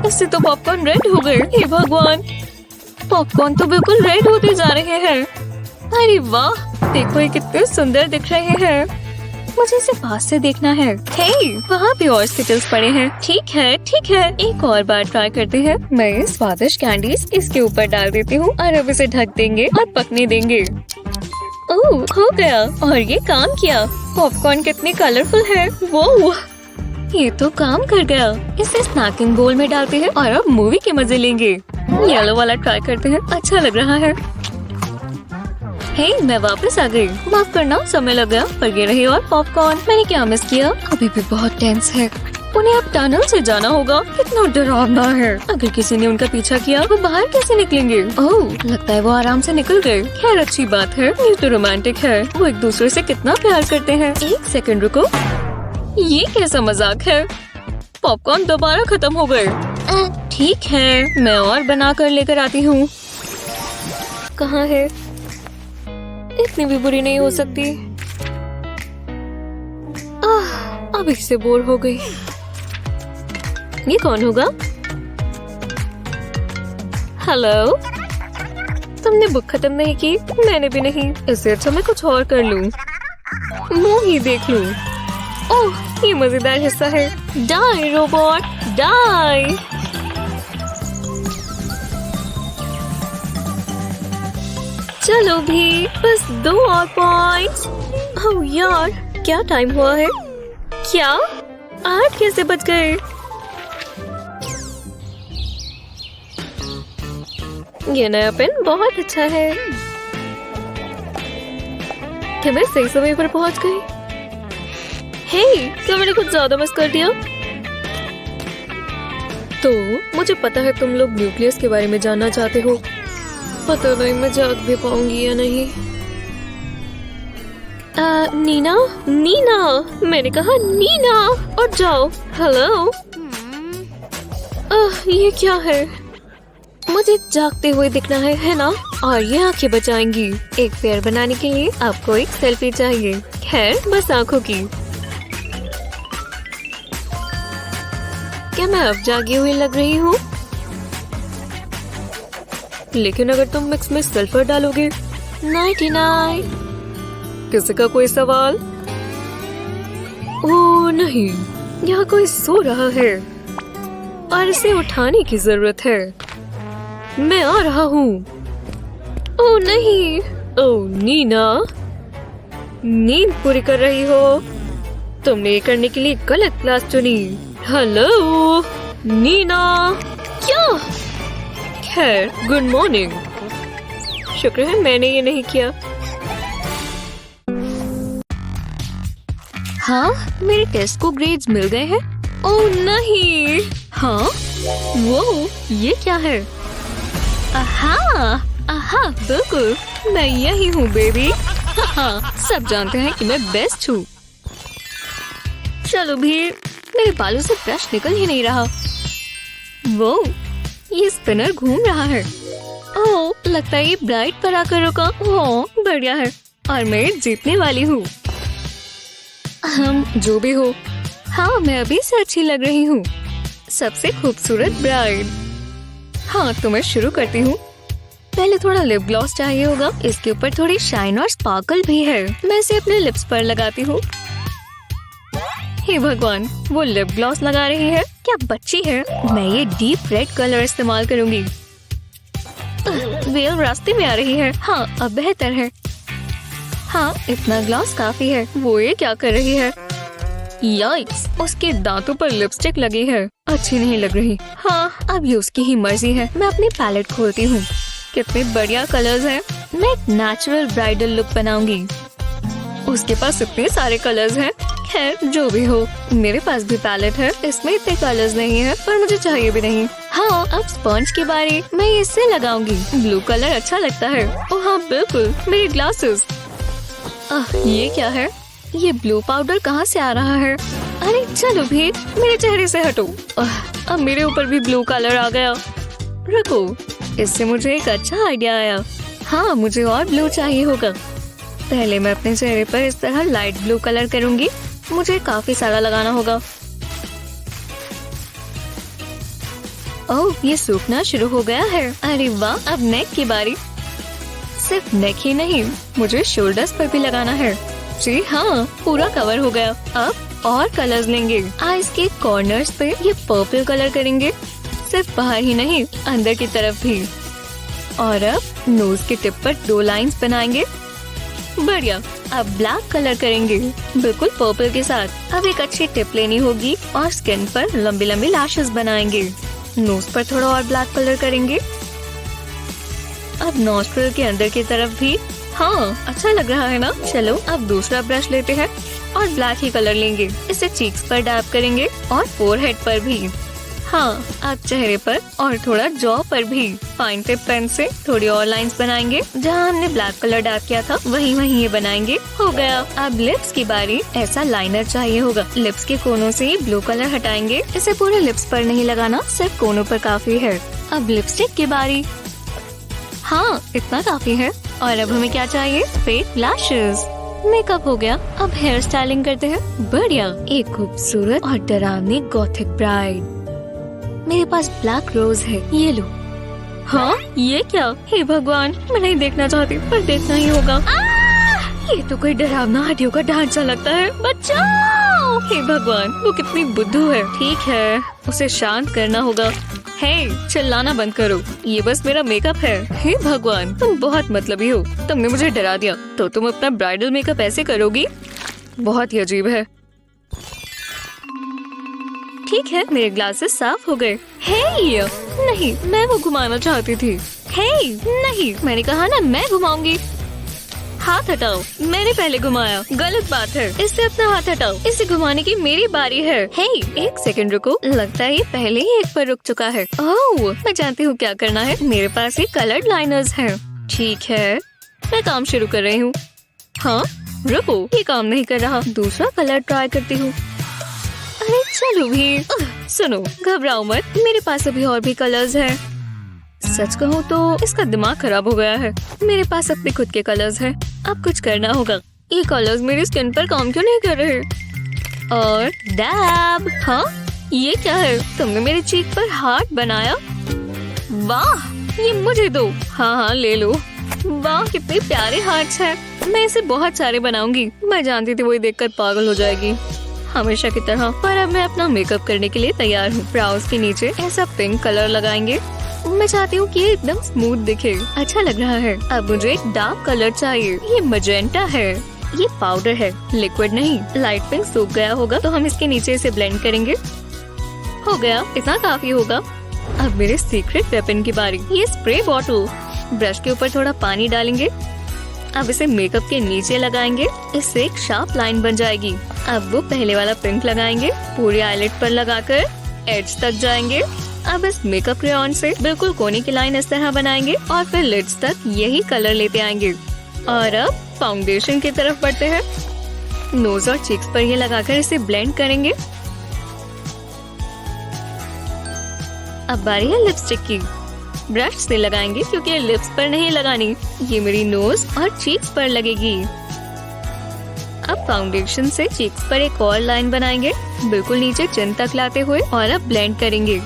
इससे तो पॉपकॉर्न रेड हो गए। हे भगवान, पॉपकॉर्न तो बिल्कुल रेड होते जा रहे हैं। अरे वाह, देखो ये कितने सुंदर दिख रहे हैं। मुझे इसे पास से देखना है। हे, वहाँ भी और स्किटल्स पड़े हैं। ठीक है, एक और बार ट्राई करते हैं। मैं स्वादिष्ट कैंडीज इसके ऊपर डाल देती हूँ और अब इसे ढक देंगे और पकने देंगे। ओह, हो गया और ये काम किया। पॉपकॉर्न कितनी कलरफुल है। वो ये तो काम कर गया। इसे स्नैकिंग बोल में डालते हैं और अब मूवी के मजे लेंगे। येलो वाला ट्राई करते हैं, अच्छा लग रहा है। हे, मैं वापस आ गई। माफ करना, समय लग गया, पर ये रही और पॉपकॉर्न। मैंने क्या मिस किया? अभी भी बहुत टेंस है। उन्हें अब टनल से जाना होगा। कितना डरावना है। अगर किसी ने उनका पीछा किया वो बाहर कैसे निकलेंगे? ओह, लगता है वो आराम से निकल गए। खैर, अच्छी बात है। ये तो रोमांटिक है। वो एक दूसरे से कितना प्यार करते हैं। एक सेकंड रुको, ये कैसा मजाक है? पॉपकॉर्न दोबारा खत्म हो गए। ठीक है, मैं और बना कर लेकर आती हूँ। कहाँ है? इतनी भी बुरी नहीं हो सकती। अब इससे बोर हो गई। ये कौन होगा? हेलो, तुमने बुक खत्म नहीं की? मैंने भी नहीं। इससे अच्छा मैं कुछ और कर लूं। मुंह ही देख लूं। ओह, ये मजेदार हिस्सा है। Die robot, die. चलो भी, बस 2 और पॉइंट्स। ओह यार, क्या टाइम हुआ है? क्या 8 कैसे बज गए? ये नया पेन बहुत अच्छा है। क्या मैं सही समय पर पहुंच गई? हे, क्या मैंने कुछ ज्यादा मिस कर दिया? तो मुझे पता है तुम लोग न्यूक्लियस के बारे में जानना चाहते हो। पता नहीं मैं जाग भी पाऊंगी या नहीं। नीना, मैंने कहा नीना, और जाओ। हेलो, ये क्या है? मुझे जागते हुए दिखना है ना? और ये आंखें बचाएंगी। एक पेयर बनाने के लिए आपको एक सेल्फी चाहिए। खैर, बस आंखों की। क्या मैं अब जागी हुई लग रही हूँ? लेकिन अगर तुम मिक्स में सल्फर डालोगे। 99। किसी का कोई सवाल? ओह नहीं, यहाँ कोई सो रहा है और इसे उठाने की जरूरत है। मैं आ रहा हूँ। ओह नहीं, ओह नीना, नींद पूरी कर रही हो। तुमने ये करने के लिए गलत क्लास चुनी। हेलो नीना। क्या? खैर, गुड मॉर्निंग। शुक्र है मैंने ये नहीं किया। हाँ, मेरे टेस्ट को ग्रेड्स मिल गए हैं। ओह नहीं। हाँ, वो ये क्या है? आहा, बिल्कुल, मैं यही हूँ बेबी। हाँ, सब जानते हैं कि मैं बेस्ट हूँ। चलो भी, मेरे बालों से ब्रश निकल ही नहीं रहा। वो ये स्पिनर घूम रहा है। ओह, लगता है ये ब्राइट पर आकर रुका। ओह, बढ़िया है और मैं जीतने वाली हूँ। हम जो भी हो, हाँ, मैं अभी से अच्छी लग रही हूँ। सबसे खूबसूरत ब्राइड। हाँ, तो मैं शुरू करती हूँ। पहले थोड़ा लिप ग्लॉस चाहिए होगा। इसके ऊपर थोड़ी शाइन और स्पार्कल भी है। मैं इसे अपने लिप्स पर लगाती हूँ। हे भगवान, वो लिप ग्लॉस लगा रही है। क्या बच्ची है। मैं ये डीप रेड कलर इस्तेमाल करूंगी। वेल रास्ते में आ रही है। हाँ, अब बेहतर है। हाँ, इतना ग्लॉस काफी है। वो ये क्या कर रही है? याइक्स, उसके दांतों पर लिपस्टिक लगी है। अच्छी नहीं लग रही। हाँ, अब ये उसकी ही मर्जी है। मैं अपनी पैलेट खोलती हूँ। कितने बढ़िया कलर्स हैं। मैं एक नेचुरल ब्राइडल लुक बनाऊंगी। उसके पास इतने सारे कलर्स हैं। खैर, जो भी हो, मेरे पास भी पैलेट है। इसमें इतने कलर्स नहीं है, पर मुझे चाहिए भी नहीं। हाँ, अब स्पंज के बारे मैं इससे लगाऊंगी। ब्लू कलर अच्छा लगता है। ओह हाँ, बिल्कुल, मेरे ग्लासेस। ये क्या है? ये ब्लू पाउडर कहाँ से आ रहा है? अरे चलो भी, मेरे चेहरे से हटो। अब मेरे ऊपर भी ब्लू कलर आ गया। रुको, इससे मुझे एक अच्छा आइडिया आया। हाँ, मुझे और ब्लू चाहिए होगा। पहले मैं अपने चेहरे पर इस तरह लाइट ब्लू कलर करूंगी। मुझे काफी सारा लगाना होगा। ओह, ये सूखना शुरू हो गया है। अरे वाह, अब नेक की बारी। सिर्फ नेक ही नहीं, मुझे शोल्डर्स पर भी लगाना है। जी हाँ, पूरा कवर हो गया। अब और कलर्स लेंगे। आईज के कॉर्नर्स पे ये पर्पल कलर करेंगे, सिर्फ बाहर ही नहीं अंदर की तरफ भी। और अब नोज के टिप पर 2 लाइंस बनाएंगे। बढ़िया। अब ब्लैक कलर करेंगे, बिल्कुल पर्पल के साथ। अब एक अच्छी टिप लेनी होगी और स्किन पर लंबी लंबी लैशेस बनाएंगे। नोज पर थोड़ा और ब्लैक कलर करेंगे। अब नॉस्ट्रिल के अंदर की तरफ भी। हाँ, अच्छा लग रहा है ना? चलो अब दूसरा ब्रश लेते हैं और ब्लैक ही कलर लेंगे। इसे चीक्स पर डैब करेंगे और फोरहेड पर भी। हाँ, अब चेहरे पर और थोड़ा जॉ पर भी। फाइन टिप पेन से थोड़ी और लाइंस बनाएंगे। जहाँ हमने ब्लैक कलर डैब किया था वहीं ये बनाएंगे। हो गया। अब लिप्स की बारी। ऐसा लाइनर चाहिए होगा। लिप्स के कोनों से ब्लू कलर हटाएंगे। इसे पूरे लिप्स पर नहीं लगाना, सिर्फ कोनों पर काफी है। अब लिपस्टिक की बारी। हाँ, इतना काफी है। और अब हमें क्या चाहिए? Fake lashes. मेकअप हो गया, अब हेयर स्टाइलिंग करते हैं। बढ़िया। एक खूबसूरत और डरावनी गॉथिक ब्राइड। मेरे पास ब्लैक रोज है, ये लो। हाँ, ये क्या? हे भगवान, मैं नहीं देखना चाहती पर देखना ही होगा। ये तो कोई डरावना हड्डियों का ढांचा लगता है। बचाओ! हे भगवान, वो कितनी बुद्धू है। ठीक है, उसे शांत करना होगा। हे, चिल्लाना बंद करो, ये बस मेरा मेकअप है। हे भगवान, तुम बहुत मतलबी हो। तुमने मुझे डरा दिया, तो तुम अपना ब्राइडल मेकअप ऐसे करोगी? बहुत ही अजीब है। ठीक है, मेरे ग्लासेस साफ हो गए। हे, नहीं, मैं वो घुमाना चाहती थी। हे, नहीं, मैंने कहा ना मैं घुमाऊंगी। हाथ हटाओ, मैंने पहले घुमाया। गलत बात है, इससे अपना हाथ हटाओ। इसे घुमाने की मेरी बारी है। हे, एक सेकंड रुको, लगता है ये पहले ही एक पर रुक चुका है। ओह, मैं जानती हूँ क्या करना है। मेरे पास ये कलर्ड लाइनर्स हैं। ठीक है, मैं काम शुरू कर रही हूँ। हाँ, रुको, ये काम नहीं कर रहा। दूसरा कलर ट्राई करती हूँ। अरे चलो भी। सुनो, घबराओ मत, मेरे पास अभी और भी कलर्स हैं। सच कहूँ तो इसका दिमाग खराब हो गया है। मेरे पास अपने खुद के कलर्स हैं। अब कुछ करना होगा। ये कलर्स मेरी स्किन पर काम क्यों नहीं कर रहे? और डैब। हाँ, ये क्या है? तुमने मेरे चीक पर हार्ट बनाया। वाह, ये मुझे दो। हाँ, ले लो। वाह, कितने प्यारे हार्ट्स हैं। मैं इसे बहुत सारे बनाऊंगी। मैं जानती थी वो देखकर पागल हो जाएगी, हमेशा की तरह। पर अब मैं अपना मेकअप करने के लिए तैयार हूँ। ब्राउज के नीचे ऐसा पिंक कलर लगाएंगे। मैं चाहती हूँ कि ये एकदम स्मूथ दिखे। अच्छा लग रहा है। अब मुझे एक डार्क कलर चाहिए। ये मजेंटा है। ये पाउडर है, लिक्विड नहीं। लाइट पिंक सूख गया होगा तो हम इसके नीचे इसे ब्लेंड करेंगे। हो गया, इतना काफी होगा। अब मेरे सीक्रेट वेपन की बारी। ये स्प्रे बॉटल। ब्रश के ऊपर थोड़ा पानी डालेंगे। अब इसे मेकअप के नीचे लगाएंगे। इससे एक शार्प लाइन बन जाएगी। अब वो पहले वाला पिंक लगाएंगे, पूरी आईलिड पर लगाकर एड्ज तक जाएंगे। अब इस मेकअप क्रेयॉन से बिल्कुल कोने की लाइन इस तरह बनाएंगे और फिर लिड्स तक यही कलर लेते आएंगे। और अब फाउंडेशन की तरफ बढ़ते हैं। नोज और चीक्स पर ये लगाकर इसे ब्लेंड करेंगे। अब बारी है लिपस्टिक की। ब्रश से लगाएंगे क्योंकि ये लिप्स पर नहीं लगानी। ये मेरी नोज और चीक्स पर लगेगी। अब फाउंडेशन से चीक्स पर एक और लाइन बनाएंगे, बिल्कुल नीचे चिन तक लाते हुए, और अब ब्लेंड करेंगे।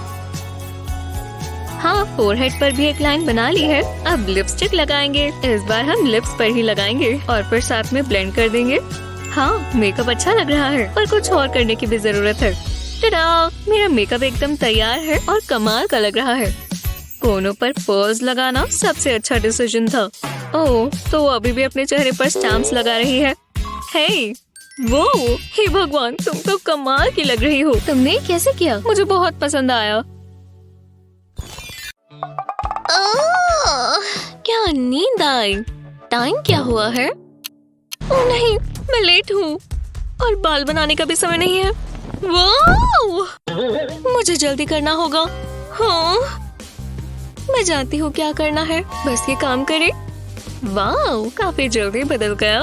हाँ, फोरहेड पर भी एक लाइन बना ली है। अब लिपस्टिक लगाएंगे। इस बार हम लिप्स पर ही लगाएंगे और फिर साथ में ब्लेंड कर देंगे। हाँ, मेकअप अच्छा लग रहा है, पर कुछ और करने की भी जरूरत है। टाडा! मेरा मेकअप एकदम तैयार है और कमाल का लग रहा है। कोनों पर पर्ल्स लगाना सबसे अच्छा डिसीजन था। ओह, तो वो अभी भी अपने चेहरे पर स्टैम्प्स लगा रही है। हे, वो, हे भगवान, तुम तो कमाल की लग रही हो। तुमने कैसे किया? मुझे बहुत पसंद आया। क्या नींद आई? टाइम क्या हुआ है? ओह नहीं, मैं लेट हूँ और बाल बनाने का भी समय नहीं है। वाह! मुझे जल्दी करना होगा। हाँ, मैं जानती हूँ क्या करना है, बस ये काम करे। वाह, काफी जल्दी बदल गया।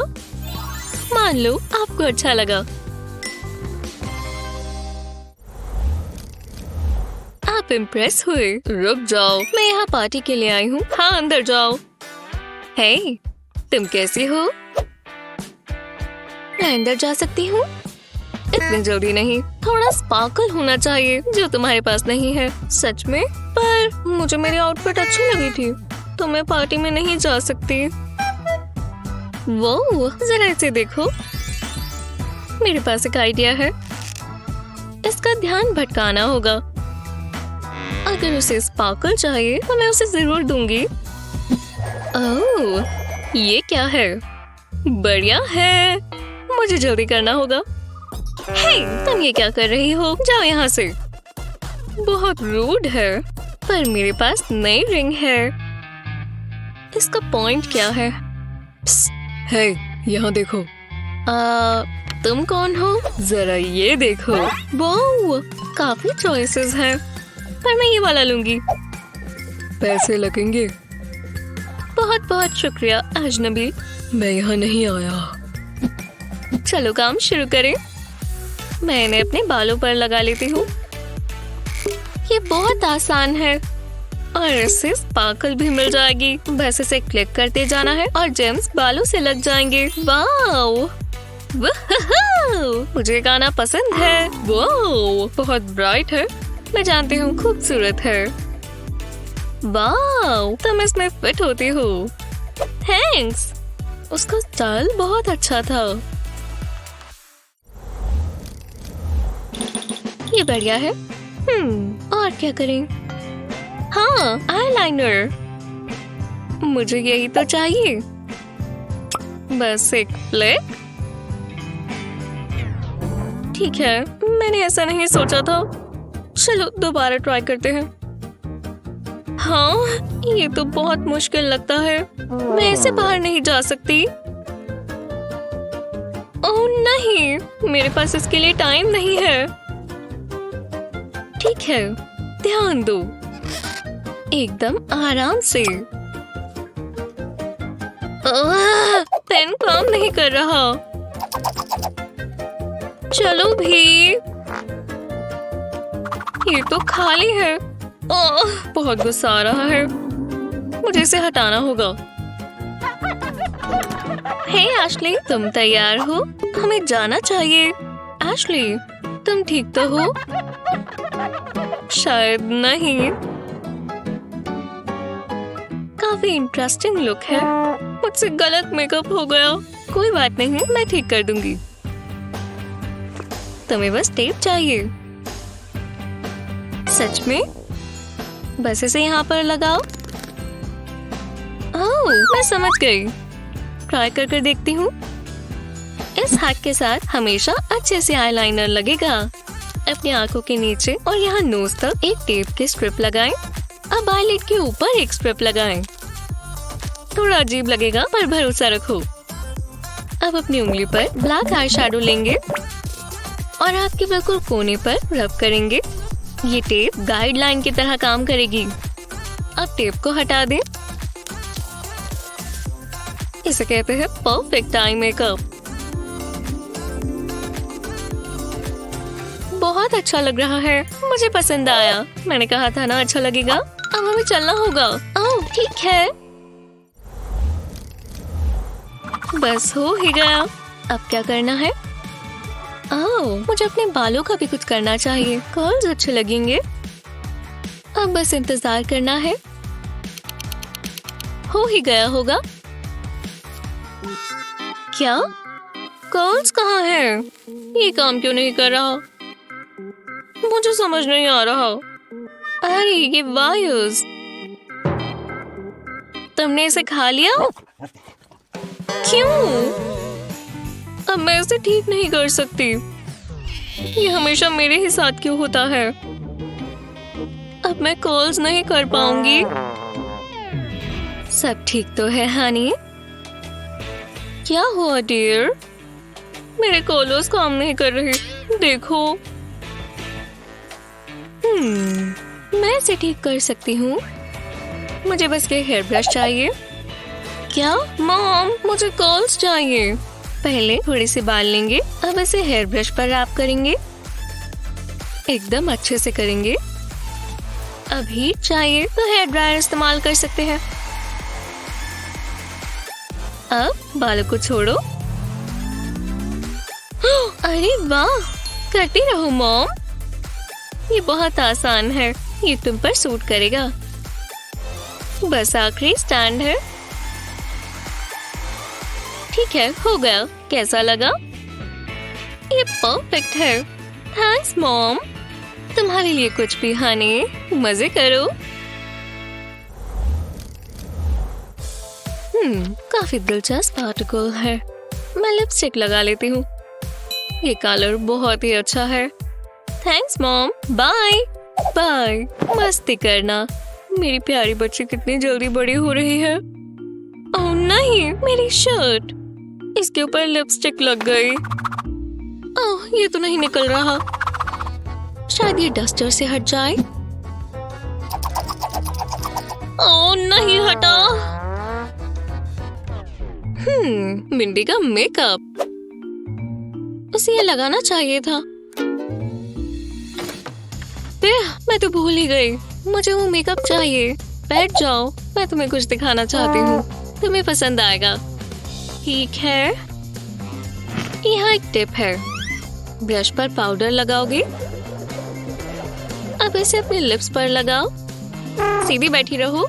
मान लो आपको अच्छा लगा। आप इम्प्रेस हुए? रुक जाओ, मैं यहाँ पार्टी के लिए आई हूँ। हाँ, अंदर जाओ। हे, तुम कैसी हो? मैं अंदर जा सकती हूँ? इतनी जल्दी नहीं, थोड़ा स्पार्कल होना चाहिए जो तुम्हारे पास नहीं है। सच में? पर मुझे मेरी आउटफिट अच्छी लगी थी, तो मैं पार्टी में नहीं जा सकती। वो जरा इसे देखो, मेरे पास एक आइडिया है। इसका ध्यान भटकाना होगा। अगर उसे स्पार्कल चाहिए तो मैं उसे जरूर दूंगी। ओह, ये क्या है? बढ़िया है, मुझे जल्दी करना होगा। हे, तुम ये क्या कर रही हो? जाओ यहाँ से। बहुत रूड है, पर मेरे पास नई रिंग है। इसका पॉइंट क्या है? हे, यहाँ देखो। तुम कौन हो? जरा ये देखो। वाओ, काफी चॉइसेस हैं, पर मैं ये वाला लूंगी। पैसे लगेंगे। बहुत बहुत शुक्रिया अजनबी। मैं यहाँ नहीं आया। चलो काम शुरू करें। मैं इन्हें अपने बालों पर लगा लेती हूँ। ये बहुत आसान है और इससे स्पार्कल भी मिल जाएगी। बस इसे क्लिक करते जाना है और जेम्स बालों से लग जाएंगे। वाओ, मुझे गाना पसंद है। वाओ, बहुत ब्राइट है। मैं जानती हूँ खूबसूरत है। वाओ, तुम इसमें फिट होती हो। थैंक्स। उसका स्टाइल बहुत अच्छा था। ये बढ़िया है। और क्या करें? हाँ, आईलाइनर। मुझे यही तो चाहिए। बस एक फ्लिक। ठीक है, मैंने ऐसा नहीं सोचा था। चलो दोबारा ट्राई करते हैं। हाँ, ये तो बहुत मुश्किल लगता है। मैं इससे बाहर नहीं जा सकती। ओह नहीं, मेरे पास इसके लिए टाइम नहीं है। ठीक है, ध्यान दो। एकदम आराम से। पेन काम नहीं कर रहा। चलो भी। ये तो खाली है। बहुत गुस्सा आ रहा है। मुझे इसे हटाना होगा। हे एशली, तुम तैयार हो? हमें जाना चाहिए। एशली, तुम ठीक तो हो? शायद नहीं। काफी इंटरेस्टिंग लुक है। मुझसे गलत मेकअप हो गया। कोई बात नहीं, मैं ठीक कर दूंगी। तुम्हें बस टेप चाहिए। सच में? बस इसे यहाँ पर लगाओ। ओह, मैं समझ गई। ट्राई कर देखती हूँ। इस हैक के साथ हमेशा अच्छे से आईलाइनर लगेगा। अपनी आंखों के नीचे और यहाँ नोज तक एक टेप की स्ट्रिप लगाएं। अब आईलिड के ऊपर एक स्ट्रिप लगाएं। थोड़ा अजीब लगेगा, पर भरोसा रखो। अब अपनी उंगली पर ब्लैक आई शैडो लेंगे और आँख के बिल्कुल कोने पर रब करेंगे। ये टेप गाइडलाइन की तरह काम करेगी। अब टेप को हटा दें। इसे कहते हैं परफेक्ट आई मेकअप। बहुत अच्छा लग रहा है। मुझे पसंद आया। मैंने कहा था ना अच्छा लगेगा। अब हमें चलना होगा। ओह ठीक है, बस हो ही गया। अब क्या करना है? ओह, मुझे अपने बालों का भी कुछ करना चाहिए। कर्ल्स अच्छे लगेंगे। अब बस इंतजार करना है। हो ही गया होगा। क्या? कर्ल्स कहाँ है? ये काम क्यों नहीं कर रहा? मुझे समझ नहीं आ रहा। अरे ये वायर्स। तुमने इसे खा लिया? क्यों? अब मैं इसे ठीक नहीं कर सकती। ये हमेशा मेरे ही साथ क्यों होता है? अब मैं कॉल्स नहीं कर पाऊंगी। सब ठीक तो है हनी? क्या हुआ डियर? मेरे कॉलर्स काम नहीं कर रहे। देखो। मैं इसे ठीक कर सकती हूँ। मुझे बस ये हेयर ब्रश चाहिए। क्या? मॉम, मुझे कर्ल्स चाहिए। पहले थोड़े से बाल लेंगे। अब इसे हेयर ब्रश पर रैप करेंगे। एकदम अच्छे से करेंगे। अब हीट चाहिए तो हेयर ड्रायर इस्तेमाल कर सकते हैं। अब बालों को छोड़ो। अरे वाह, करती रहो मॉम। ये बहुत आसान है। ये तुम पर सूट करेगा। बस आखिरी स्टैंड है। ठीक है, हो गया। कैसा लगा? ये परफेक्ट है। Thanks mom. तुम्हारे लिए कुछ भी हनी, मजे करो। काफी दिलचस्प आर्टिकल है। मैं लिपस्टिक लगा लेती हूँ। ये कलर बहुत ही अच्छा है। Thanks mom. Bye bye. मस्ती करना। मेरी प्यारी बच्ची कितनी जल्दी बड़ी हो रही है। ओह नहीं, मेरी शर्ट, इसके ऊपर लिपस्टिक लग गई। ओह, ये तो नहीं निकल रहा। शायद ये डस्टर से हट जाए। ओह नहीं हटा। मिंडी का मेकअप, उसे ये लगाना चाहिए था। मैं तो भूल ही गई। मुझे वो मेकअप चाहिए। बैठ जाओ, मैं तुम्हें कुछ दिखाना चाहती हूँ। तुम्हें पसंद आएगा। ठीक है, यहाँ एक टिप है। ब्रश पर पाउडर लगाओगे, अब इसे अपने लिप्स पर लगाओ। सीधी बैठी रहो।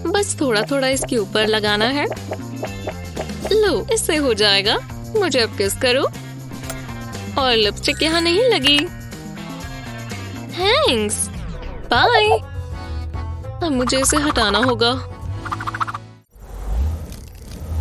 बस थोड़ा थोड़ा इसके ऊपर लगाना है। लो, इससे हो जाएगा। मुझे अब किस करो। और लिपस्टिक यहाँ नहीं लगी। थैंक्स। बाय। अब मुझे इसे हटाना होगा।